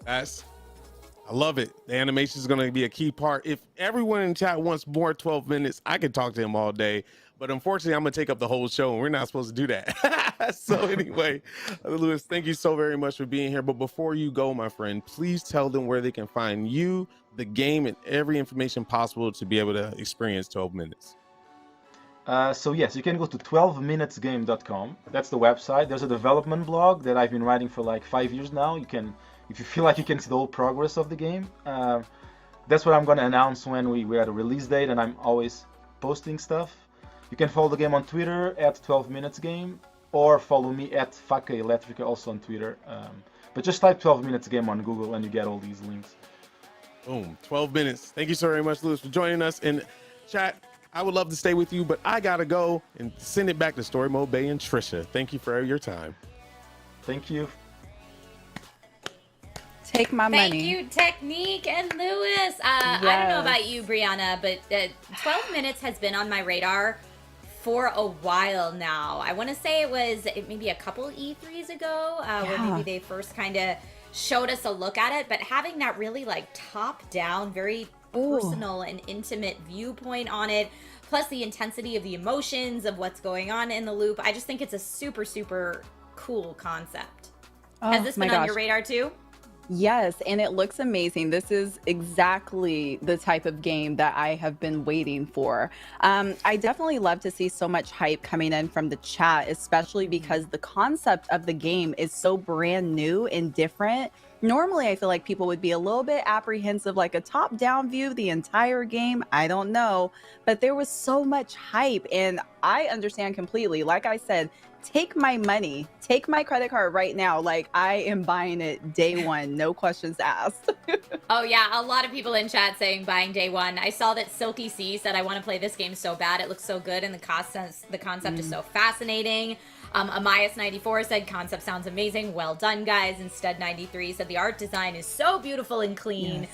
I love it. The animation is going to be a key part. If everyone in chat wants more 12 minutes, I could talk to him all day, but unfortunately I'm going to take up the whole show, and we're not supposed to do that. So anyway, Lewis, thank you so very much for being here. But before you go, my friend, please tell them where they can find you, the game, and every information possible to be able to experience 12 minutes. So yes, you can go to 12minutesgame.com. That's the website. There's a development blog that I've been writing for like 5 years now. You can, if you feel like you can see the whole progress of the game, that's what I'm going to announce when we're at a release date, and I'm always posting stuff. You can follow the game on Twitter at 12minutesgame, or follow me at Faca Elétrica also on Twitter. But just type 12 Minutes Game on Google and you get all these links. Boom, 12 minutes. Thank you so very much, Lewis, for joining us. And chat, I would love to stay with you, but I got to go and send it back to Story Mode Bay and Trisha. Thank you for your time. Thank you. Take my money. Thank you, Technique and Lewis. I don't know about you, Brianna, but 12 minutes has been on my radar for a while now. I want to say it was maybe a couple E3s ago, where maybe they first kind of showed us a look at it, but having that really like top down, very personal and intimate viewpoint on it, plus the intensity of the emotions of what's going on in the loop, I just think it's a super, super cool concept. Has this been on your radar too? Yes, and it looks amazing. This is exactly the type of game that I have been waiting for. I definitely love to see so much hype coming in from the chat, especially because the concept of the game is so brand new and different. Normally, I feel like people would be a little bit apprehensive, like a top-down view the entire game. I don't know, but there was so much hype, and I understand completely. Like I said, take my money, take my credit card right now. Like, I am buying it day one, no questions asked. Oh yeah, a lot of people in chat saying buying day one. I saw that Silky C said, I want to play this game so bad, it looks so good, and the concept is so fascinating. Amias94 said, concept sounds amazing, well done guys. And Stud93 said, the art design is so beautiful and clean.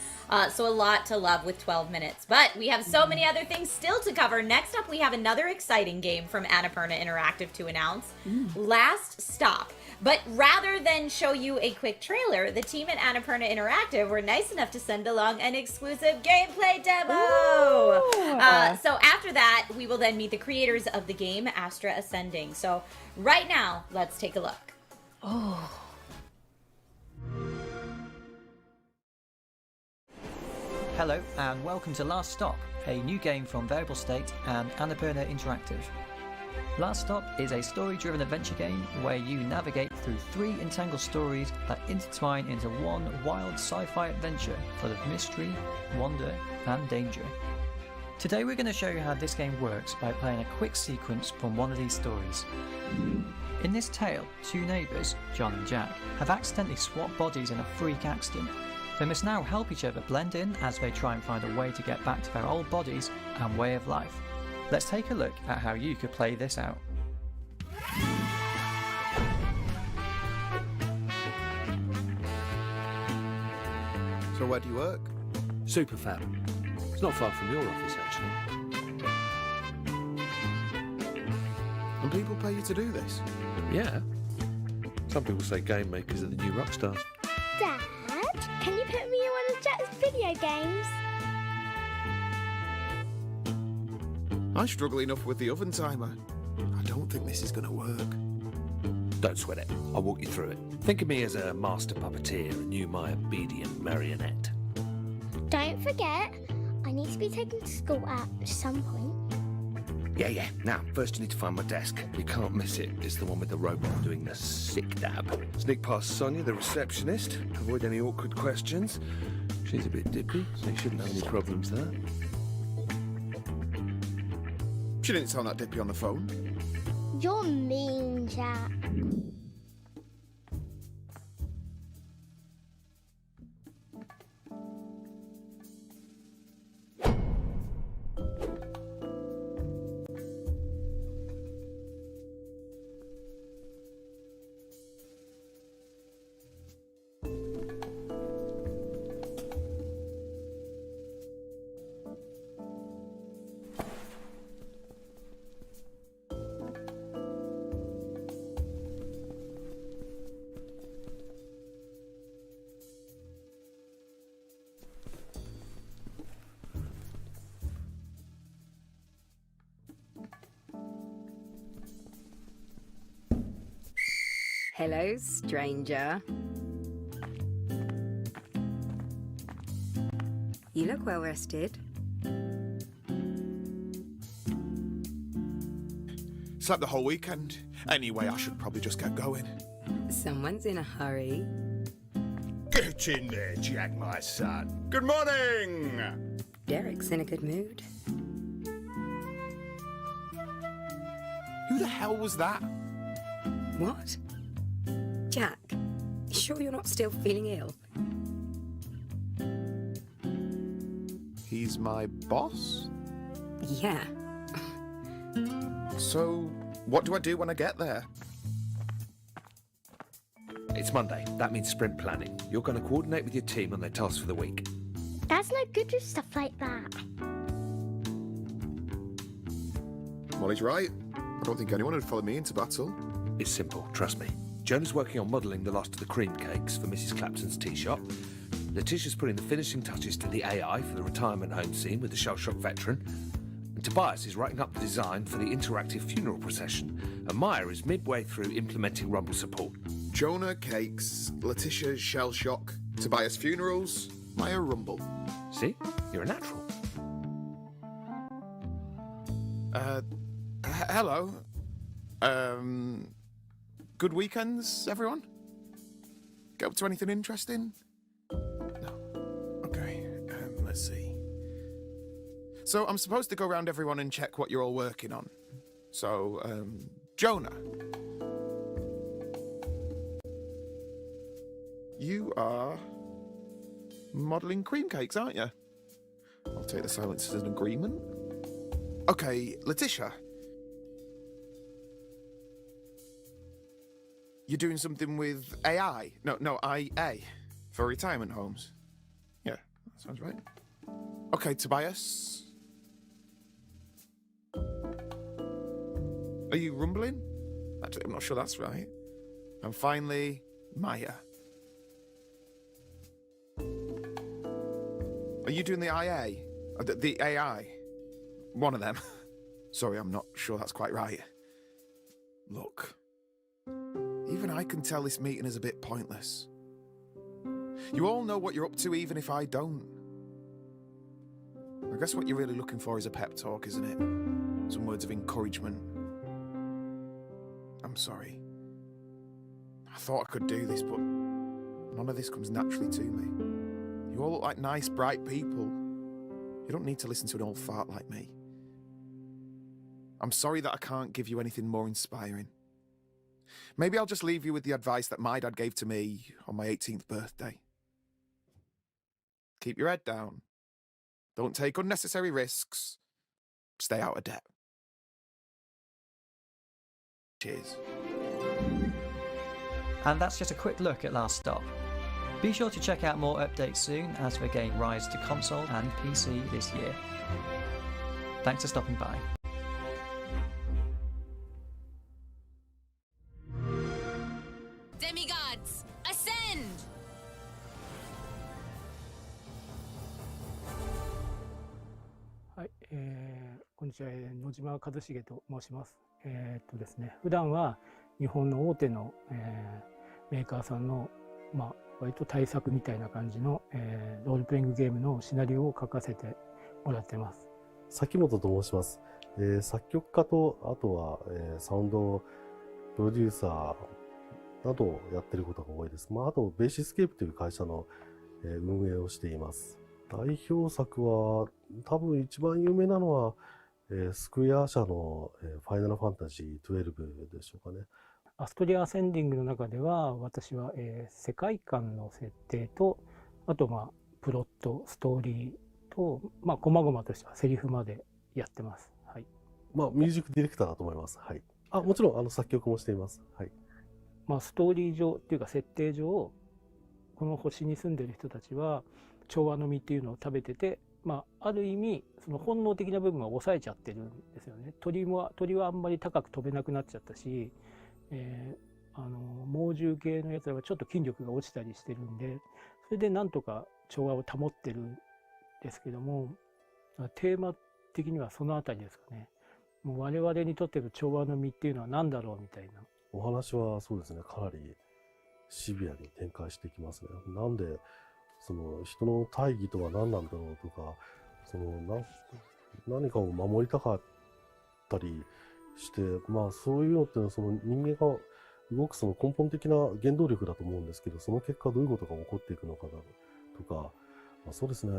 So a lot to love with 12 minutes. But we have so many other things still to cover. Next up, we have another exciting game from Annapurna Interactive to announce, Last Stop. But rather than show you a quick trailer, the team at Annapurna Interactive were nice enough to send along an exclusive gameplay demo. So after that, we will then meet the creators of the game, Astra Ascending. So right now, let's take a look. Hello and welcome to Last Stop, a new game from Variable State and Annapurna Interactive. Last Stop is a story-driven adventure game where you navigate through 3 entangled stories that intertwine into one wild sci-fi adventure full of mystery, wonder, and danger. Today we're going to show you how this game works by playing a quick sequence from one of these stories. In this tale, two neighbours, John and Jack, have accidentally swapped bodies in a freak accident. They must now help each other blend in as they try and find a way to get back to their old bodies and way of life. Let's take a look at how you could play this out. So where do you work? Superfab. It's not far from your office, actually. And people pay you to do this? Yeah. Some people say game makers are the new rock stars. Dad, can you put me in one of Jack's video games? I struggle enough with the oven timer. I don't think this is going to work. Don't sweat it. I'll walk you through it. Think of me as a master puppeteer and you my obedient marionette. Don't forget, I need to be taken to school at some point. Yeah. Now, first you need to find my desk. You can't miss it. It's the one with the robot doing the sick dab. Sneak past Sonia, the receptionist. Avoid any awkward questions. She's a bit dippy, so you shouldn't have any problems there. She didn't sound that dippy on the phone. You're mean, Jack. Hello, stranger. You look well rested. Slept the whole weekend. Anyway, I should probably just get going. Someone's in a hurry. Get in there, Jack, my son. Good morning! Derek's in a good mood. Who the hell was that? What? Jack, you sure you're not still feeling ill? He's my boss? Yeah. So, what do I do when I get there? It's Monday. That means sprint planning. You're going to coordinate with your team on their tasks for the week. Dad's no good with stuff like that. Molly's right. I don't think anyone would follow me into battle. It's simple, trust me. Jonah's working on modelling the last of the cream cakes for Mrs. Clapton's tea shop. Letitia's putting the finishing touches to the AI for the retirement home scene with the shell-shock veteran. And Tobias is writing up the design for the interactive funeral procession. And Maya is midway through implementing Rumble support. Jonah cakes, Letitia shell-shock, Tobias funerals, Maya Rumble. See? You're a natural. Hello. Good weekends, everyone? Get up to anything interesting? No. Okay, let's see. So I'm supposed to go around everyone and check what you're all working on. So, Jonah. You are modelling cream cakes, aren't you? I'll take the silence as an agreement. Okay, Letitia. You're doing something with AI? No, IA. For retirement homes. Yeah, that sounds right. Okay, Tobias. Are you rumbling? Actually, I'm not sure that's right. And finally, Maya. Are you doing the IA? The AI? One of them. Sorry, I'm not sure that's quite right. Look. Even I can tell this meeting is a bit pointless. You all know what you're up to, even if I don't. I guess what you're really looking for is a pep talk, isn't it? Some words of encouragement. I'm sorry. I thought I could do this, but none of this comes naturally to me. You all look like nice, bright people. You don't need to listen to an old fart like me. I'm sorry that I can't give you anything more inspiring. Maybe I'll just leave you with the advice that my dad gave to me on my 18th birthday. Keep your head down. Don't take unnecessary risks. Stay out of debt. Cheers. And that's just a quick look at Last Stop. Be sure to check out more updates soon as the game rises to console and PC this year. Thanks for stopping by. Demigods, ascend! はい、こんにちは、野島和重と申します。ですね、普段は日本の大手の、メーカーさんの、割と対策みたいな感じの、ロールプレイングゲームのシナリオを書かせてもらってます。崎本と申します。作曲家と、あとは、サウンドプロデューサーなどをやってることが多いです。あと、ベーシスケープという会社の、運営をしています。代表作は、多分一番有名なのは、スクエア社の、ファイナルファンタジー12でしょうかね。アストリア・アセンディングの中では、私は、世界観の設定と、あと、プロット、ストーリーと、細々としたセリフまでやってます。はい。ミュージックディレクターだと思います。はい。もちろん、作曲もしています。はい。ストーリー上っていうか設定上、この星に住んでる人たちは調和の実っていうのを食べてて、ある意味その本能的な部分は抑えちゃってるんですよね。鳥はあんまり高く飛べなくなっちゃったし、猛獣系のやつらはちょっと筋力が落ちたりしてるんで、それでなんとか調和を保ってるんですけども、テーマ的にはそのあたりですかね。もう我々にとっての調和の実っていうのは何だろうみたいな。お話はそうですね、かなりシビアに展開してきますね。なんで、その人の大義とは何なんだろうとか、何かを守りたかったりして、そういうのってその人間が動くその根本的な原動力だと思うんですけど、その結果どういうことが起こっていくのかなとか、そうですね。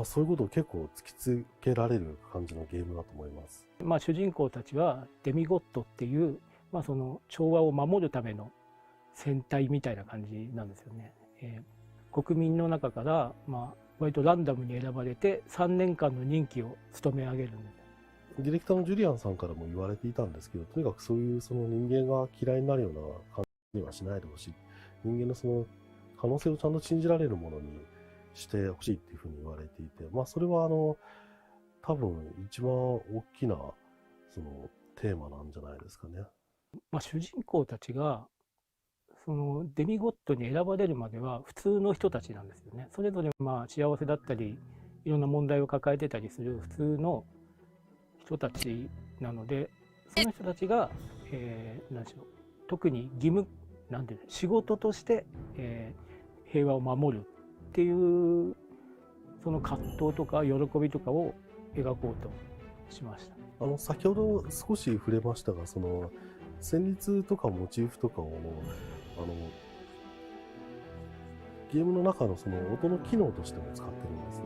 そういうことを結構突きつけられる感じのゲームだと思います。主人公たちはデミゴッドっていう、その調和を守るための戦隊みたいな感じなんですよね。国民の中から、割とランダムに選ばれて3年間の任期を務め上げるんです。ディレクターのジュリアンさんからも言われていたんですけど、とにかくそういうその人間が嫌いになるような感じにはしないでほしい。人間のその可能性をちゃんと信じられるものにしてほしいっていうふうに言われていて、それは多分一番大きなそのテーマなんじゃないですかね。主人公たちがそのデミゴッドに選ばれるまでは普通の人たちなんですよね。それぞれ幸せだったりいろんな問題を抱えてたりする普通の人たちなので、その人たちが、何でしょう、特に仕事として、平和を守るっていうその葛藤とか喜びとかを描こうとしました。先ほど少し触れましたが、その旋律とかモチーフとかをゲームの中のその音の機能としても使ってるんですね。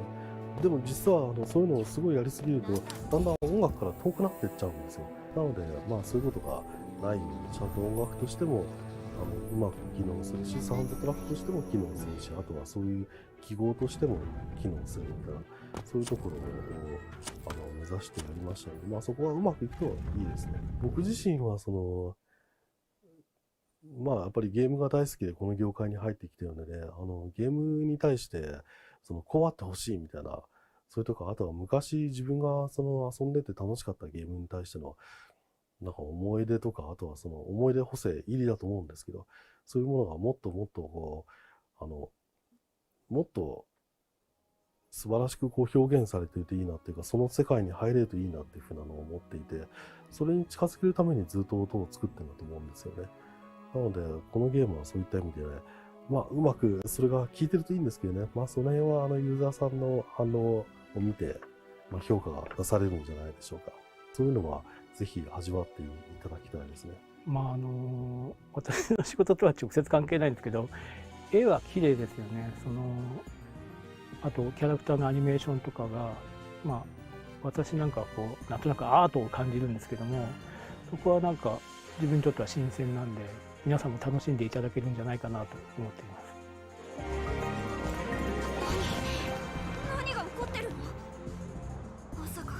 でも実はそういうのをすごいやりすぎるとだんだん音楽から遠くなっていっちゃうんですよ。なのでそういうことがないようにちゃんと音楽としてもうまく機能するし、サウンドトラックとしても機能するし、あとはそういう記号としても機能するみたいな、そういうところを目指してやりましたので、そこはうまくいくといいですね。僕自身はやっぱりゲームが大好きでこの業界に入ってきてるので、ゲームに対してこうあってほしいみたいな、それとか、あとは昔自分が遊んでて楽しかったゲームに対しての思い出とか、あとは思い出補正入りだと思うんですけど、そういうものがもっともっともっと素晴らしく表現されていていいなっていうか、その世界に入れるといいなっていうふうなのを思っていて、それに近づけるためにずっと音を作ってるんだと思うんですよね。なので、このゲームはそういった意味で、うまくそれが効いてるといいんですけどね、その辺はユーザーさんの反応を見て、評価が出されるんじゃないでしょうか。そういうのはぜひ味わっていただきたいですね。私の仕事とは直接関係ないんですけど、絵は綺麗ですよね。あとキャラクターのアニメーションとかが、私なんかなんとなくアートを感じるんですけども、そこはなんか自分にとっては新鮮なんで、皆さんも楽しんでいただけるんじゃないかなと思っています。何が起こってるの？まさか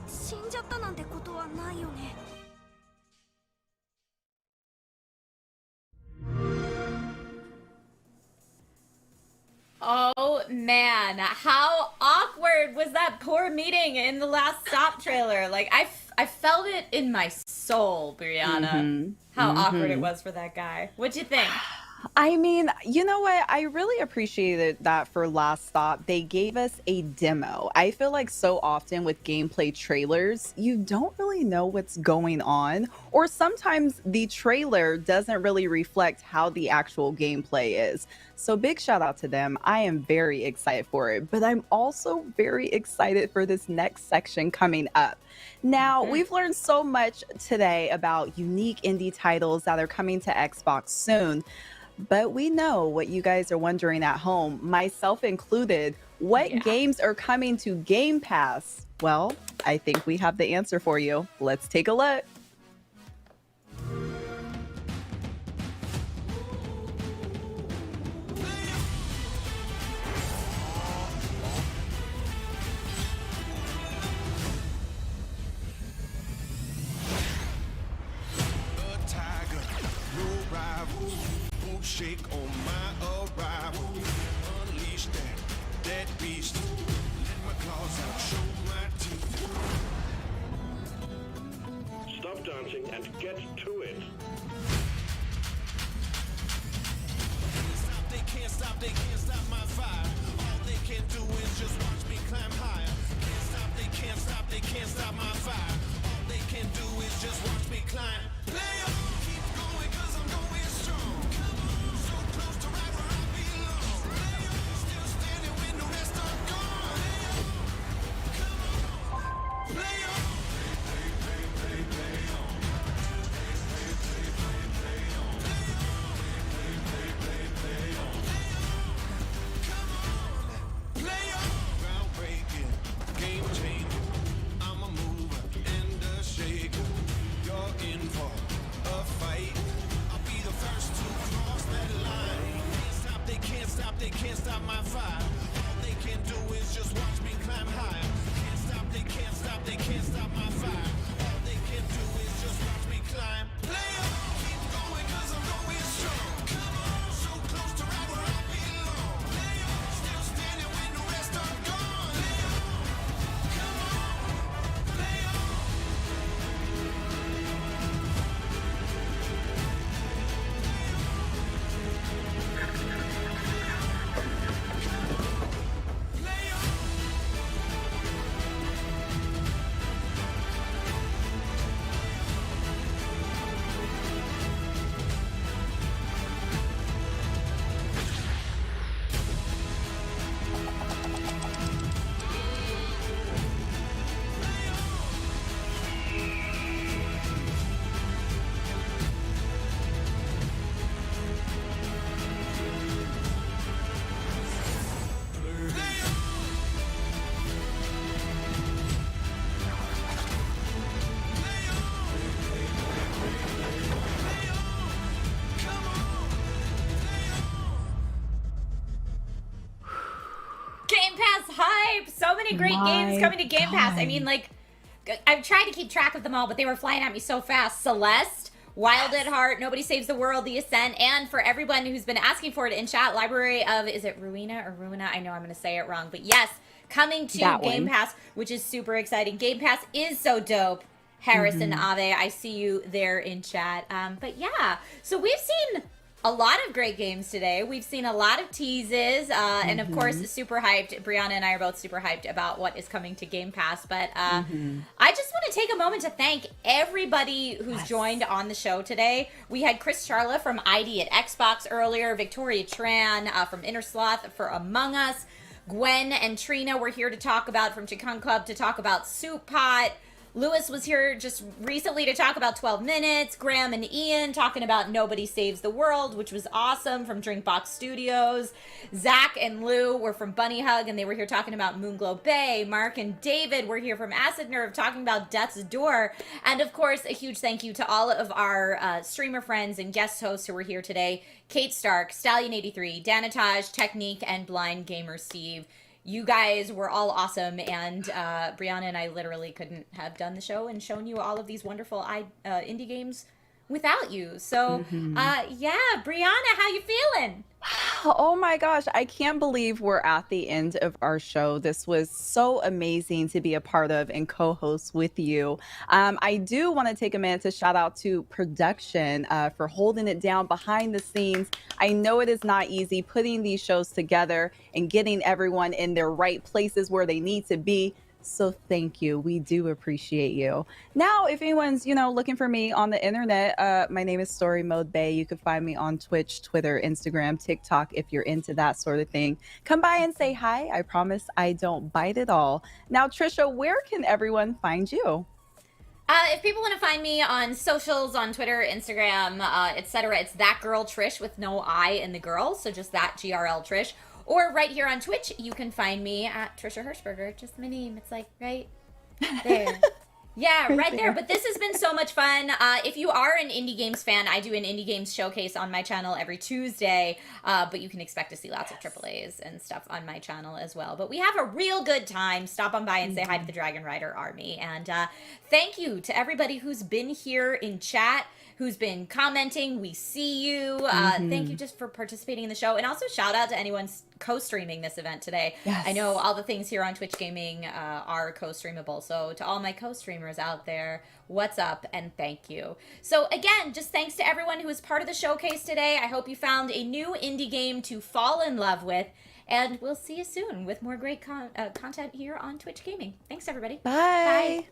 死んじゃったなんてことはないよね。Oh man, how awkward was that poor meeting in the last Stop trailer? Like I felt it in my soul, Brianna. How awkward it was for that guy. What'd you think? I mean, you know what? I really appreciated that for Last Stop. They gave us a demo. I feel like so often with gameplay trailers, you don't really know what's going on, or sometimes the trailer doesn't really reflect how the actual gameplay is. So big shout out to them. I am very excited for it, but I'm also very excited for this next section coming up. Now, we've learned so much today about unique indie titles that are coming to Xbox soon. But we know what you guys are wondering at home, myself included. What games are coming to Game Pass? Well, I think we have the answer for you. Let's take a look. Shake on my arrival. Unleash that beast. Let my claws out, show my teeth. Stop dancing and get to it. They can't stop my fire. All they can do is just watch me climb higher. They can't stop my fire. All they can do is just watch me climb. Play on, keep going, cause I'm going strong. They can't stop my fire. All they can do is just watch me climb higher. They can't stop my fire. All they can do is just watch me climb. Play on, keep going, cause I'm going strong. Come on, so close to right where I belong. Play on, still standing when the rest are gone. Play on, come on, play on. Game Pass hype! So many great games coming to Game Pass. I mean, like, I've tried to keep track of them all, but they were flying at me so fast. Celeste, Wild at Heart, Nobody Saves the World, The Ascent, and for everyone who's been asking for it in chat, Library of, is it Ruina or Ruina? I know I'm going to say it wrong, but yes, coming to Game Pass, which is super exciting. Game Pass is so dope. Harrison Ave, I see you there in chat. But yeah, so we've seen a lot of great games today. We've seen a lot of teases, and of course, super hyped. Brianna and I are both super hyped about what is coming to Game Pass. But I just want to take a moment to thank everybody who's joined on the show today. We had Chris Charla from ID at Xbox earlier, Victoria Tran from Inner Sloth for Among Us, Gwen and Trina were here to talk about from Chikung Club to talk about Soup Pot. Lewis was here just recently to talk about 12 Minutes. Graham and Ian talking about Nobody Saves the World, which was awesome, from DrinkBox Studios. Zach and Lou were from Bunny Hug, and they were here talking about Moonglow Bay. Mark and David were here from Acid Nerve talking about Death's Door. And of course, a huge thank you to all of our streamer friends and guest hosts who were here today. Kate Stark, Stallion83, Danatage, Technique, and Blind Gamer Steve. You guys were all awesome, and Brianna and I literally couldn't have done the show and shown you all of these wonderful indie games without you. So, yeah, Brianna, how you feeling? Oh my gosh, I can't believe we're at the end of our show. This was so amazing to be a part of and co-host with you. I do want to take a minute to shout out to production for holding it down behind the scenes. I know it is not easy putting these shows together and getting everyone in their right places where they need to be. So thank you. We do appreciate you. Now, if anyone's, looking for me on the internet, my name is Story Mode Bay. You can find me on Twitch, Twitter, Instagram, TikTok, if you're into that sort of thing. Come by and say hi. I promise I don't bite at all. Now, Trisha, where can everyone find you? If people want to find me on socials, on Twitter, Instagram, etc., it's that girl Trish with no I in the girl. So just that GRL Trish. Or right here on Twitch, you can find me at Trisha Hirschberger. Just my name. It's like right there. Yeah, right there. But this has been so much fun. If you are an indie games fan, I do an indie games showcase on my channel every Tuesday. But you can expect to see lots of AAAs and stuff on my channel as well. But we have a real good time. Stop on by and say hi to the Dragon Rider Army. And thank you to everybody who's been here in chat, who's been commenting. We see you. Thank you just for participating in the show. And also shout out to anyone co-streaming this event today. Yes. I know all the things here on Twitch Gaming are co-streamable. So to all my co-streamers out there, what's up and thank you. So again, just thanks to everyone who was part of the showcase today. I hope you found a new indie game to fall in love with. And we'll see you soon with more great content here on Twitch Gaming. Thanks, everybody. Bye. Bye.